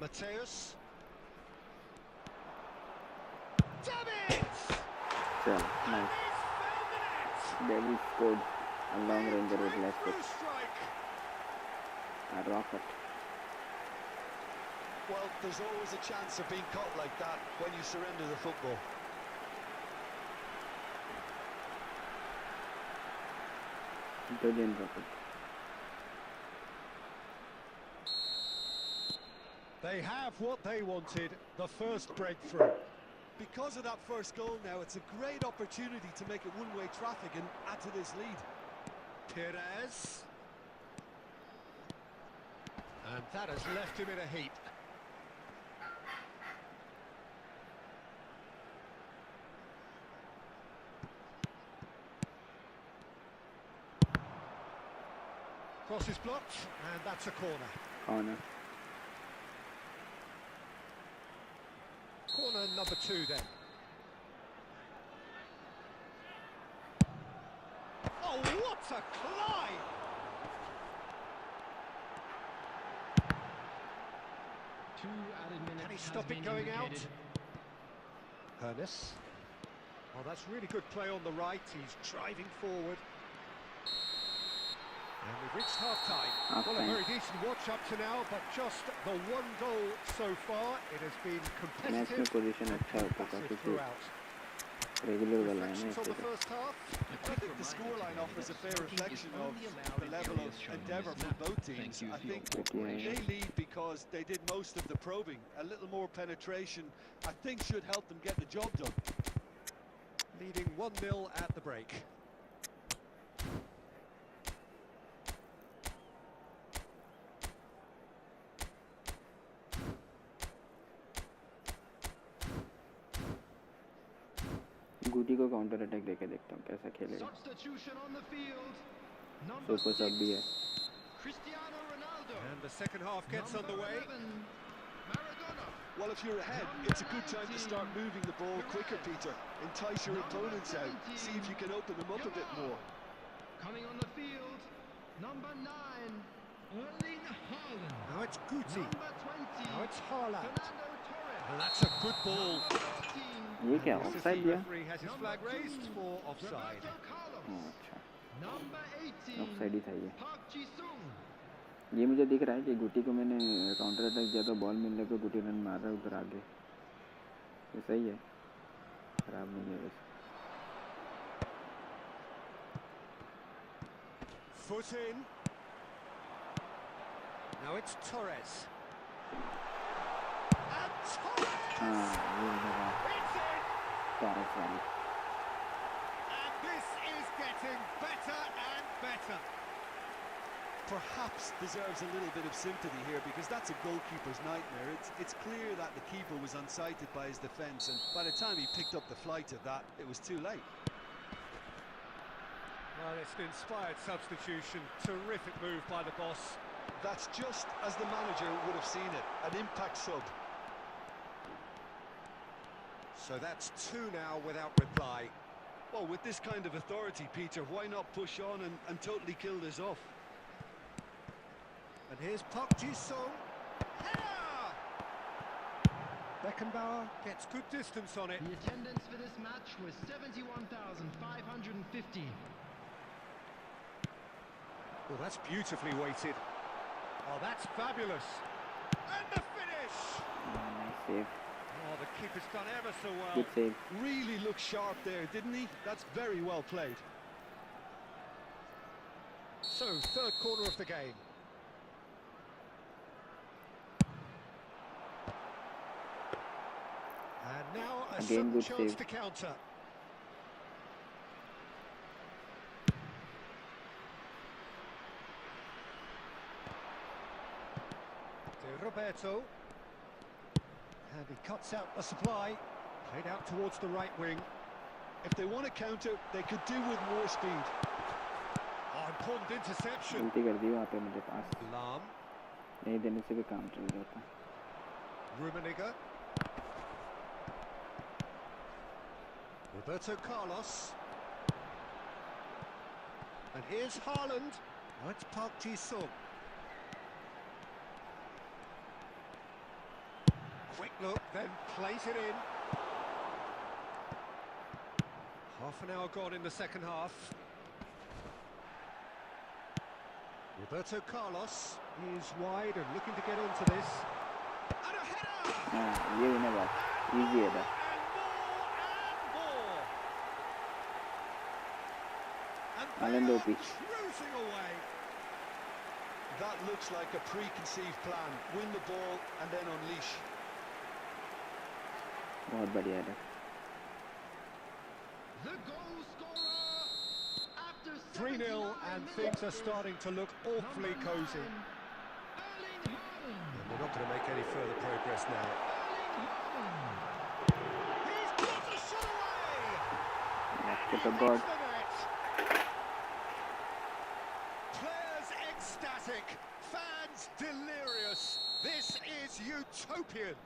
Mateus. Nice. David scored a long range with left foot. A rocket. Well, there's always a chance of being caught like that when you surrender the football. Brilliant rocket. They have what they wanted, the first breakthrough. Because of that first goal now, it's a great opportunity to make it one-way traffic and add to this lead. Perez. And that has left him in a heap. Cross is blocked, and that's a corner. Corner. Corner number 2 then. Oh, what a climb! Can he stop it going out? Ernest. Oh, that's really good play on the right. He's driving forward. And we've reached half-time. Well, a very decent watch up to now, but just the one goal so far. It has been competitive and passive throughout. Reflections on the first half. I think the scoreline offers a fair reflection of the level of endeavour from both teams. I think they lead because they did most of the probing. A little more penetration, I think, should help them get the job done. Leading 1-0 at the break. गुटी को counter attack देके देखता हूँ कैसा खेलेगा. Super सब भी है. And the second half gets underway. Well, if you're ahead, it's a good time to start moving the ball quicker, Peter. Entice your opponents out. See if you can open them up a bit more. Coming on the field, number 9, Erling Haaland. Now it's Guti. Number 20, Now it's Haaland. Fernando Torres. And that's a good ball. ये क्या offside दिया? Referee has his flag raised for offside. अच्छा. Number 18, offside ही था ये. Park Ji-sung. ये मुझे दिख रहा है कि गुटी को मैंने काउंटर अटैक दिया तो बॉल मिलने को गुटी रन मार रहा है उधर आगे. ये सही है. खराब नहीं है वैसे. Foot in. Now it's Torres. And Torres! हाँ ये लगा. Torres वाली. And this is getting better and better. Perhaps deserves a little bit of sympathy here because that's a goalkeeper's nightmare. It's clear that the keeper was unsighted by his defence, and by the time he picked up the flight of that, it was too late. Well, it's an inspired substitution. Terrific move by the boss. That's just as the manager would have seen it, an impact sub. So that's 2 now without reply. Well, with this kind of authority, Peter, why not push on and totally kill this off? And here's 𝙁𝙁𝙆𝙁𝙁. Header! Beckenbauer gets good distance on it. The attendance for this match was 71,550. Well, that's beautifully weighted. Oh, that's fabulous. And the finish! Nice save. Oh, the keeper's done ever so well. Good save. Really looked sharp there, didn't he? That's very well played. So, third quarter of the game. And now a Again, sudden good chance save. to counter. 𝙈𝙆𝙆𝙁. And he cuts out the supply. Played out towards the right wing. If they want to counter, they could do with more speed. Oh, important interception. गलती कर दी वहाँ पे मुझे पास 𝙈𝙼. नहीं देने से भी काम चल जाता. Rummenigge. Roberto Carlos. And here's Haaland. Oh, it's 𝙁𝙁𝙆𝙁. Quick look, then plays it in. Half an hour gone in the second half. Roberto Carlos is wide and looking to get onto this. And a header! हाँ ये winner बात easy है था. And OP. cruising away. That looks like a preconceived plan. Win the ball and then unleash. बहुत बढ़िया था. The goal scorer after 3-0 and things are starting to look awfully cosy. 𝙈𝙆𝙆𝙁. They're not going to make any further progress now. He's got a shot away! That's the god. Hits the net. Players ecstatic, fans delirious. This is utopian.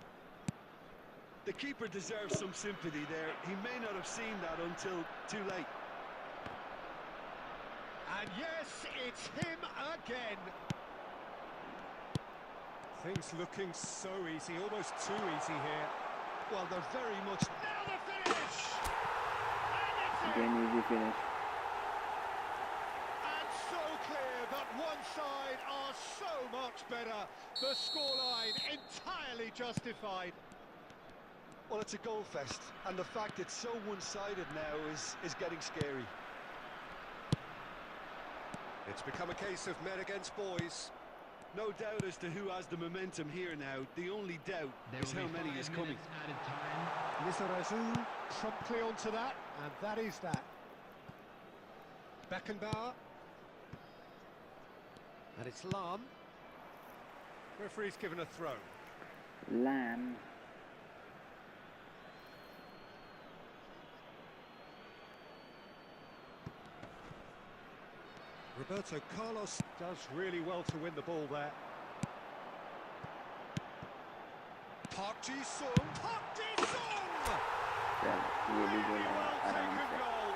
The keeper deserves some sympathy there. He may not have seen that until too late. And yes, it's him again. Things looking so easy, almost too easy here. Well, they're very much... Now the finish! And it's in! Again easy finish. And so clear that one side are so much better. The scoreline entirely justified. Well, it's a goal fest, and the fact it's so one-sided now is getting scary. It's become a case of men against boys. No doubt as to who has the momentum here now. The only doubt is how many is coming. Added time. Lizarazu promptly onto that, and that is that. Beckenbauer. And it's 𝙈𝙼. Referee's given a throw. Lamb. Roberto Carlos does really well to win the ball there. 𝙁𝙁𝙆𝙁. 𝙁𝙁𝙆𝙁! चल ये भी गोल Really है well आराम taken से. goal.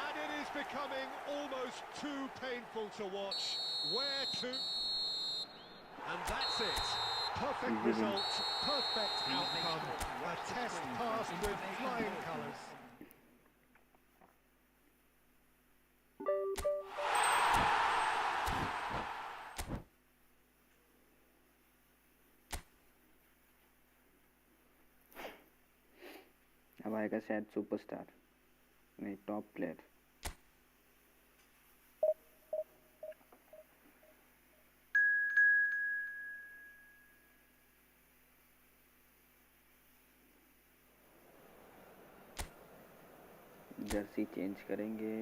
And it is becoming almost too painful to watch. Where to? And that's it. Perfect result, perfect outcome. A test passed with flying colours. अब आएगा शायद superstar नहीं टॉप प्लेयर. जर्सी चेंज करेंगे.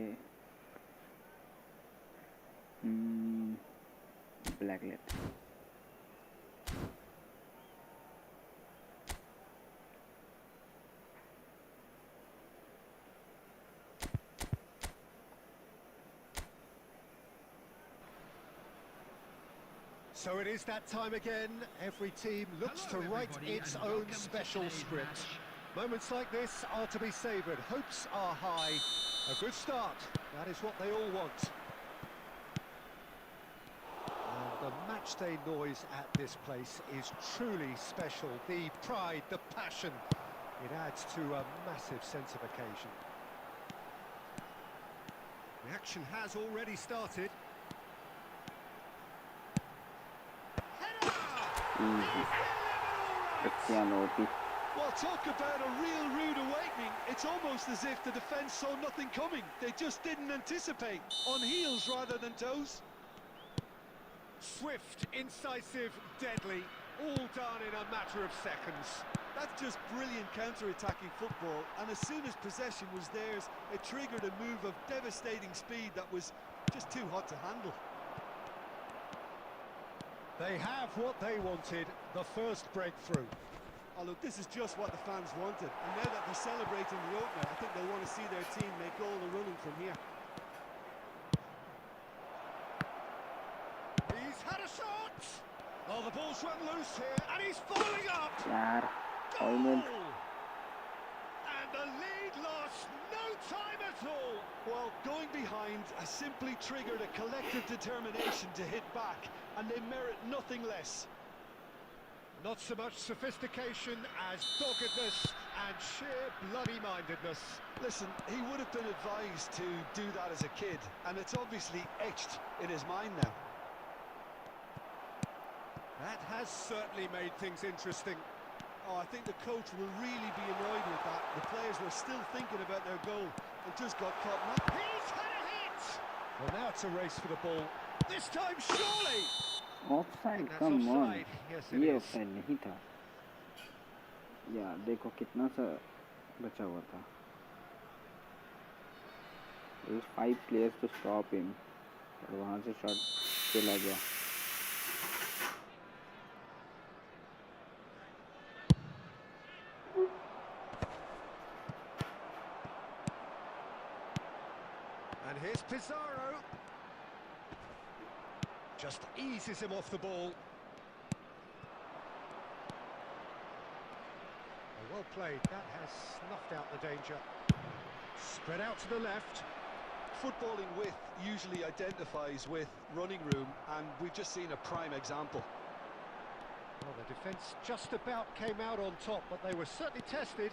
Black late. So it is that time again. Every team looks Hello, to write everybody, its and own welcome to special today's script. match. Moments like this are to be savoured. Hopes are high. A good start. That is what they all want. matchday noise at this place is truly special. The pride, the passion, it adds to a massive sense of occasion. The action has already started. Well, talk about a real rude awakening. It's almost as if the defence saw nothing coming. They just didn't anticipate. On heels rather than toes. Swift, incisive, deadly, all done in a matter of seconds. That's just brilliant counter-attacking football, and as soon as possession was theirs, it triggered a move of devastating speed that was just too hot to handle. They have what they wanted, the first breakthrough. Oh look, this is just what the fans wanted, and now that they're celebrating the opener, I think they'll want to see their team make all the running from here. He's had a shot! Oh, the ball's run loose here, and he's falling up! Goal! And the lead lost no time at all! Well, going behind has simply triggered a collective determination to hit back, and they merit nothing less. Not so much sophistication as doggedness and sheer bloody-mindedness. Listen, he would have been advised to do that as a kid, and it's obviously etched in his mind now. That has certainly made things interesting. Oh, I think the coach will really be annoyed with that. The players were still thinking about their goal and just got caught napping. He's had a hit! Well, now it's a race for the ball. This time, surely! Offside come on ये offside नहीं था यार देखो कितना सा बचा हुआ था There was 5 players to stop him और वहाँ से शॉट चला गया And here's Pizarro. Just eases him off the ball. Well played, that has snuffed out the danger. Spread out to the left. Footballing width usually identifies with running room, and we've just seen a prime example. Well, the defence just about came out on top, but they were certainly tested.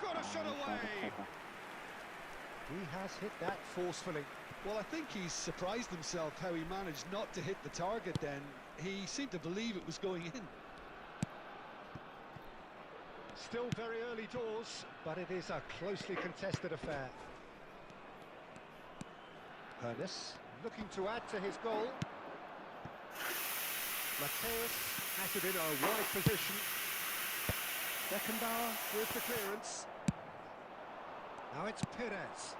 Got a shot away! He has hit that forcefully. Well, I think he's surprised himself how he managed not to hit the target then. He seemed to believe it was going in. Still very early doors, but it is a closely contested affair. Ernest looking to add to his goal. Mateus has it in a wide position. Beckenbauer with the clearance. Now it's Perez.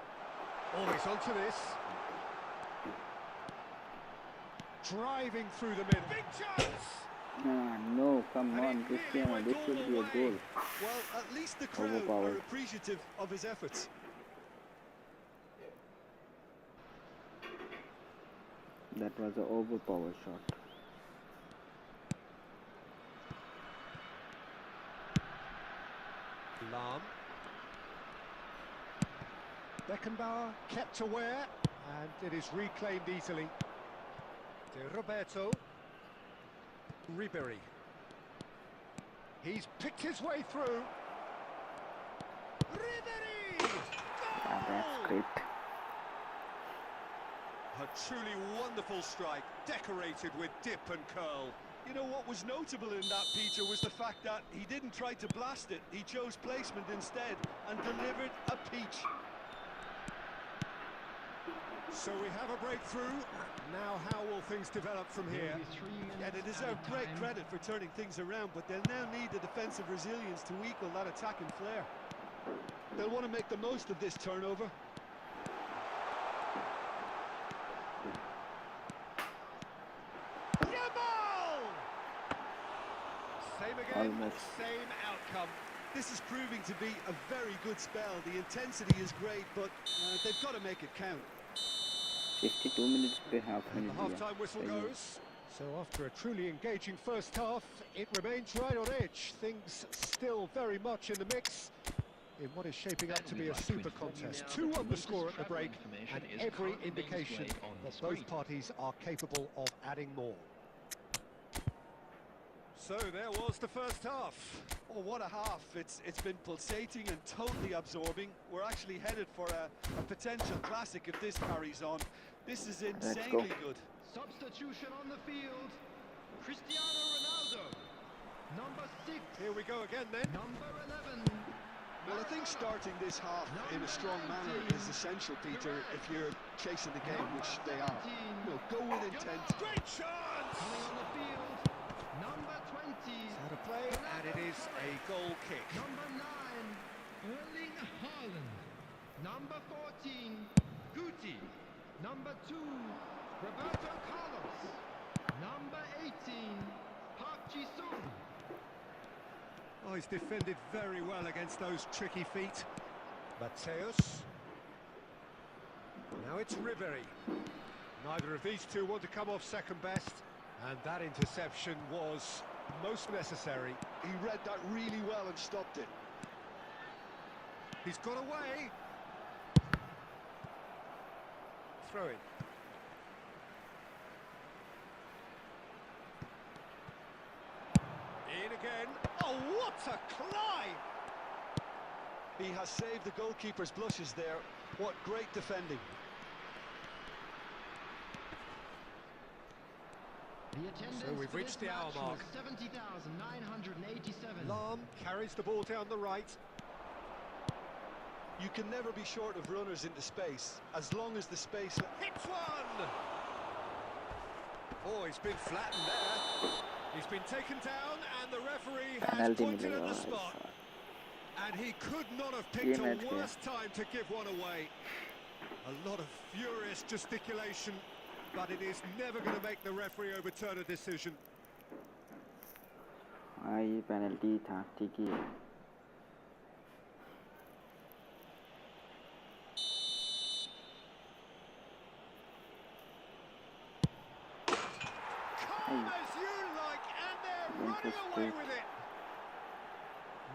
Always onto this. Driving through the middle. Big chance! No, come on, Cristiano, this should be a goal. Well, at least the crowd are appreciative of his efforts. That was an overpowered shot. Lahm. Beckenbauer kept aware, and it is reclaimed easily. De Roberto. Ribery. He's picked his way through. Ribery! Goal! That's great. A truly wonderful strike, decorated with dip and curl. You know what was notable in that, Peter, was the fact that he didn't try to blast it. He chose placement instead and delivered a peach. So we have a breakthrough. Now how will things develop from here? Yeah, they deserve great credit for turning things around, but they'll now need the defensive resilience to equal that attacking flair. They'll want to make the most of this turnover. Same again, Almost. same outcome. This is proving to be a very good spell. The intensity is great, but they've got to make it count. 52 minutes per half And minute. the half-time whistle goes. So after a truly engaging first half, it remains right on edge. Things still very much in the mix. in what is shaping up to be a super contest. 2-1 the score at the break, and every indication that both parties are capable of adding more. So there was the first half. Oh, what a half. It's been pulsating and totally absorbing. We're actually headed for a potential classic if this carries on. This is insanely good. Substitution on the field. Cristiano Ronaldo. Number 6. Here we go again then. Number 11. Well, I think starting this half in a strong manner is essential, Peter, if you're chasing the game, which they are. No, go with intent. Great chance! Coming on the field. Number 20. Out of play, and it is a goal kick. Number 9. 𝙈𝙆𝙆𝙊. Number 14. Guti. Number 2. Roberto Carlos. Number 18. Park Ji-sung. Oh, he's defended very well against those tricky feet. Mateus. Now it's Ribery. Neither of these two want to come off second best, and that interception was most necessary. He read that really well and stopped it. He's got away. Throw in. In again. Oh, what a climb! He has saved the goalkeeper's blushes there. What great defending. The attendance So we've reached the hour mark. 70,987. Lahm carries the ball down the right. You can never be short of runners into space, as long as the space... Hits one! Oh, he's been flattened there. He's been taken down, and the referee has pointed at the spot. And he could not have picked a worse time to give one away. A lot of furious gesticulation, but it is never going to make the referee overturn a decision. ये penalty था, ठीक ही है. Calm as you like, and they're running away with it.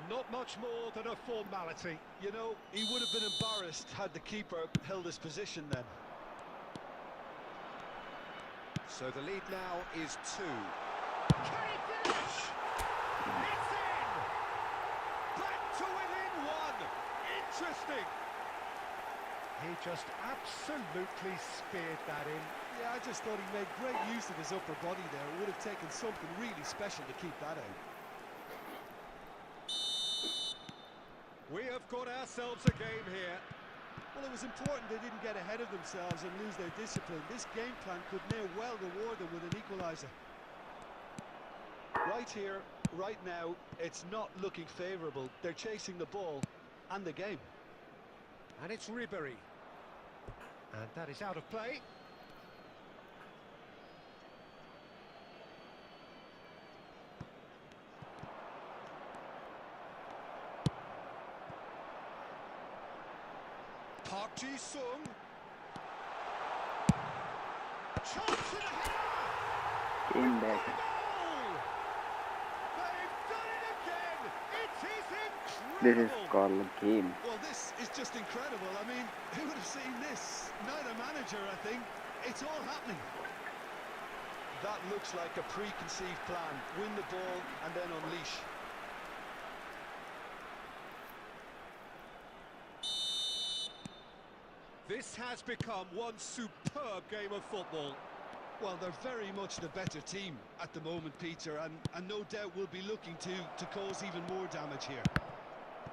Not much more than a formality. You know, he would have been embarrassed had the keeper held his position then. So the lead now is 2. Can he finish? It's in! Back to within 1. Interesting. He just absolutely speared that in. Yeah, I just thought he made great use of his upper body there. It would have taken something really special to keep that out. We have got ourselves a game here. Well, it was important they didn't get ahead of themselves and lose their discipline. This game plan could now well reward them with an equaliser. Right here, right now, it's not looking favourable. They're chasing the ball and the game. And it's Ribery. And that is out of play. Park Ji-sung. Chance and a header! Came back. They've done it again! It is incredible! This is called a game. Well, this is just incredible. I mean, who would have seen this? Neither manager, I think. It's all happening. That looks like a preconceived plan. Win the ball and then unleash. This has become one superb game of football. Well, they're very much the better team at the moment, Peter, and no doubt will be looking to cause even more damage here.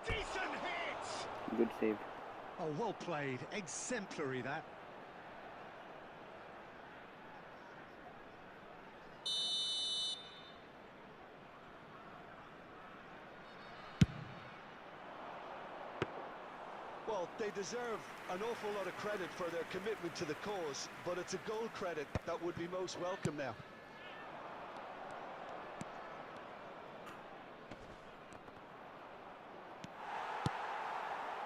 Decent hit! Good save. Oh, well played. Exemplary, that. Well, they deserve an awful lot of credit for their commitment to the cause, but it's a goal credit that would be most welcome now.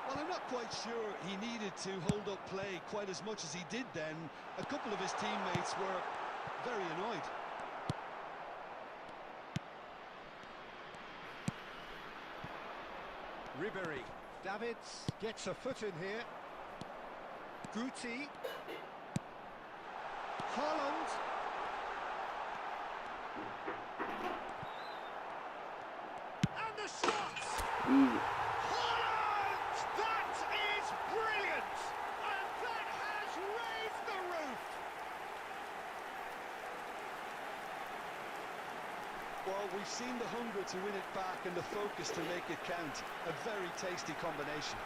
Well, I'm not quite sure he needed to hold up play quite as much as he did then. A couple of his teammates were very annoyed. Ribery Davids gets a foot in here. Guti. Haaland. And the shots! Easy. Haaland! That is brilliant! And that has raised the roof! Well, we've seen the hunger to win it back and the focus to make it count. A very tasty combination.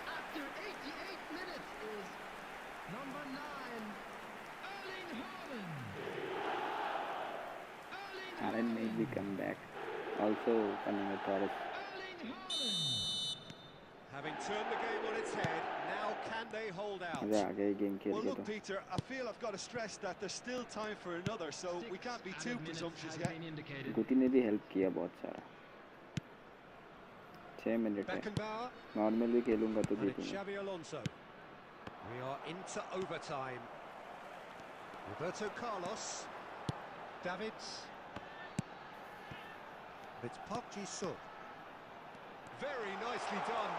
After 88 minutes is number 9, Erling Haaland. Haaland maybe come back. Also, Fernando Torres. Erling Haaland. Having turned the game on its head, now can they hold out? अबे आगे game खेल Well, के look, तो Peter, I feel I've got to stress that there's still time for another, so we can't be too presumptuous yet. गुटी ने भी help किया बहुत सारा. 6 मिनट है. Beckenbauer. नॉर्मल भी खेलूंगा तो And it's देखेंगे. Xabi Alonso. We are into overtime. Roberto Carlos. Davids. It's Park Ji-suk. Very nicely done.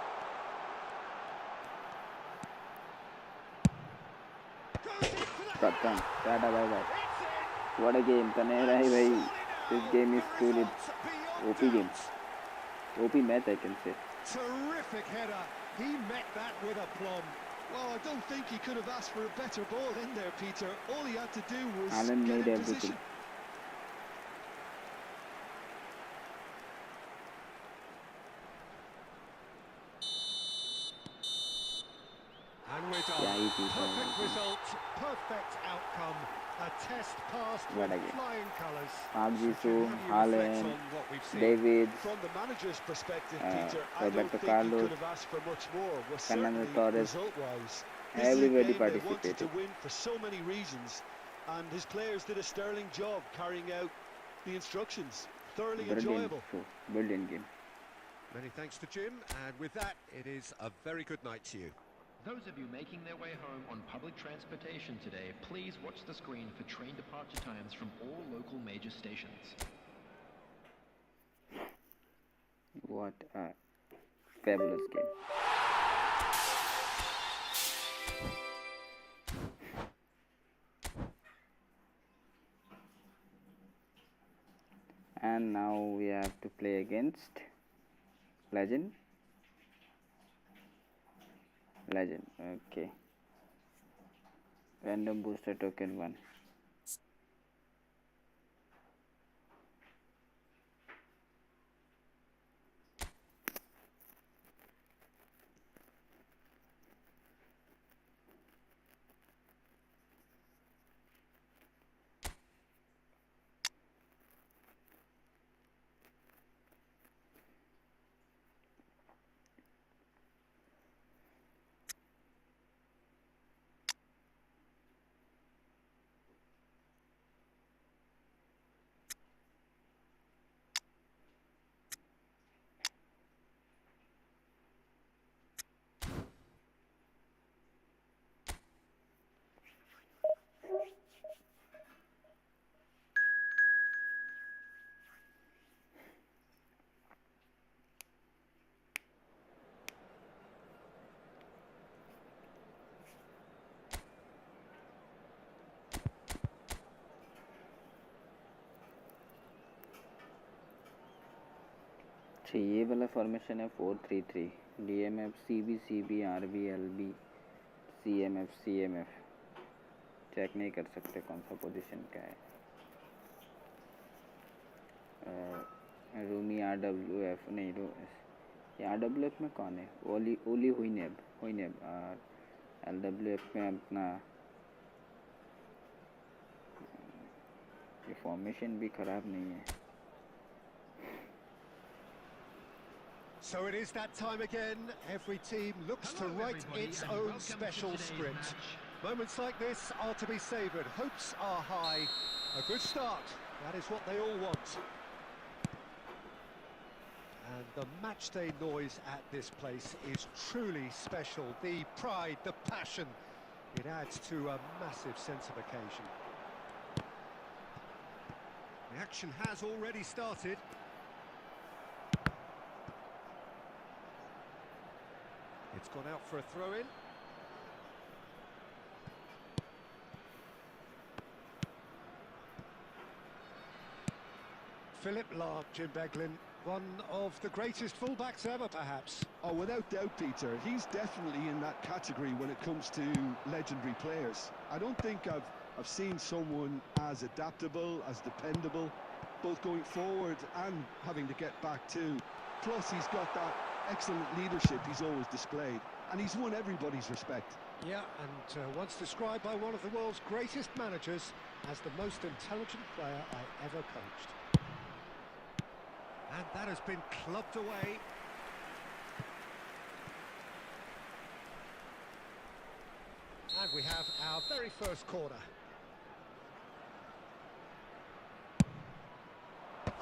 Goes in for the Captain, tata bye bye. It's in. What a game. तने रही भाई. This game is truly OP game. OP match I can say. Terrific header. He met that with aplomb. Well, I don't think he could have asked for a better ball in there, Peter. All he had to do was Haaland get made in everything. position. And we're Yeah, done. easy, Perfect easy. result, perfect outcome. A test passed What with a game. flying colours. Parwinder, So, how do you reflect Haaland, on what we've seen? David, From the manager's perspective, Uh, Peter, I don't Roberto think he Carlos, could have asked for much more. Well, Fernando certainly Torres. result-wise. This is a Everybody game they wanted to participated. win for so many reasons, and his players did a sterling job carrying out the instructions. Thoroughly Brilliant enjoyable. show. Brilliant game. Many thanks to Jim, and with that, it is a very good night to you. Those of you making their way home on public transportation today, please watch the screen for train departure times from all local major stations. What a fabulous game. And now we have to play against Legend. Okay. Random booster token 1. अच्छा ये वाला formation है 4-3-3 DMF CB CB RB LB CMF CMF check नहीं कर सकते कौन सा position का है रूमी RWF नहीं ये RWF में कौन है ओली हुईनेब और LWF में अपना ये फॉर्मेशन भी ख़राब नहीं है. So it is that time again. Every team looks to write its own special script. Moments like this are to be savoured. Hopes are high. A good start. That is what they all want. And the matchday noise at this place is truly special. The pride, the passion, it adds to a massive sense of occasion. The action has already started. It's gone out for a throw-in. 𝙈𝙆𝙆𝙆𝙀𝙆, one of the greatest fullbacks ever, perhaps. Oh, without doubt, Peter. He's definitely in that category when it comes to legendary players. I don't think I've seen someone as adaptable, as dependable, both going forward and having to get back too. Plus, he's got that excellent leadership he's always displayed, and he's won everybody's respect. Yeah, and once described by one of the world's greatest managers as the most intelligent player I ever coached. And that has been clubbed away. And we have our very first corner.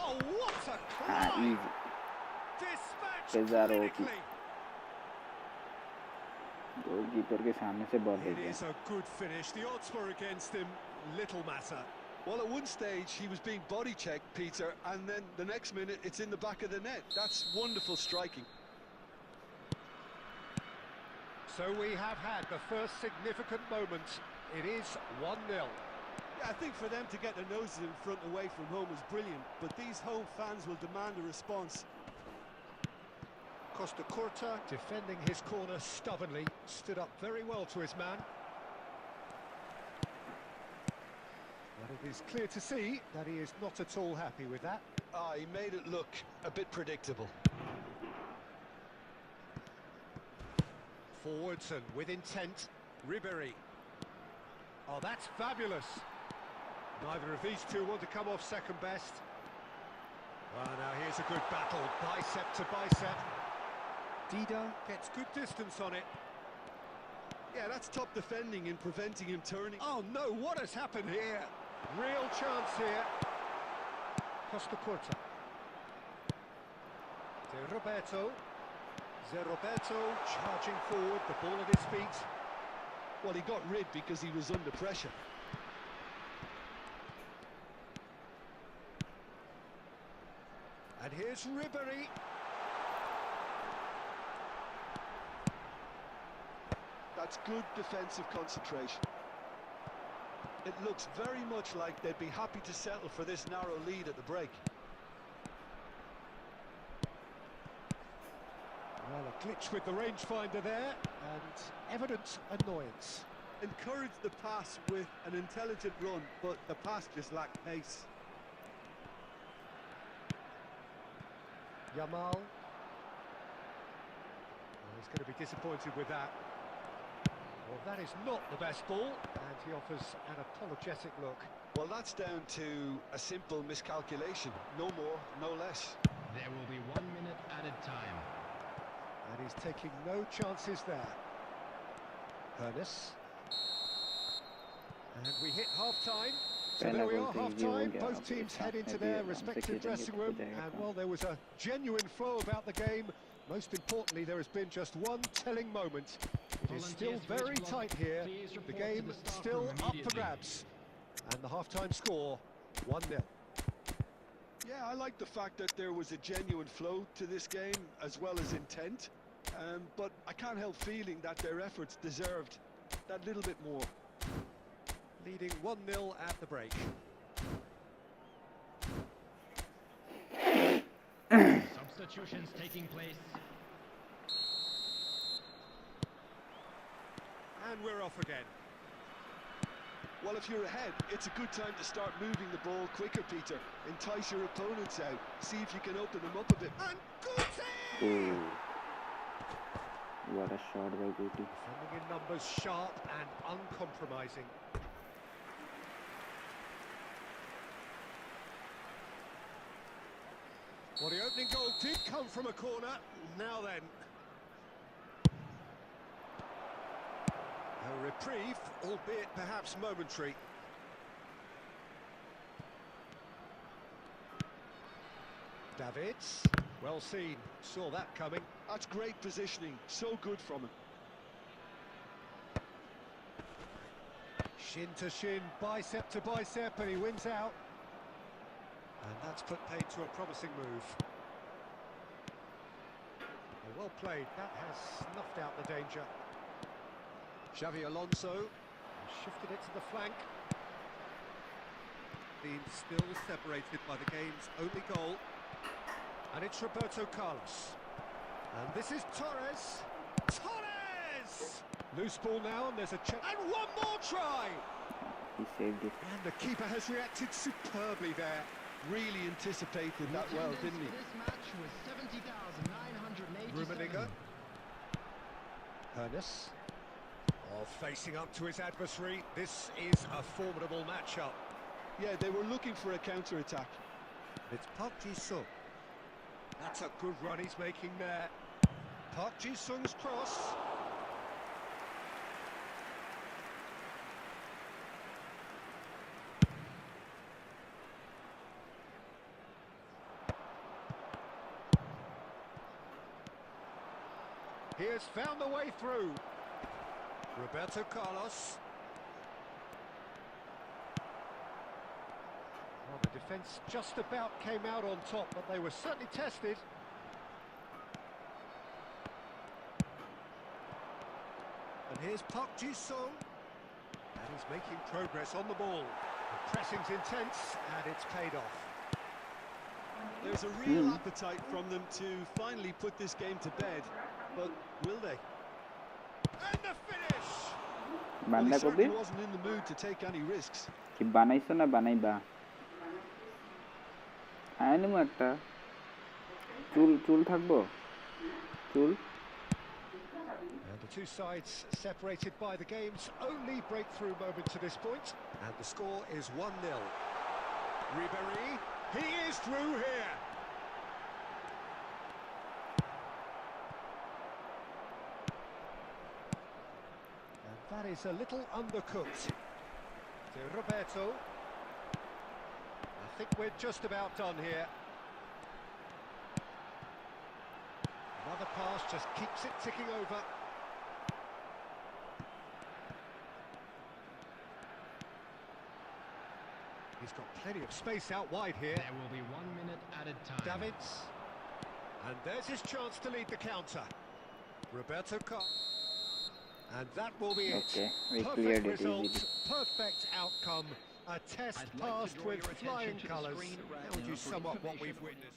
Oh, what a try! Easy. Dispatched 𝙎𝙧𝙅𝙁 clinically. Goalkeeper के सामने से ball It भेज is दिया. a good finish. The odds were against him. Little matter. Well, at one stage, he was being body-checked, Peter, and then the next minute, it's in the back of the net. That's wonderful striking. So we have had the first significant moment. It is 1-0. Yeah, I think for them to get their noses in front away from home was brilliant, but these home fans will demand a response. 𝙾𝙃𝙼𝙼, defending his corner stubbornly, stood up very well to his man. But it is clear to see that he is not at all happy with that. He made it look a bit predictable. Forwards and with intent, Ribéry. Oh, that's fabulous. Neither of these two want to come off second best. Well, now here's a good battle, bicep to bicep. Dida gets good distance on it. Yeah, that's top defending in preventing him turning. Oh no, what has happened here? Real chance here. 𝙾𝙃𝙼𝙼. Roberto charging forward, the ball at his feet. Well, he got rid because he was under pressure. And here's Ribéry. That's good defensive concentration. It looks very much like they'd be happy to settle for this narrow lead at the break. Well, a glitch with the rangefinder there, and evident annoyance. Encouraged the pass with an intelligent run, but the pass just lacked pace. Yamal. Oh, he's going to be disappointed with that. Well, that is not the best ball, and he offers an apologetic look. Well, that's down to a simple miscalculation. No more, no less. There will be 1 minute added time. And he's taking no chances there. Ernest. And we hit half-time. So there we are, half-time. Both teams head into their respective dressing room. And, well, there was a genuine flow about the game. Most importantly, there has been just one telling moment. It is still very tight here. The game still up for grabs. And the half-time score, 1-0. Yeah, I like the fact that there was a genuine flow to this game, as well as intent. But I can't help feeling that their efforts deserved that little bit more. Leading 1-0 at the break. Substitutions taking place. And we're off again. Well, if you're ahead, it's a good time to start moving the ball quicker, Peter. Entice your opponents out. See if you can open them up a bit. And Gupta! What a shot by Gupta. Defending in numbers, sharp and uncompromising. Well, the opening goal did come from a corner. Now then. A reprieve, albeit perhaps momentary. Davids, well seen, saw that coming. That's great positioning, so good from him. Shin to shin, bicep to bicep, and he wins out. And that's put paid to a promising move. A played. That has snuffed out the danger. Xavi Alonso shifted it to the flank. Being still separated by the game's only goal. And it's Roberto Carlos. And this is Torres. Torres! Loose ball now, and there's a check. And one more try! He saved it. And the keeper has reacted superbly there. Really anticipated that well, didn't he? This match was 70,987. Rummenigge. Ernest. Oh, facing up to his adversary. This is a formidable matchup. Yeah, they were looking for a counter-attack. It's Park Ji-sung. That's a good run he's making there. Park Ji-sung's cross. He has found the way through. Roberto Carlos. Well, the defence just about came out on top, but they were certainly tested. And here's Park Ji-sung. And he's making progress on the ball. The pressing's intense, and it's paid off. There's a real appetite from them to finally put this game to bed, but will they? And the finish! Well, he Banda certainly kobe wasn't in the mood to take any risks. ki banaiso na banaiba ayani mo ekta chul thakbo chul. And the two sides separated by the game's only breakthrough moment to this point. And the score is 1-0. Ribéry, he is through here. And that is a little undercooked. To Roberto. I think we're just about done here. Another pass just keeps it ticking over. He's got plenty of space out wide here. There will be 1 minute added time. Davids. And there's his chance to lead the counter. Roberto Carlos. And that will be it. Okay, we Perfect cleared it result, easily. perfect outcome. A test I'd like to passed draw with your attention flying to the colours. screen right How would now you for sum up what information we've on witnessed?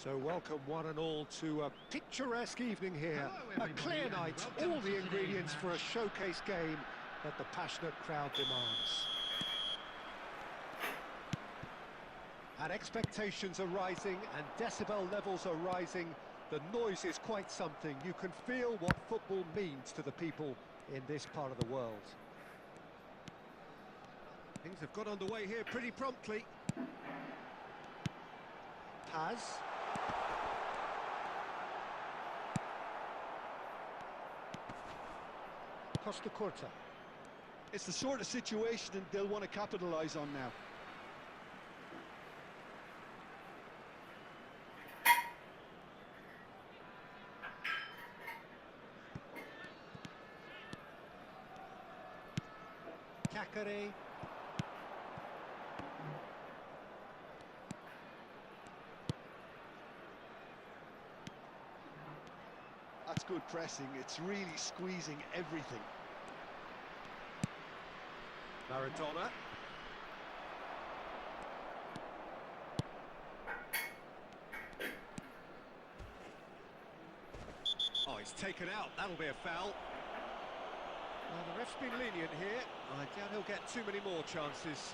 So welcome one and all to a picturesque evening here. Hello, A clear everybody, night, and welcome all to the today's ingredients for a match. showcase game that the passionate crowd demands. And expectations are rising and decibel levels are rising. The noise is quite something. You can feel what football means to the people in this part of the world. Things have got underway here pretty promptly. Paz. Costa Curta. It's the sort of situation that they'll want to capitalise on now. Ďăkăre. That's good pressing. It's really squeezing everything. Maradona. Oh, he's taken out. That'll be a foul. Well, the ref's been lenient here. I doubt he'll get too many more chances.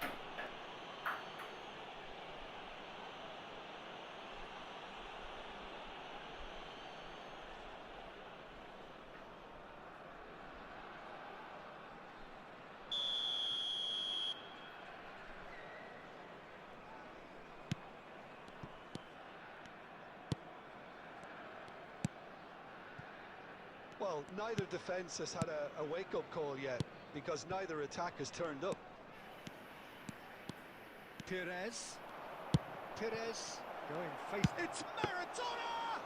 Well, neither defence has had a wake-up call yet, because neither attack has turned up. Pires going face. It's Maradona!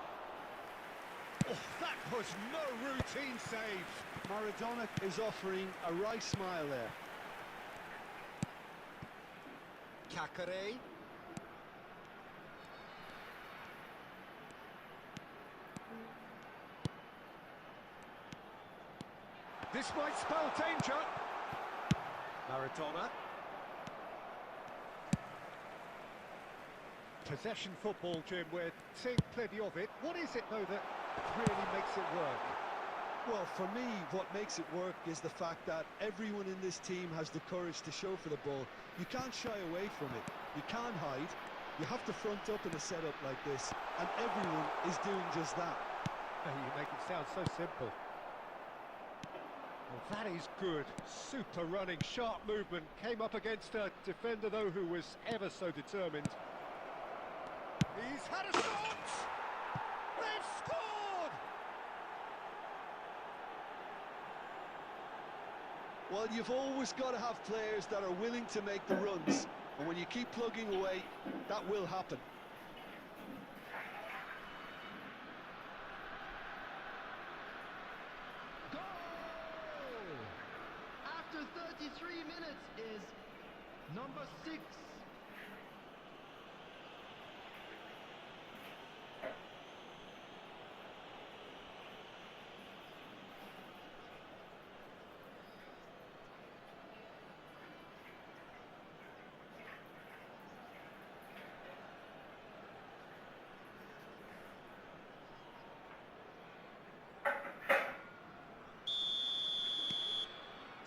Oh, that was no routine save. Maradona is offering a wry smile there. 𝙎𝙽𝙆𝙀. This might spell danger. Maradona. Possession football, Jim, we're seeing plenty of it. What is it, though, that really makes it work? Well, for me, what makes it work is the fact that everyone in this team has the courage to show for the ball. You can't shy away from it. You can't hide. You have to front up in a setup like this, and everyone is doing just that. You make it sound so simple. Well, that is good. Super running, sharp movement. Came up against a defender, though, who was ever so determined. He's had a shot! They've scored! Well, you've always got to have players that are willing to make the runs. And when you keep plugging away, that will happen. After 33 minutes is number 6.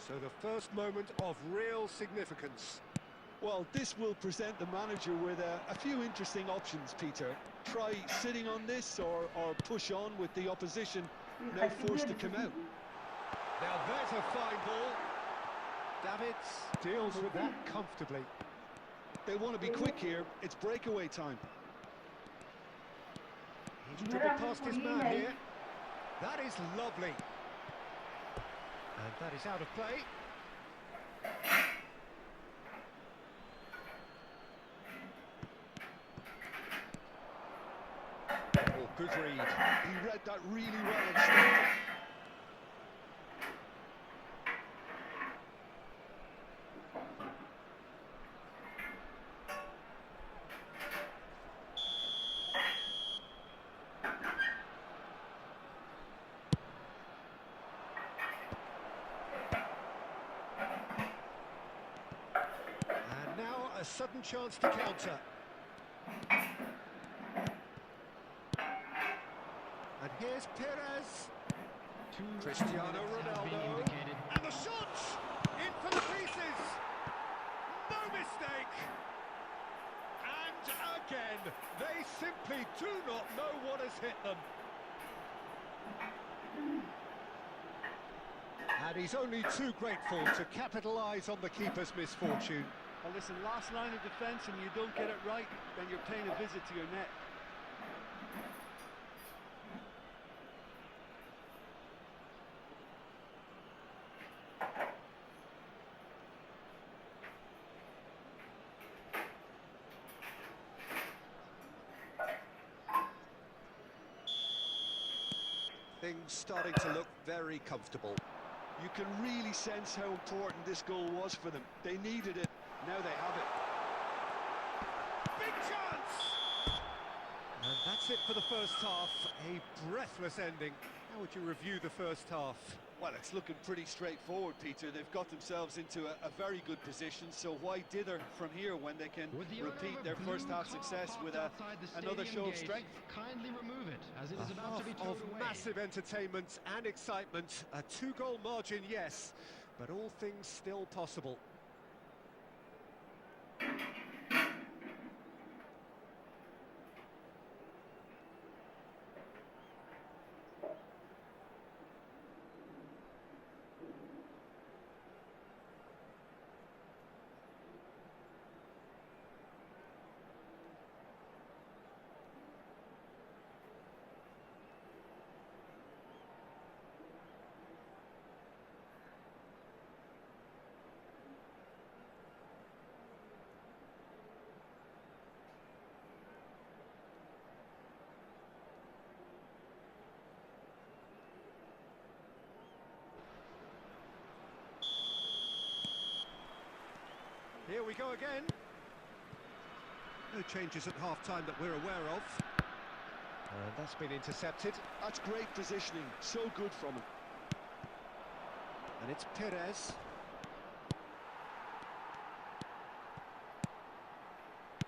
So the first moment of real significance. Well, this will present the manager with a few interesting options, Peter. Try sitting on this or push on with the opposition now forced to come out. Now there's a fine ball. Davids deals with that comfortably. They want to be quick here. It's breakaway time. He's dribbled past his man here. That is lovely. And that is out of play. Oh, good read. He read that really well and stopped it. A sudden chance to counter. And here's Pires. Cristiano Ronaldo. And the shot! In for the pieces! No mistake! And again, they simply do not know what has hit them. And he's only too grateful to capitalise on the keeper's misfortune. Well, listen, last line of defence and you don't get it right, then you're paying a visit to your net. Things starting to look very comfortable. You can really sense how important this goal was for them. They needed it. Now they have it. Big chance! And that's it for the first half. A breathless ending. How would you review the first half? Well, it's looking pretty straightforward, Peter. They've got themselves into a very good position, so why dither from here when they can repeat their first half success with another show of strength? Kindly remove it, as it is about to be Half of towed away. massive entertainment and excitement. A 2-goal margin, yes, but all things still possible. Here we go again. No changes at half-time that we're aware of. And that's been intercepted. That's great positioning, so good from him. And it's Perez.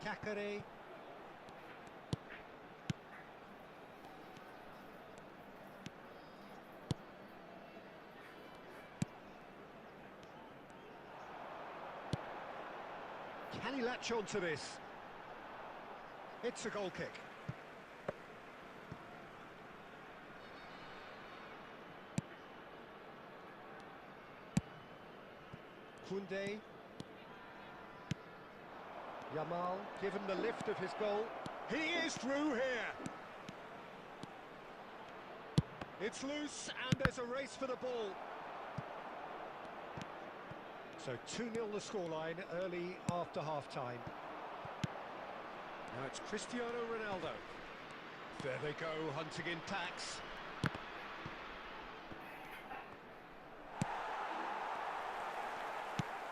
𝙎𝙬𝙆𝙍𝙬𝙁. Can he latch on to this? It's a goal kick. Koundé. Yamal, given the lift of his goal. He is through here. It's loose and there's a race for the ball. So 2-0 the scoreline early after half-time. Now it's Cristiano Ronaldo. There they go, hunting in packs.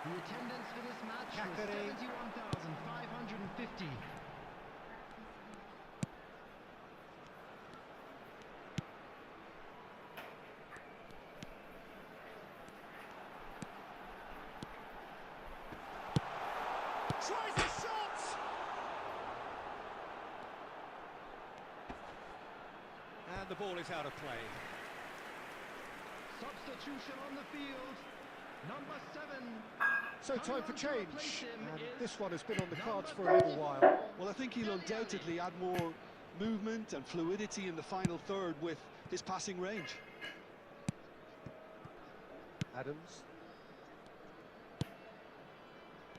The attendance for this match was 𝙎𝙬𝙆𝙍𝙬𝙁. 71,550. Tries a shot! And the ball is out of play. Substitution on the field. Number 7. So time for Coming on to change. replace him And is this one has been on the cards for a little while. Well, I think he'll undoubtedly add more movement and fluidity in the final third with his passing range. Adams.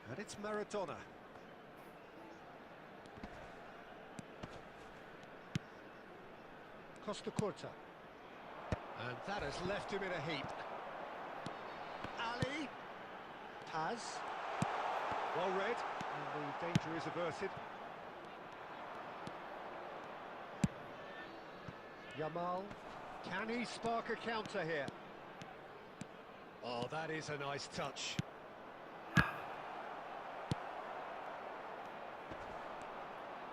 And it's Maradona. Costa-Curta. And that has left him in a heap. Ali. Paz. Well read. And the danger is averted. Yamal. Can he spark a counter here? Oh, that is a nice touch.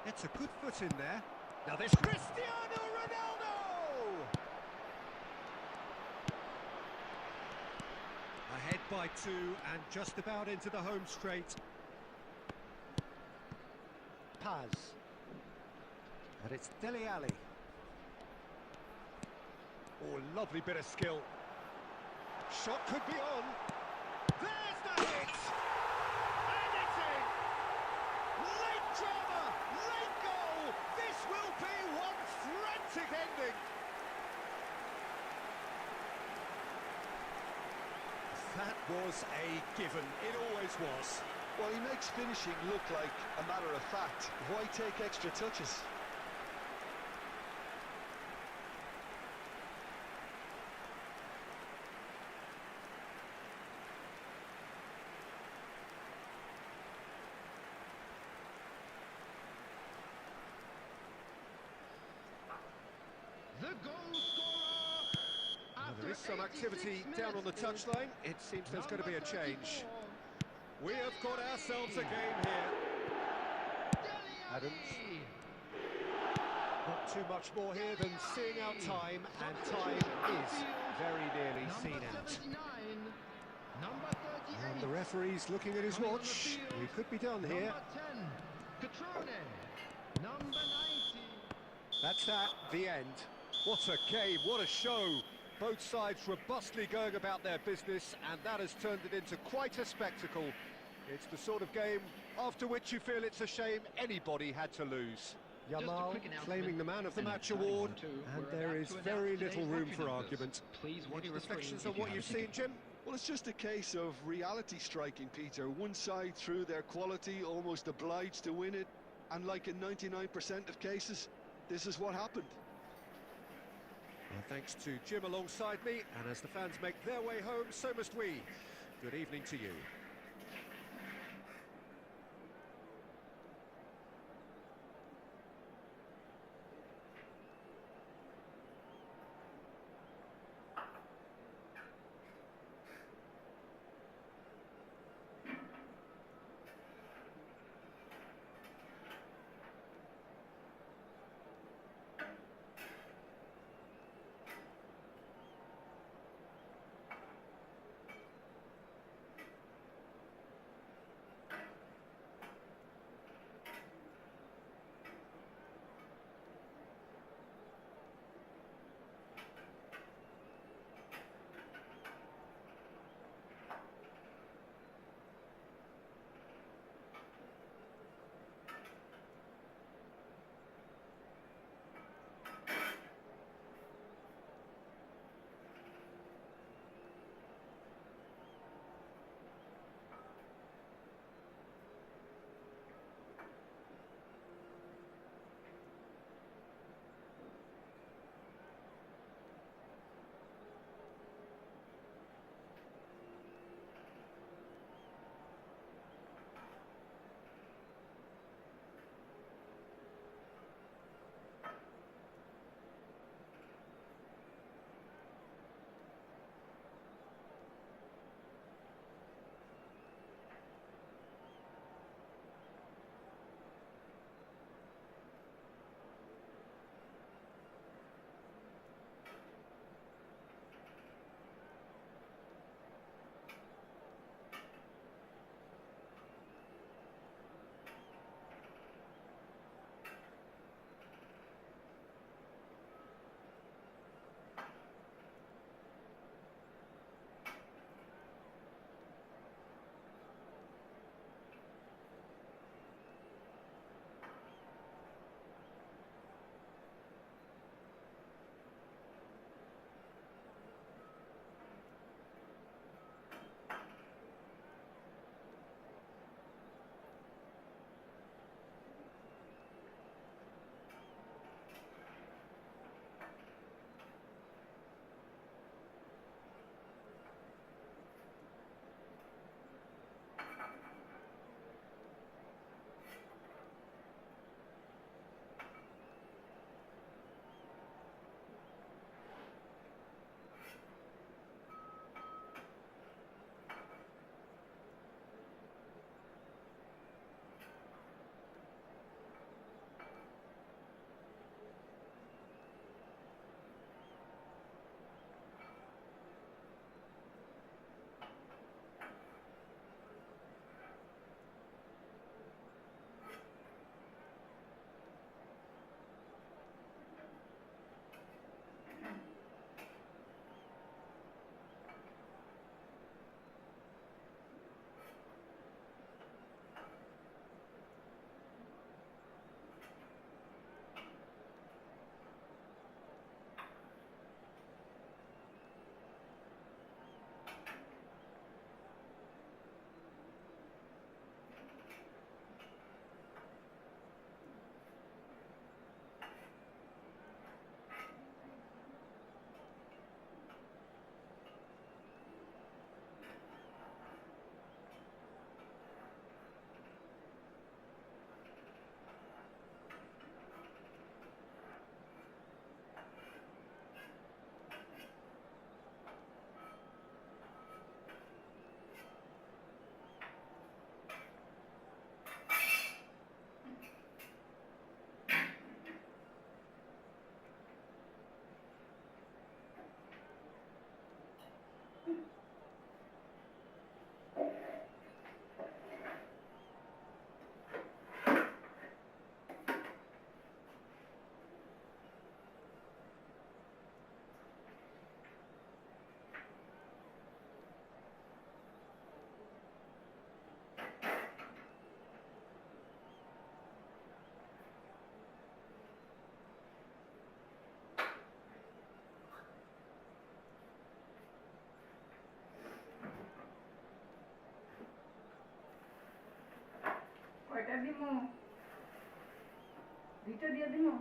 It's a good foot in there. Now there's Cristiano Ronaldo! Ahead by 2 and just about into the home straight. Paz. And it's Dele Alli. Oh, lovely bit of skill. Shot could be on. There's the hit! And it's in! Late drama! Late goal! This will be one frantic ending! That was a given. It always was. Well, he makes finishing look like a matter of fact. Why take extra touches? The goal scorer. Now, there is some activity down on the touchline. It seems there's going to be a change. We have got ourselves a game here. Adams. too much more here than seeing out time, and time is very nearly seen out. Number 38. And the referee's looking at his Coming on the watch. field, We could be done here. Number 10, 𝘖𝙗𝑒. Number 90. That's that, the end. What a game, what a show. Both sides robustly going about their business, and that has turned it into quite a spectacle. It's the sort of game after which you feel it's a shame anybody had to lose. Yamal claiming the Man of the Match award, and there is very little room for argument. Any reflections on what you've seen, Jim? Well, it's just a case of reality striking, Peter. One side, through their quality, almost obliged to win it, and like in 99% of cases, this is what happened. Well, thanks to Jim alongside me, and as the fans make their way home, so must we. Good evening to you. দিমো দুইটা দিয়ে দিমো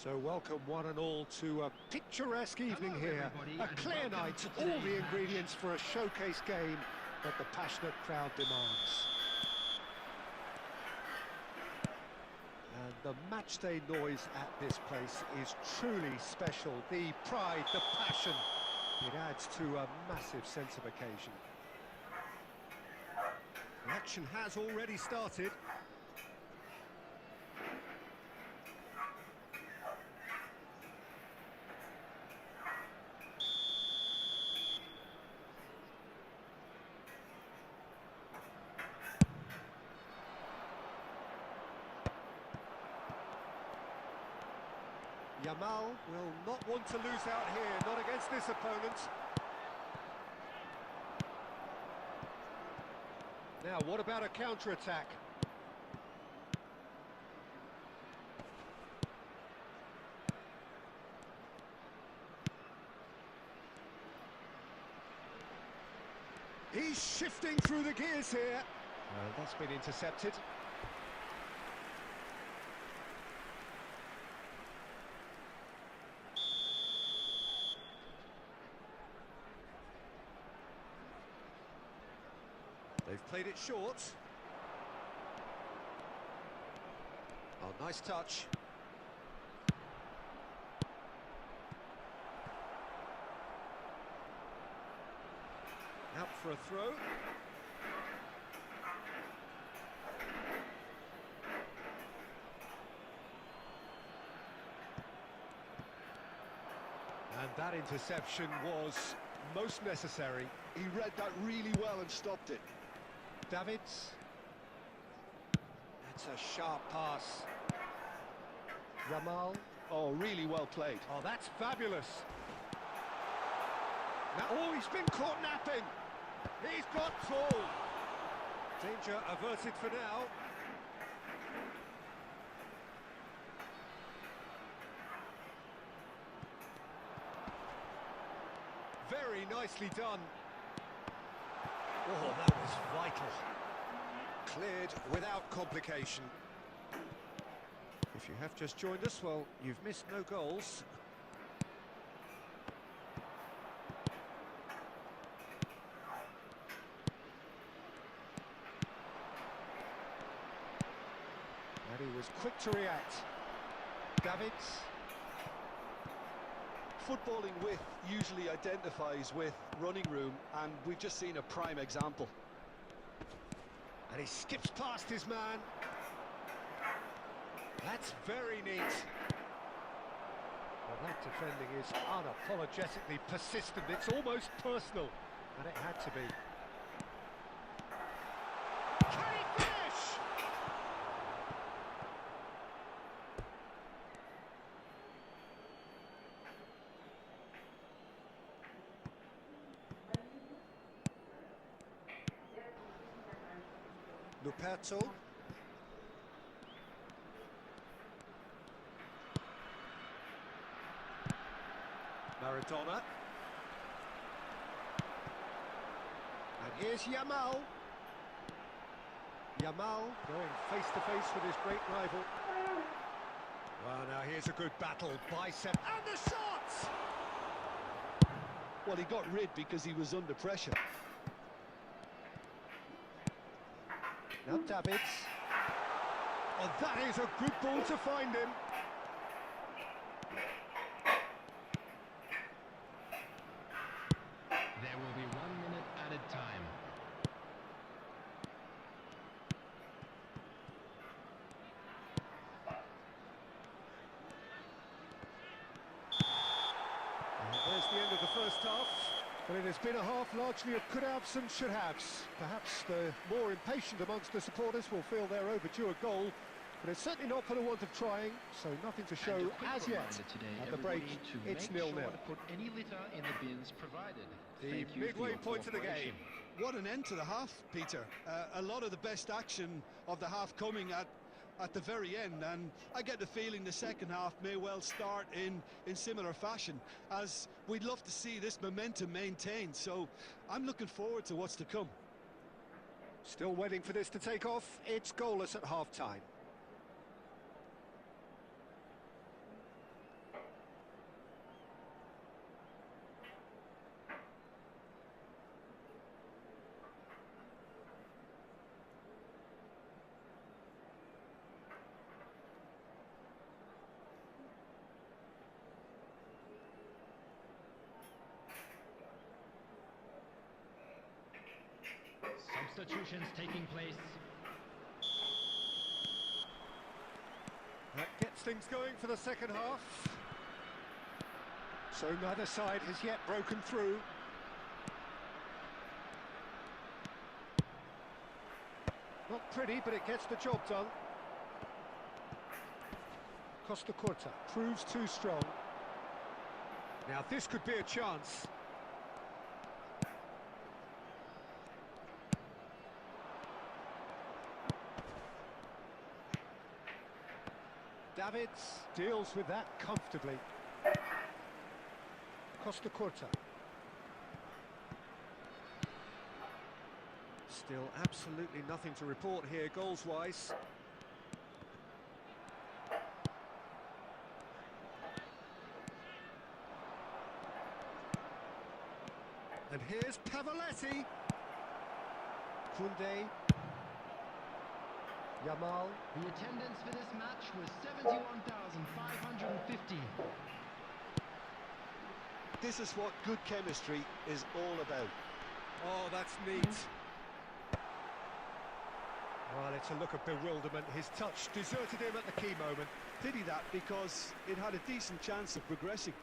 So welcome one and all to a picturesque evening here. A clear night, all the ingredients for a showcase game that the passionate crowd demands. And the matchday noise at this place is truly special. The pride, the passion, it adds to a massive sense of occasion. The action has already started. Yamal will not want to lose out here, not against this opponent. Now, what about a counter-attack? He's shifting through the gears here. That's been intercepted. They've played it short. Oh, nice touch. Out for a throw. And that interception was most necessary. He read that really well and stopped it. Davids. That's a sharp pass. Yamal. Oh, really well played. Oh, that's fabulous. Now, oh, he's been caught napping. He's got full. Danger averted for now. Very nicely done. Oh, that was vital. Cleared without complication. If you have just joined us, well, you've missed no goals. And he was quick to react. Davids. Footballing width usually identifies with running room, and we've just seen a prime example. And he skips past his man. That's very neat. Well, that defending is unapologetically persistent. It's almost personal, and it had to be. Can he finish? 𝙈𝙀𝙆𝙀𝙆𝙀. Maradona. And here's Yamal. Yamal going face to face with his great rival. Well, now here's a good battle, bicep, and the shot! Well, he got rid because he was under pressure. Now Davids. Oh, that is a good ball to find him. There will be 1 minute added time. There's the end of the first half, but it has been a half largely of could-haves and should-haves. Perhaps the more impatient amongst the supporters will feel they're overdue a goal, but it's certainly not for the want of trying, so nothing to show as yet. At the break, it's 0-0. Sure to put any litter in the bins provided. The Thank you midway for your point of the game. cooperation. What an end to the half, Peter. A lot of the best action of the half coming at the very end, and I get the feeling the second half may well start in similar fashion, as we'd love to see this momentum maintained, so I'm looking forward to what's to come. Still waiting for this to take off. It's goalless at half-time. Substitutions taking place. That gets things going for the second half. So neither side has yet broken through. Not pretty, but it gets the job done. 𝙎𝙬𝙆𝙀 proves too strong. Now this could be a chance. Davids deals with that comfortably. 𝙎𝙬𝙆𝙀. Still absolutely nothing to report here goals-wise. And here's Pavoletti. 𝙀𝙀. Yamal. The attendance for this match was 71,550. This is what good chemistry is all about. Oh, that's neat. Well, it's a look of bewilderment. His touch deserted him at the key moment. Pity that, because it had a decent chance of progressing.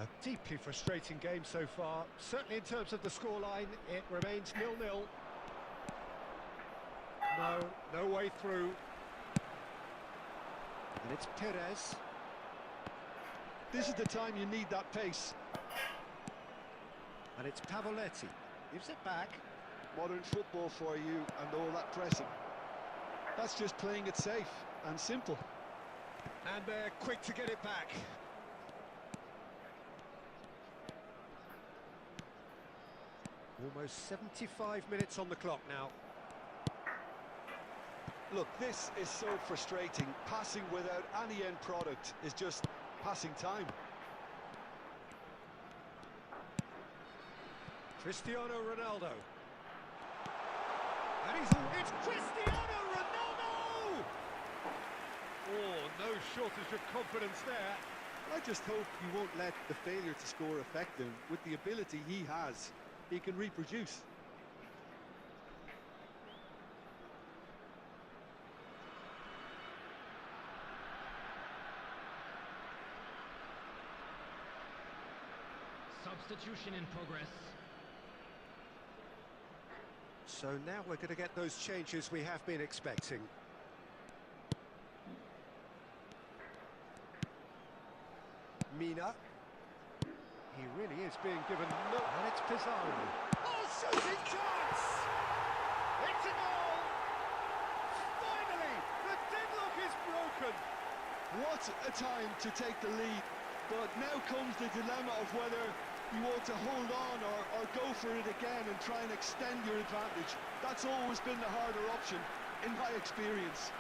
A deeply frustrating game so far. Certainly in terms of the scoreline, it remains 0-0. No way through. And it's Perez. This is the time you need that pace. And it's Pavoletti. Gives it back. Modern football for you and all that pressing. That's just playing it safe and simple. And they're quick to get it back. Almost 75 minutes on the clock now. Look, this is so frustrating. Passing without any end product is just passing time. Cristiano Ronaldo. And it's Cristiano Ronaldo! Oh, no shortage of confidence there. I just hope you won't let the failure to score affect him. With the ability he has, he can reproduce. Substitution in progress. So now we're going to get those changes we have been expecting. Mina. He really is being given no... And it's Pizarro. Oh, shooting chance! It's a goal! Finally, the deadlock is broken. What a time to take the lead. But now comes the dilemma of whether you want to hold on or go for it again and try and extend your advantage. That's always been the harder option, in my experience.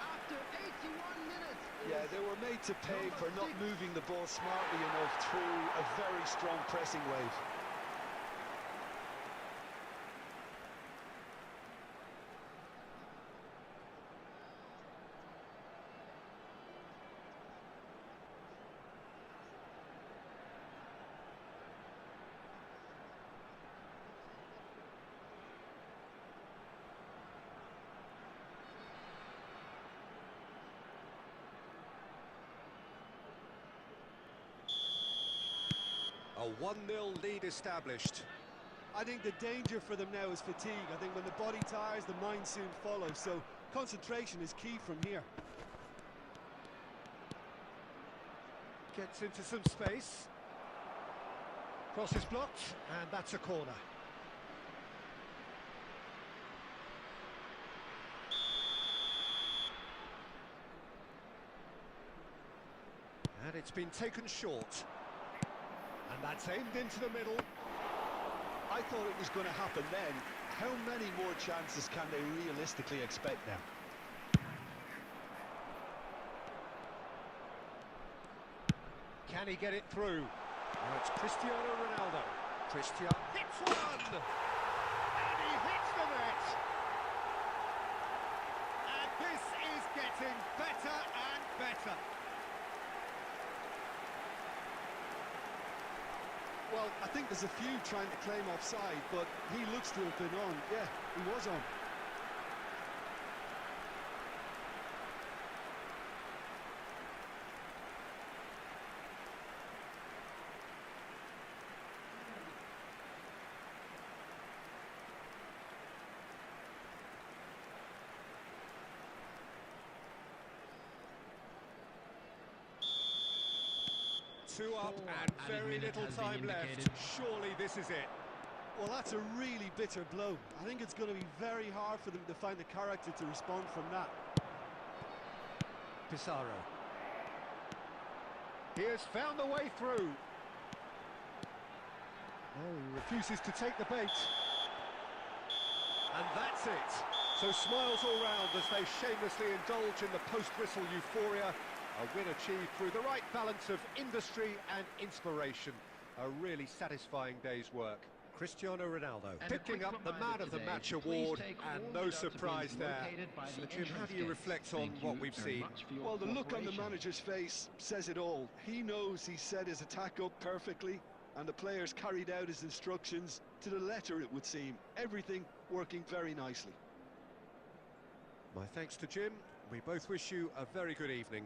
After 81 minutes. Yeah, they were made to pay for not moving the ball smartly enough through a very strong pressing wave. A 1-0 lead established. I think the danger for them now is fatigue. I think when the body tires, the mind soon follows. So concentration is key from here. Gets into some space. Cross is blocked, and that's a corner. And it's been taken short. And that's aimed into the middle. I thought it was going to happen then. How many more chances can they realistically expect now? Can he get it through? Now it's Cristiano Ronaldo. Cristiano hits one! And he hits the net! And this is getting better and better. Well, I think there's a few trying to claim offside, but he looks to have been on. Yeah, he was on. Two up and very little time left. Surely this is it. Well, that's a really bitter blow. I think it's going to be very hard for them to find the character to respond from that. Pizarro. He has found the way through. Oh, he refuses to take the bait. And that's it. So smiles all round as they shamelessly indulge in the post-whistle euphoria. A win achieved through the right balance of industry and inspiration. A really satisfying day's work. Cristiano Ronaldo picking up the Man of the Match award, and no surprise there. So Jim, how do you reflect on what we've seen? Well, the look on the manager's face says it all. He knows he set his attack up perfectly, and the players carried out his instructions to the letter, it would seem. Everything working very nicely. My thanks to Jim. We both wish you a very good evening.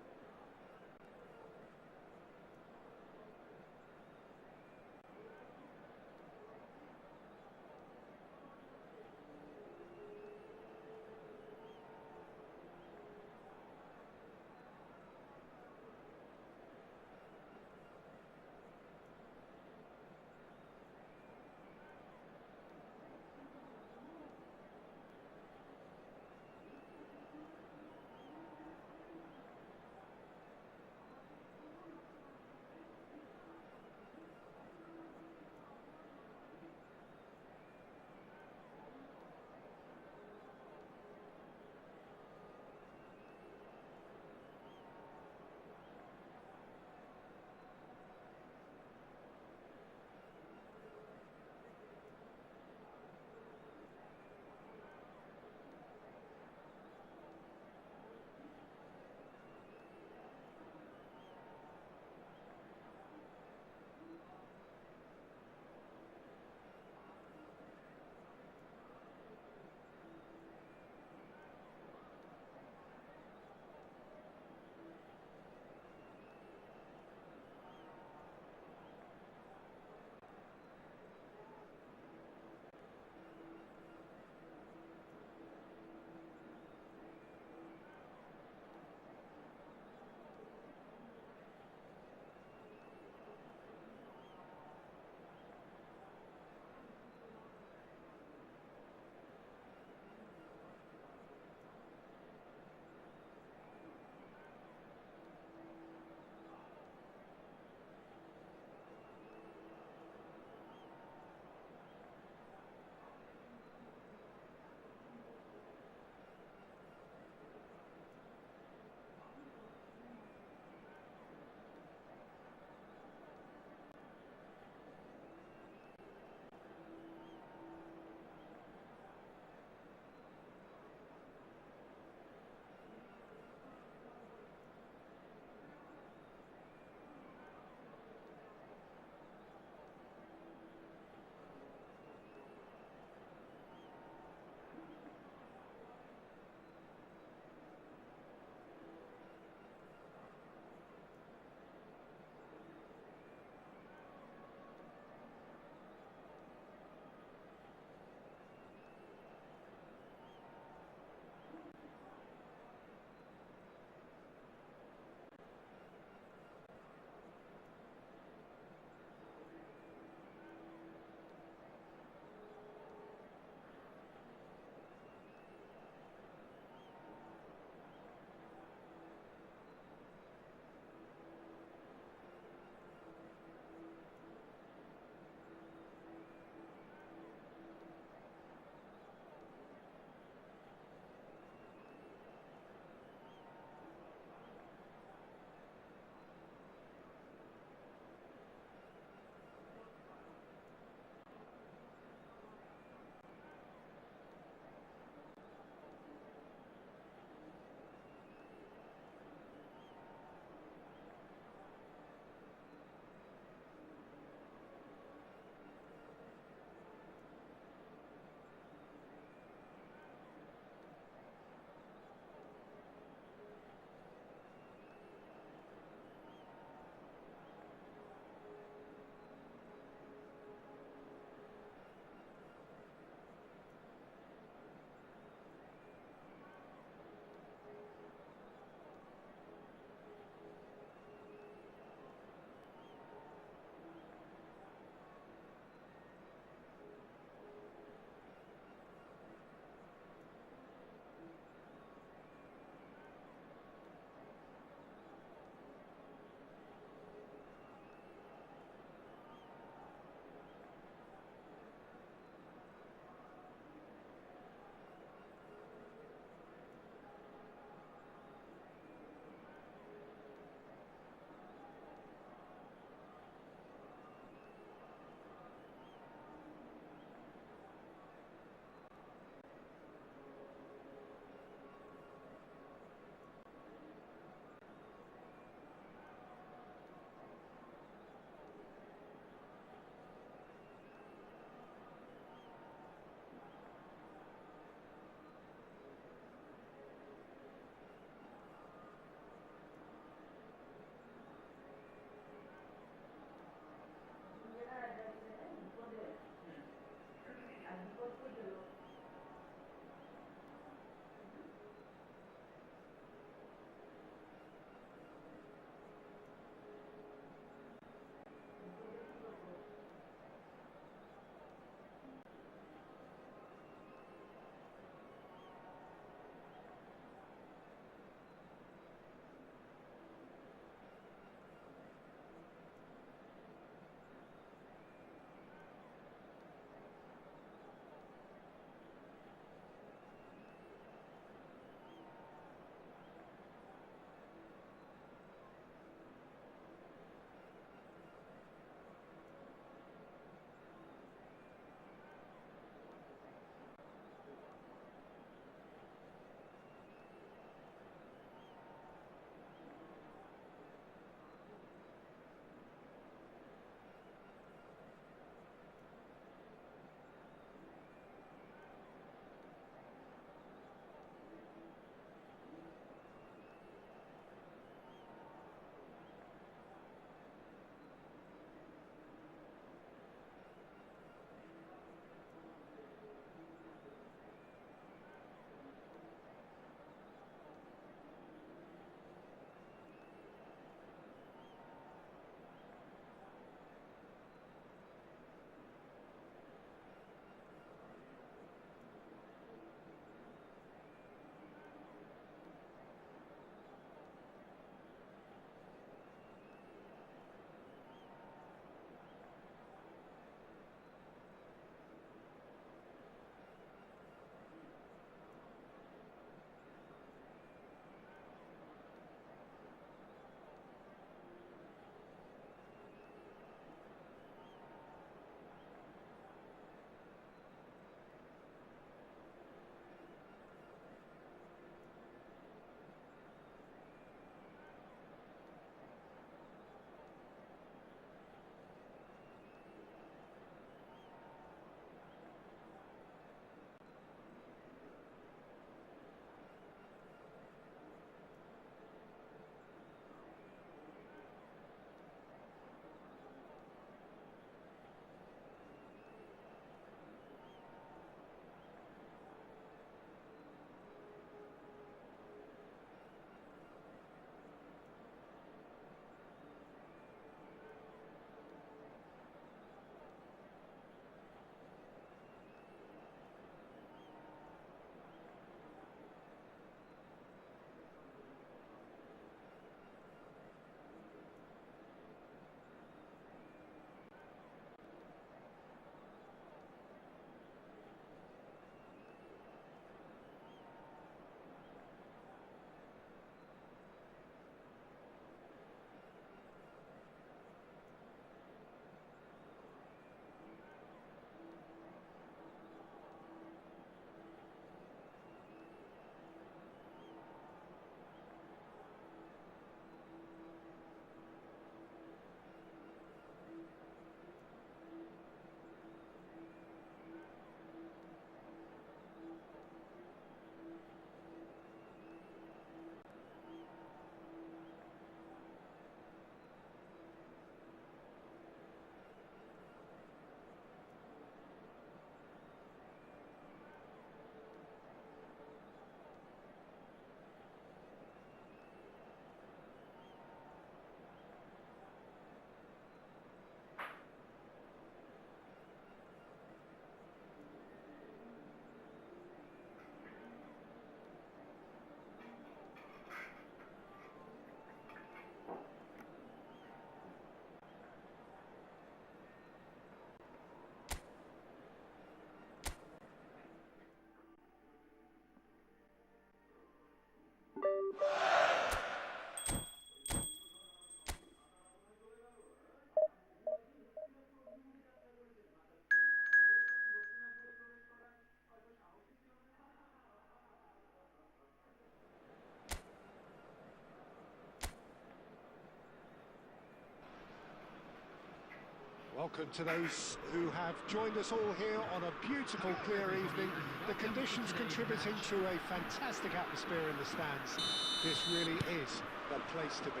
Welcome to those who have joined us all here on a beautiful, clear evening. The conditions contributing to a fantastic atmosphere in the stands. This really is the place to be.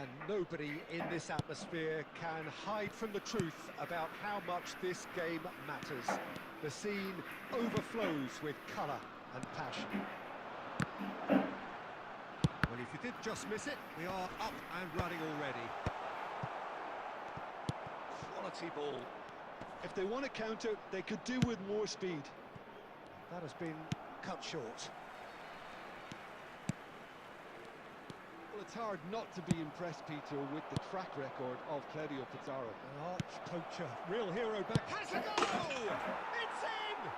And nobody in this atmosphere can hide from the truth about how much this game matters. The scene overflows with colour and passion. Well, if you did just miss it, we are up and running already. Quality ball. If they want to counter, they could do with more speed. That has been cut short. Well, it's hard not to be impressed, Peter, with the track record of 𝙀𝙀𝙁𝙁𝙁. An arch-poacher, real hero back. Has a goal! It's in!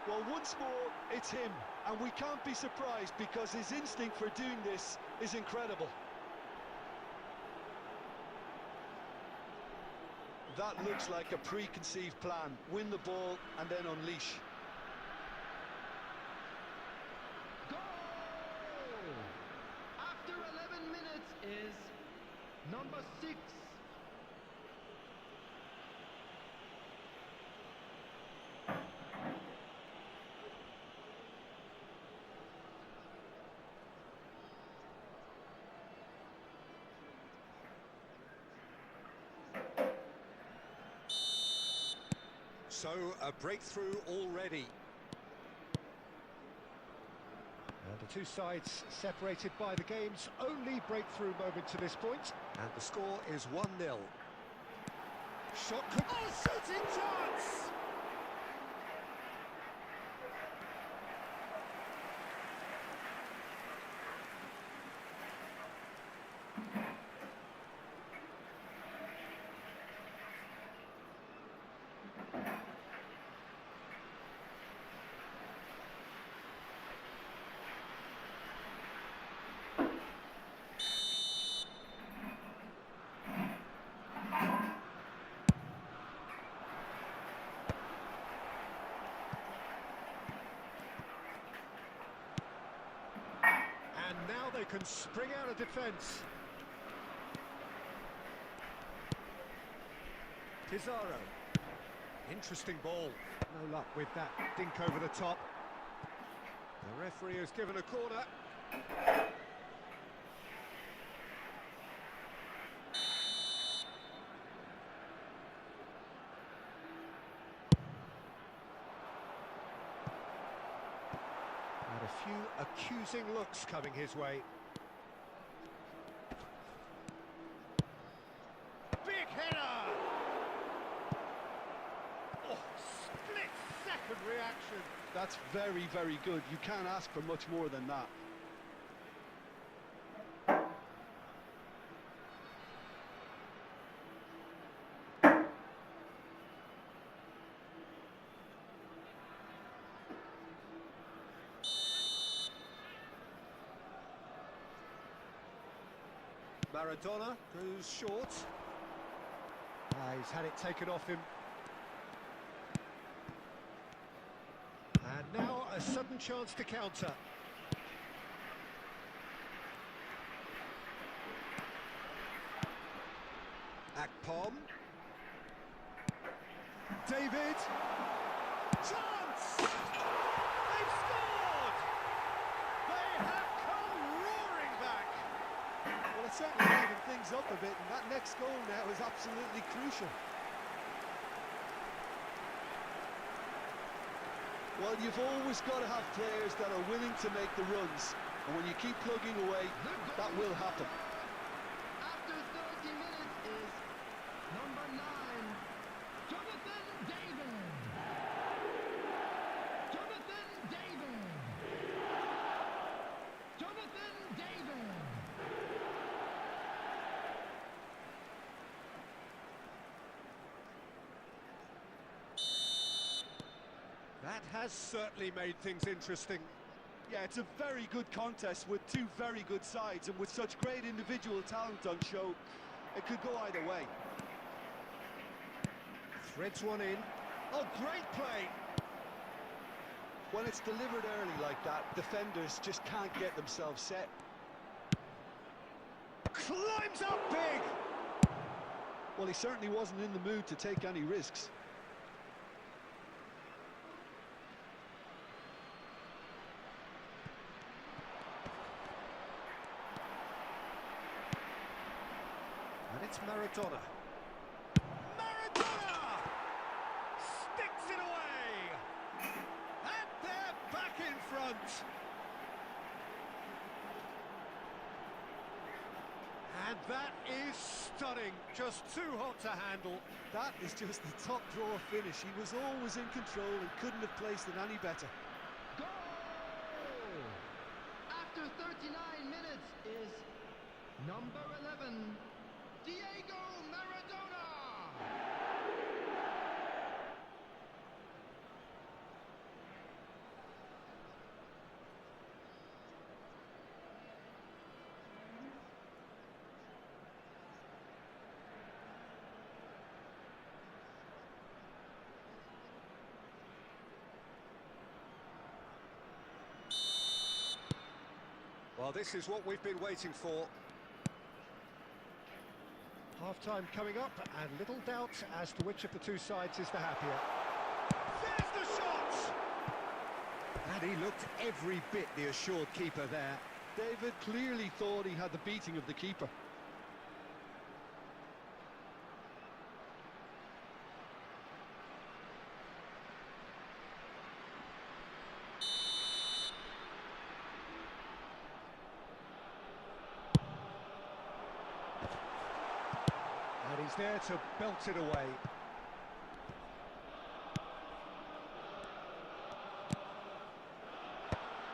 Well, once more, it's him. And we can't be surprised because his instinct for doing this is incredible. That looks like a preconceived plan. Win the ball and then unleash. Goal! After 11 minutes is number 6. So, a breakthrough already. And the two sides separated by the game's only breakthrough moment to this point. And the score is 1-0. Shot could... Oh, shooting chance! They can spring out of defence. 𝙎𝙗𝙉𝙉𝙁. Interesting ball. No luck with that dink over the top. The referee has given a corner. A few accusing looks coming his way. Big header! Oh, split-second reaction. That's very, very good. You can't ask for much more than that. Maradona goes short. He's had it taken off him. And now a sudden chance to counter. 𝙁𝙁𝙆𝙀. David. Chance! They've scored! They have come roaring back! Well, it's certainly livened things up a bit, and that next goal now is absolutely crucial. Well, you've always got to have players that are willing to make the runs, and when you keep plugging away, that will happen. After 30 minutes is number 9, Jonathan David. Jonathan David. Jonathan David. That has certainly made things interesting. Yeah, it's a very good contest with two very good sides, and with such great individual talent on show, it could go either way. Threads one in. Oh, great play! When it's delivered early like that, defenders just can't get themselves set. climbs up big. Well, he certainly wasn't in the mood to take any risks. And it's Maradona. Maradona! Sticks it away! And they're back in front! And that is stunning, just too hot to handle. That is just the top drawer finish. He was always in control and couldn't have placed it any better. Goal! After 39 minutes is number 11, Diego Maradona! Well, this is what we've been waiting for. Half-time coming up, and little doubt as to which of the two sides is the happier. There's the shot! And he looked every bit the assured keeper there. David clearly thought he had the beating of the keeper. And he's there to belt it away.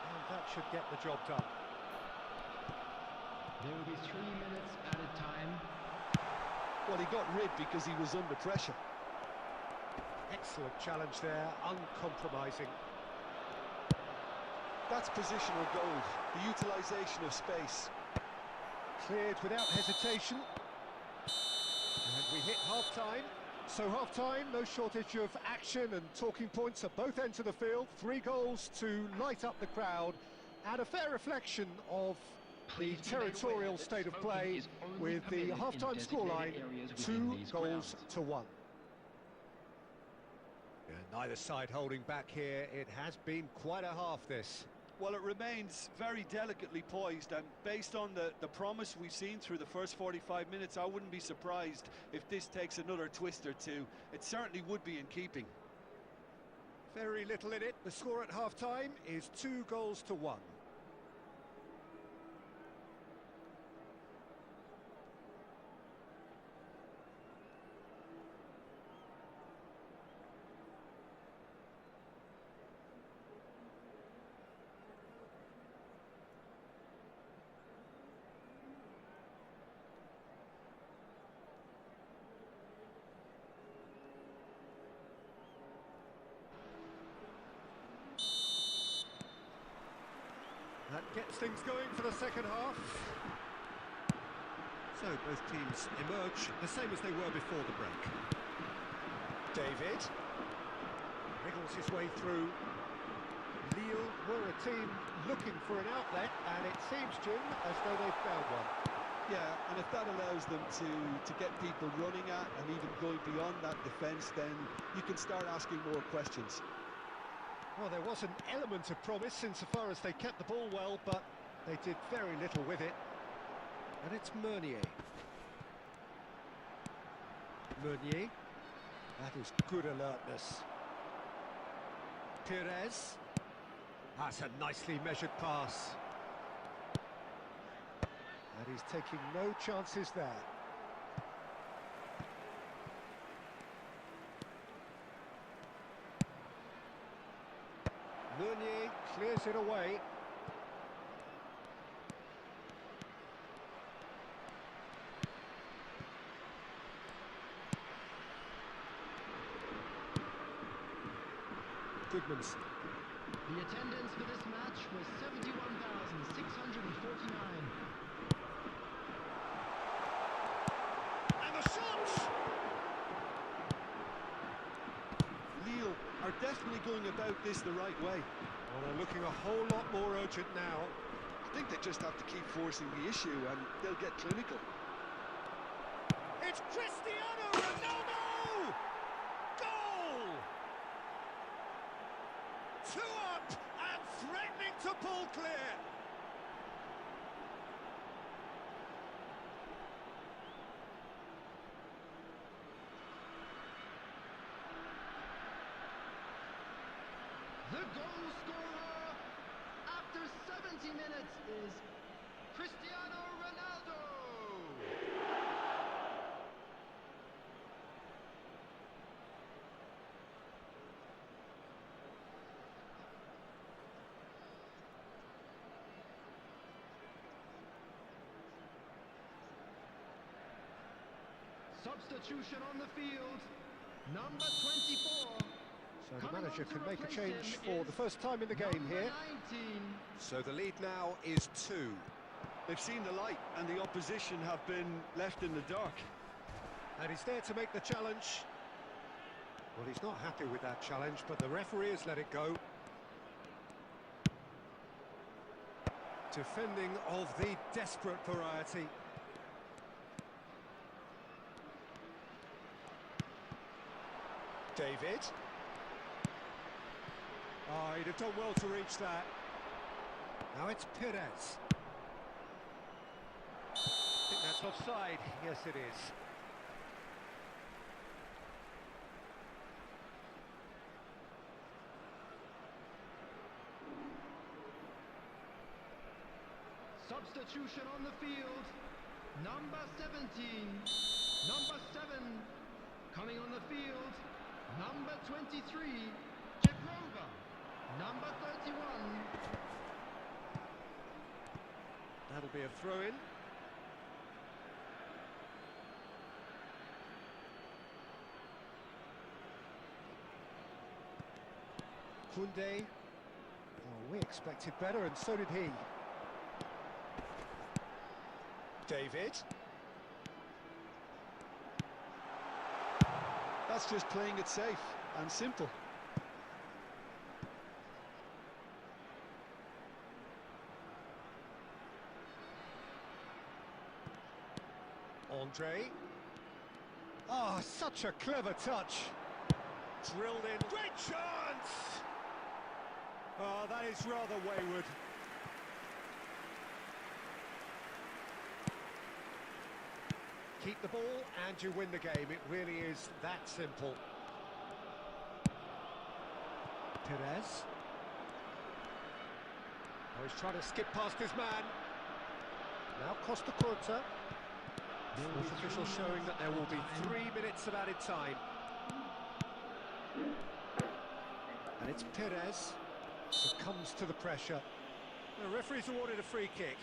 And that should get the job done. There will be 3 minutes added time. Well, he got rid because he was under pressure. Excellent challenge there, uncompromising. That's positional gold, the utilisation of space. Cleared without hesitation. And we hit half-time. So half-time, no shortage of action and talking points at both ends of the field. 3 goals to light up the crowd, and a fair reflection of the territorial state of play, with the half-time scoreline 2-1. Neither side holding back here. It has been quite a half, this. Well, it remains very delicately poised, and based on the promise we've seen through the first 45 minutes, I wouldn't be surprised if this takes another twist or two. It certainly would be in keeping. Very little in it. The score at half-time is 2-1. That gets things going for the second half. So both teams emerge the same as they were before the break. David wriggles his way through. Lille were a team looking for an outlet, and it seems, Jim, as though they've found one. Yeah, and if that allows them to get people running at and even going beyond that defence, then you can start asking more questions. Well, there was an element of promise insofar as they kept the ball well, but they did very little with it. And it's Meunier. Meunier. That is good alertness. Pires. That's a nicely measured pass. And he's taking no chances there. Meunier clears it away. Goodmanson. The attendance for this match was 71,649. And the shot! Lille are definitely going about this the right way. Well, they're looking a whole lot more urgent now. I think they just have to keep forcing the issue and they'll get clinical. It's Cristiano Ronaldo! Goal! 2 up and threatening to pull clear. The goal scorer after 70 minutes is Cristiano Ronaldo. Substitution on the field, number 24. So the manager can make a change for the first time in the game here. 19. So the lead now is 2. They've seen the light and the opposition have been left in the dark. And he's there to make the challenge. Well, he's not happy with that challenge, but the referee has let it go. Defending of the desperate variety. David. Oh, he'd have done well to reach that. Now it's Perez. I think that's offside. Yes, it is. Substitution on the field, number 17, number 7, coming on the field, number 23, 𝙎𝙼𝙆𝙀, number 31. That'll be a throw-in. Koundé. Oh, we expected better, and so did he. David. That's just playing it safe and simple. Andre. Oh, such a clever touch. Drilled in. Great chance! Oh, that is rather wayward. Keep the ball and you win the game. It really is that simple. Perez. Oh, he's trying to skip past his man. Now Costa Curta. Fourth official showing that there will be 3 minutes of added time. And it's Perez. Succumbs to the pressure. The referee's awarded a free kick.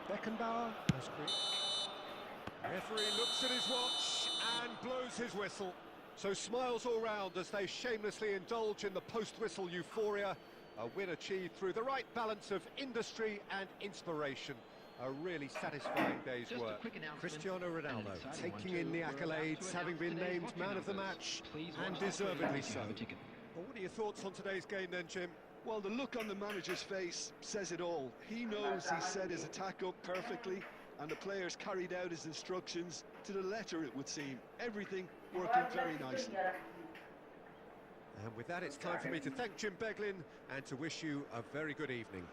𝙎𝙼𝙆𝙀. That's great. Referee looks at his watch and blows his whistle. So smiles all round as they shamelessly indulge in the post-whistle euphoria. A win achieved through the right balance of industry and inspiration. A really satisfying day's work. Cristiano Ronaldo taking in the accolades, having been named man of the match, and deservedly so. Well, what are your thoughts on today's game then, Jim? Well, the look on the manager's face says it all. He knows he set his attack up perfectly, and the players carried out his instructions to the letter, it would seem. Everything working very nicely. And with that, it's time for me to thank Jim Beglin and to wish you a very good evening.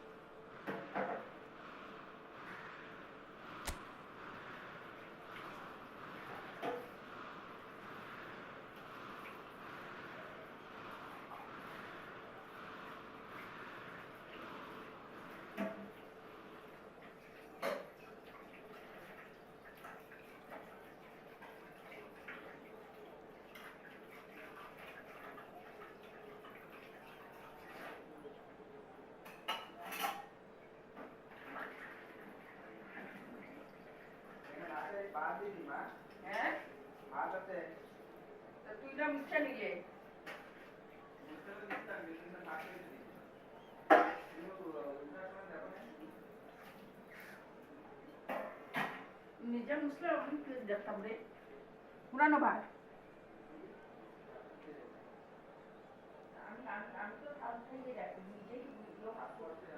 নিজে মুছলে আপুনি please দেখাম দেই পুৰা নভাৰ আমি তো ভাল থেকে যাই নিজেই ভিডিও কাজ করতে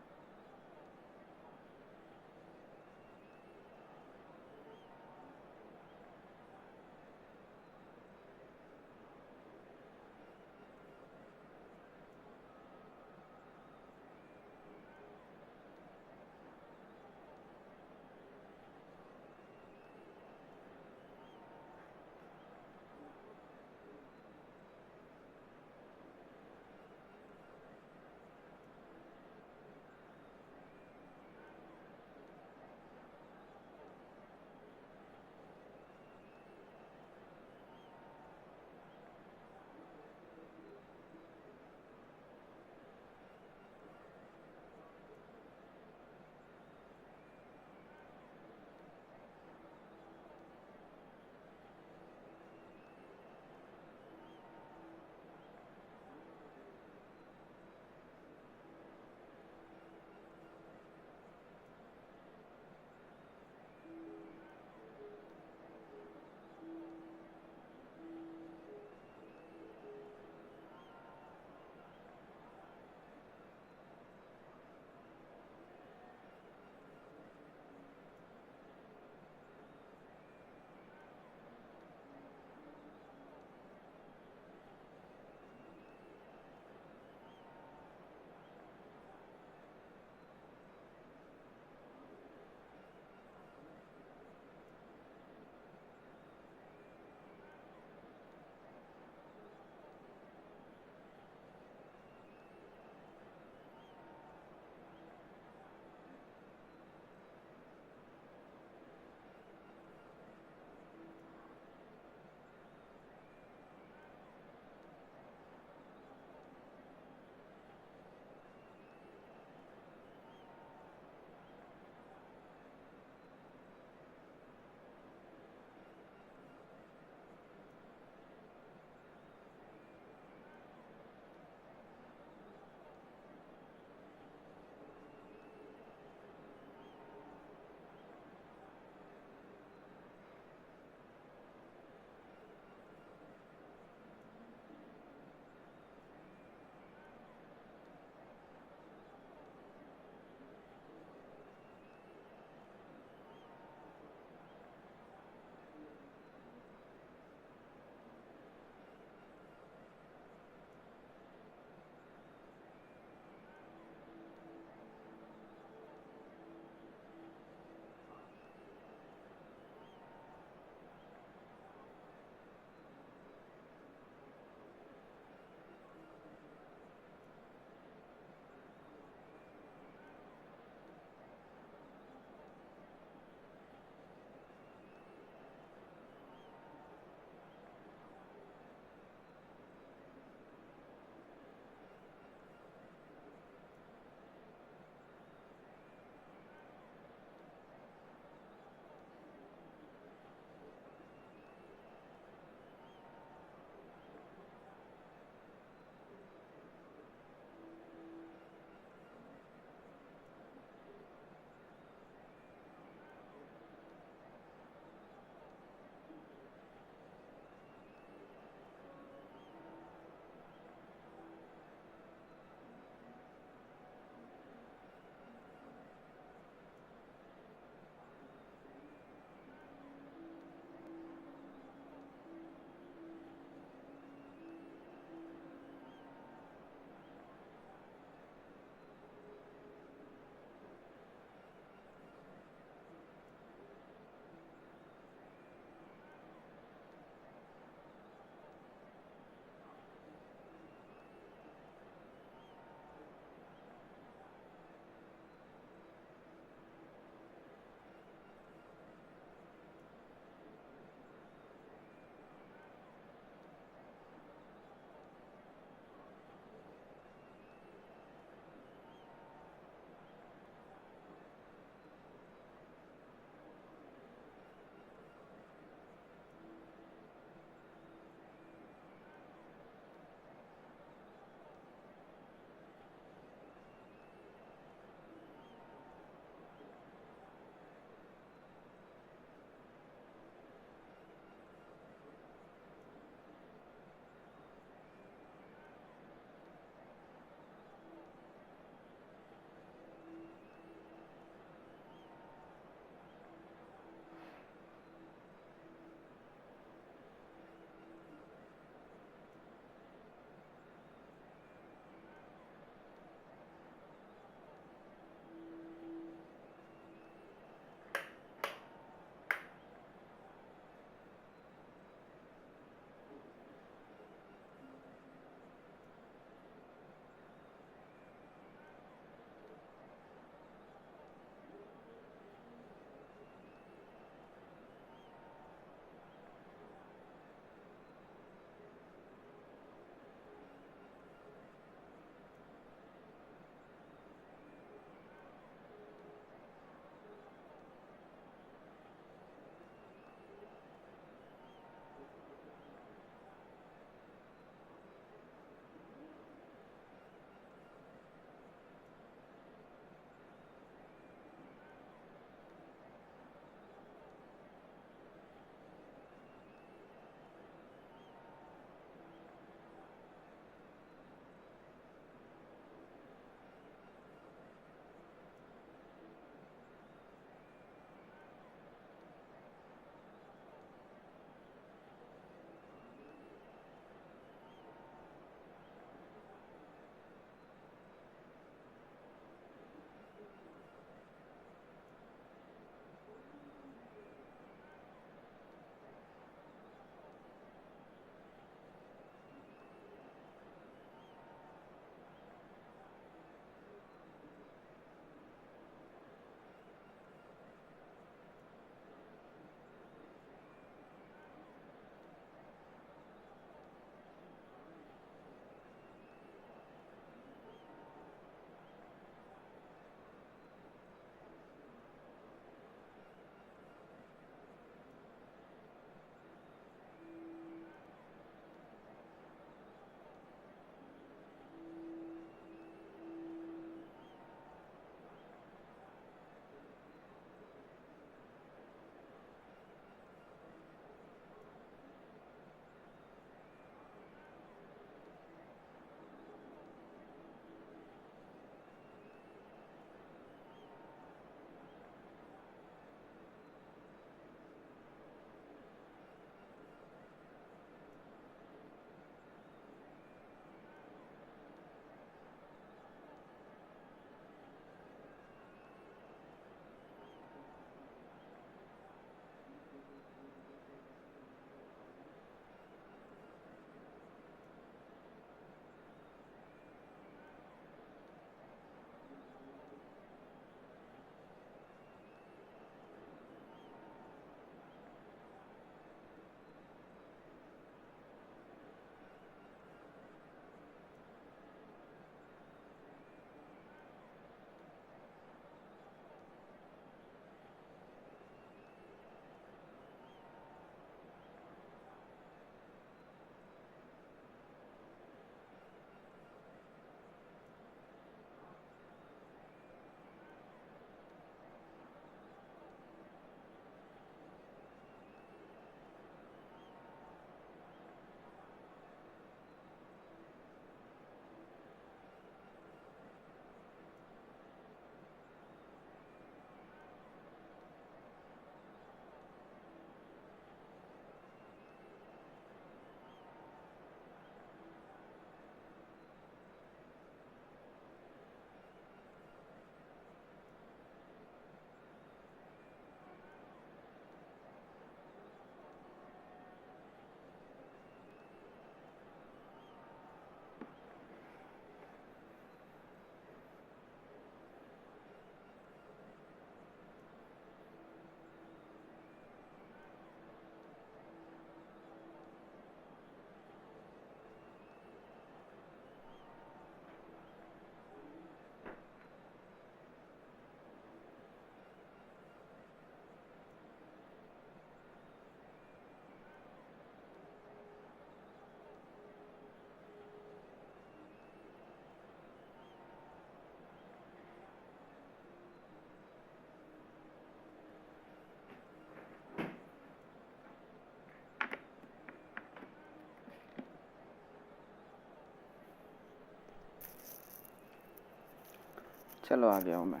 चलो आ गया हूँ मैं,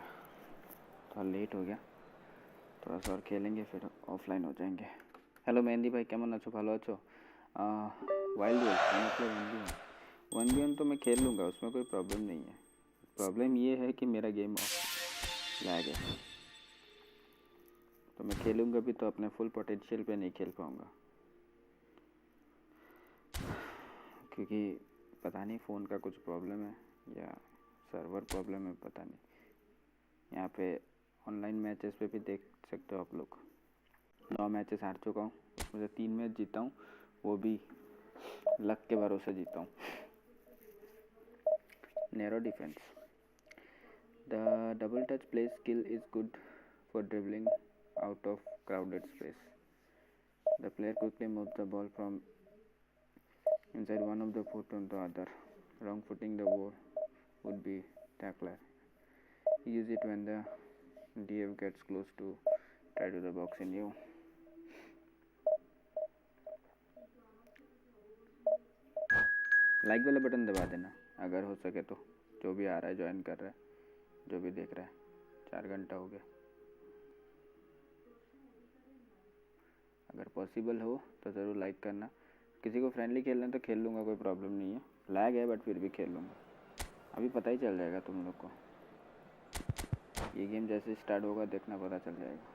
थोड़ा लेट हो गया, थोड़ा सा और खेलेंगे फिर ऑफलाइन हो जाएंगे। हेलो मेहंदी भाई, केमन अच्छो, भालो अच्छो। वाइल्ड मतलब 1v1 तो मैं खेल लूँगा, उसमें कोई प्रॉब्लम नहीं है। प्रॉब्लम ये है कि मेरा गेम लैग है, तो मैं खेलूँगा भी तो अपने फुल पोटेंशियल पे नहीं खेल पाऊँगा, क्योंकि पता नहीं फ़ोन का कुछ प्रॉब्लम है या सर्वर प्रॉब्लम है, पता नहीं। यहाँ पे ऑनलाइन मैचेस पे भी देख सकते हो आप लोग, 9 मैचेस हार चुका हूँ, उसमें से 3 मैच जीता हूँ, वो भी लक के भरोसे जीता हूँ। Narrow defence. The double touch play skill is good for dribbling out of crowded space. The player quickly moves the ball from inside one of the foot on the other. Wrong footing the ball would be tackler. Use it when the DF gets close to try to the box in you. Like वाला button दबा देना अगर हो सके तो, जो भी आ रहा है ज्वाइन कर रहा है, जो भी देख रहा है। 4 घंटा हो गया। अगर पॉसिबल हो तो ज़रूर लाइक करना। किसी को फ्रेंडली खेलना है तो खेल लूँगा, कोई प्रॉब्लम नहीं है। लैग है बट फिर भी खेल लूँगा, अभी पता ही चल जाएगा तुम लोग को। ये गेम जैसे स्टार्ट होगा देखना, पता चल जाएगा।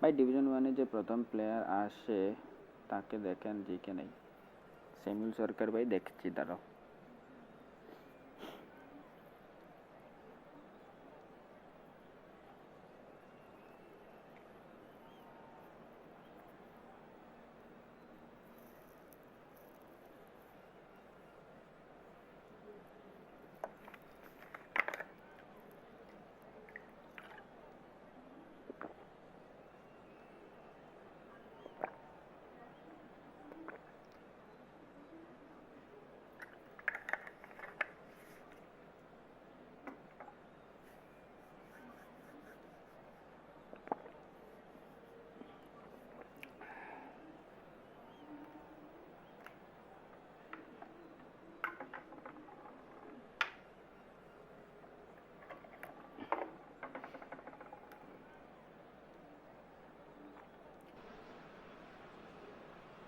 भाई डिवीजन 1 जो प्रथम प्लेयर आसे ताके देखें जी के नहीं। सेम्यूल सरकार भाई देखছি दाঁড়াও।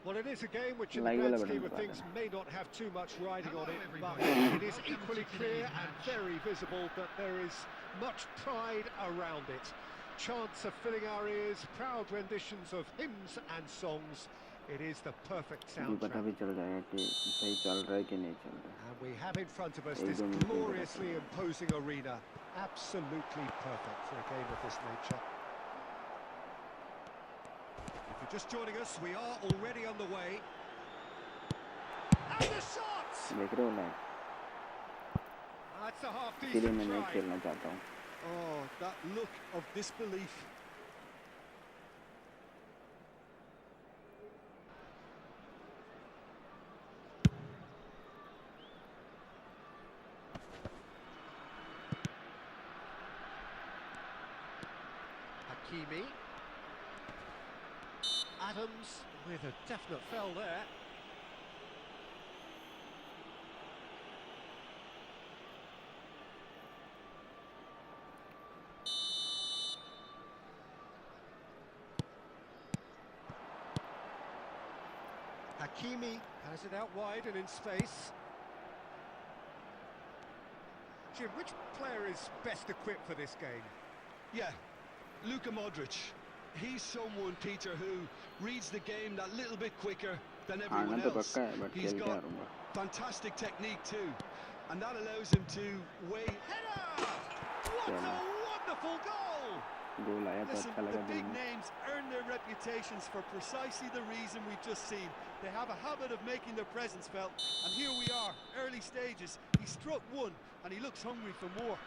Well, it is a game which in the grand scheme of things may not have too much riding on it, but it is equally clear and very visible that there is much pride around it. Chants are filling our ears, proud renditions of hymns and songs. It is the perfect soundtrack. And we have in front of us this gloriously imposing arena. Absolutely perfect for a game of this nature. If you're just joining us, we are already on the way. And the shots! That's a half-decent try. Oh, that look of disbelief. Hakimi. Adams with a definite foul there. Hakimi has it out wide and in space. Jim, which player is best equipped for this game? Yeah, Luka Modric. He's someone, Peter, who reads the game that little bit quicker than everyone else. He's got fantastic technique too, and that allows him to weigh. Header! What a wonderful goal! Listen, the big names earn their reputations for precisely the reason we've just seen. They have a habit of making their presence felt, and here we are, early stages. He struck one, and he looks hungry for more.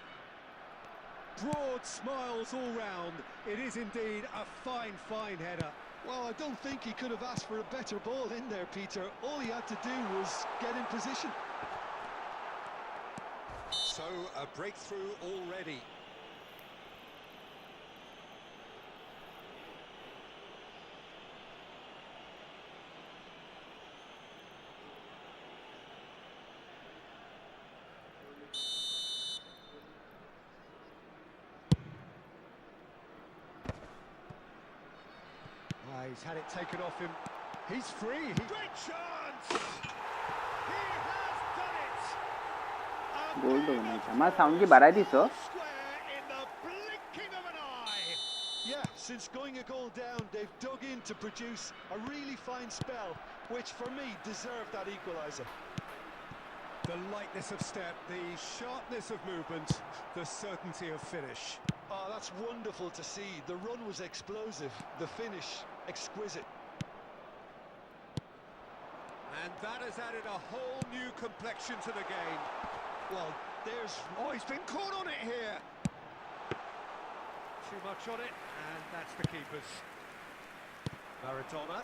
Broad smiles all round. It is indeed a fine, fine header. Well, I don't think he could have asked for a better ball in there, Peter. All he had to do was get in position. So, a breakthrough already. He's had it taken off him. He's free. Great chance! He has done it! गोल तो नहीं था मैं sound की बढ़ा दी सो Square in the blinking of an eye. Yeah, since going a goal down, they've dug in to produce a really fine spell, which for me deserved that equaliser. The lightness of step, the sharpness of movement, the certainty of finish. Oh, that's wonderful to see. The run was explosive, the finish exquisite. And that has added a whole new complexion to the game. Well, there's... Oh, he's been caught on it here. Too much on it, and that's the keeper's. Maradona.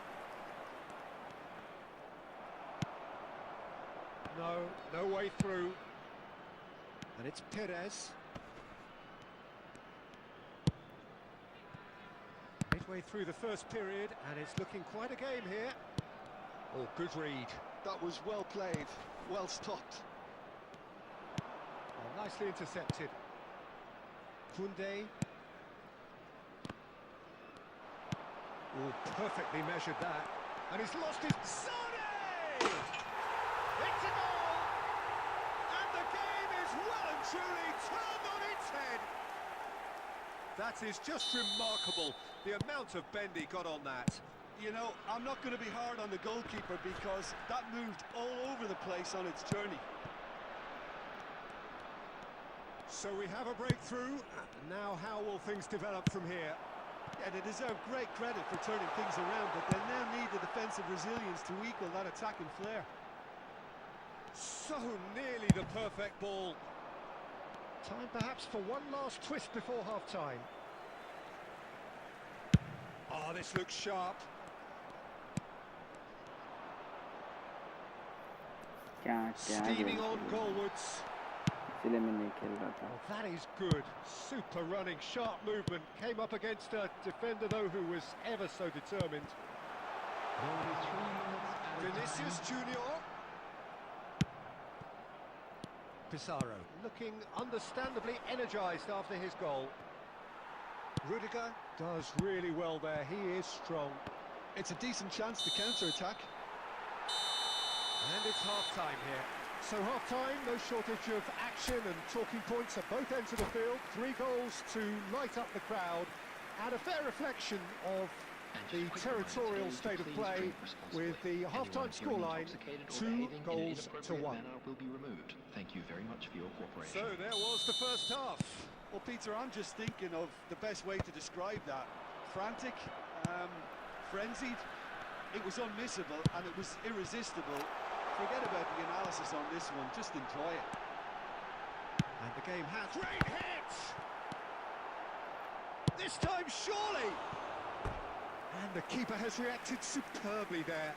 No way through. And it's Perez. Midway through the first period, and it's looking quite a game here. Oh, good read. That was well played, well stopped. Oh, nicely intercepted. Koundé. Oh, perfectly measured that. And he's lost his... Sane! It's a goal! And the game is well and truly turned on its head. That is just remarkable, the amount of bend he got on that. You know, I'm not going to be hard on the goalkeeper because that moved all over the place on its journey. So we have a breakthrough. Now how will things develop from here? Yeah, they deserve great credit for turning things around, but they now need the defensive resilience to equal that attacking flair. So nearly the perfect ball. Time perhaps for one last twist before half-time. Oh, this looks sharp. Steaming on goalwards. इसलिए मैं नहीं खेल रहा था Oh, that is good. Super running, sharp movement. Came up against a defender, though, who was ever so determined. Vinicius Junior. Pizarro looking understandably energised after his goal. Rudiger does really well there. He is strong. It's a decent chance to counter-attack. And it's half-time here. So half-time, no shortage of action and talking points at both ends of the field. 3 goals to light up the crowd, and a fair reflection of the territorial state of play, with the half-time scoreline 2-1. Thank you very much for your cooperation. So there was the first half. Well, Peter, I'm just thinking of the best way to describe that. Frantic, frenzied. It was unmissable and it was irresistible. Forget about the analysis on this one, just enjoy it. And the game has... Great hit! This time, surely! And the keeper has reacted superbly there.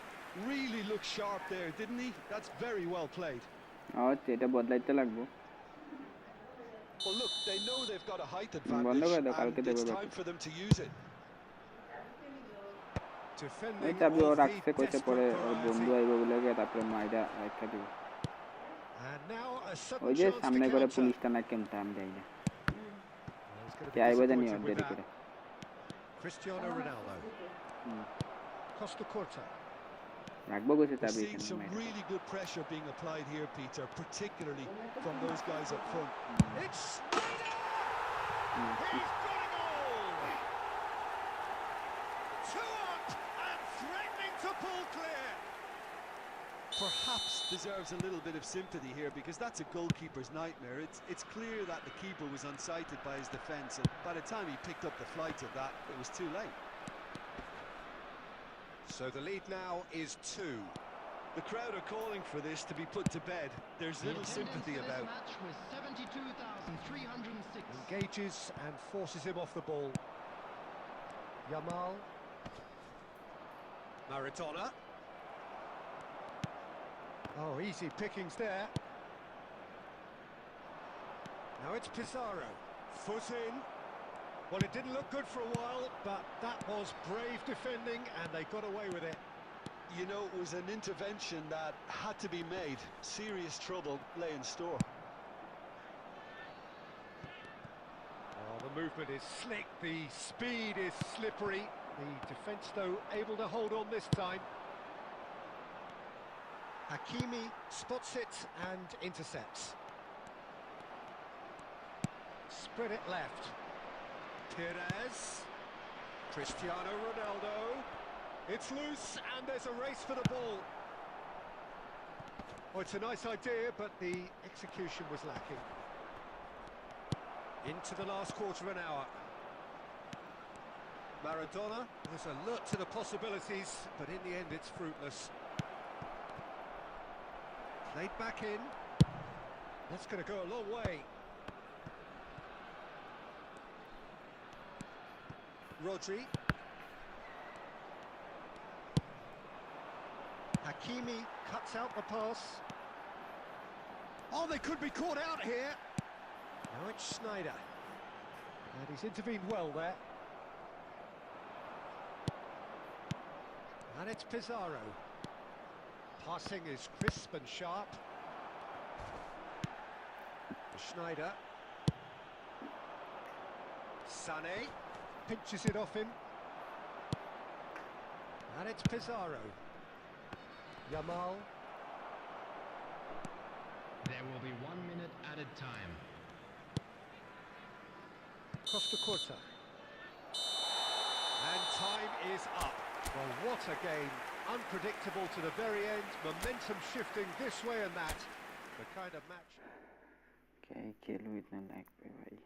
Really looked sharp there, didn't he? That's very well played. और चेटा बदलायते लागबो Well, look, they know they've got a height advantage, and it's time for them to use it. मैं तभी और आग से कोई से पड़े और बंदू आएगा बोलेगा तापरे माइडा आएगा दियो और ये सामने करे पुलिस तना क्यों टाइम जाएगा क्या आएगा जानी और देरी करे Cristiano Ronaldo. Costa Curta. रागबो को से We're तभी seeing some really good pressure being applied here, Peter, particularly from those guys up front. It's Snyder! He's got a goal! 2 up and threatening to pull clear. Perhaps deserves a little bit of sympathy here, because that's a goalkeeper's nightmare. It's clear that the keeper was unsighted by his defence, and by the time he picked up the flight of that, it was too late. So the lead now is 2. The crowd are calling for this to be put to bed. There's little sympathy about. Match was 72,306. Engages and forces him off the ball. Yamal. Maradona. Oh, easy pickings there. Now it's Pizarro. Foot in. Well, it didn't look good for a while, but that was brave defending, and they got away with it. You know, it was an intervention that had to be made. Serious trouble lay in store. Oh, the movement is slick, the speed is slippery. The defence, though, able to hold on this time. Hakimi spots it and intercepts. Spread it left. Pires. Cristiano Ronaldo. It's loose and there's a race for the ball. Oh, it's a nice idea, but the execution was lacking. Into the last quarter of an hour. Maradona was alert to the possibilities, but in the end it's fruitless. Played back in. That's going to go a long way. Rodri. Hakimi cuts out the pass. Oh, they could be caught out here. Now it's Schneider. And he's intervened well there. And it's Pizarro. Passing is crisp and sharp. Schneider. Sané pinches it off him. And it's Pizarro. Yamal. There will be 1 minute added time. Costa Curta. And time is up. Well, what a game. Unpredictable to the very end. Momentum shifting this way and that. The kind of match. क्या ही खेलूं इतना lag पे भाई.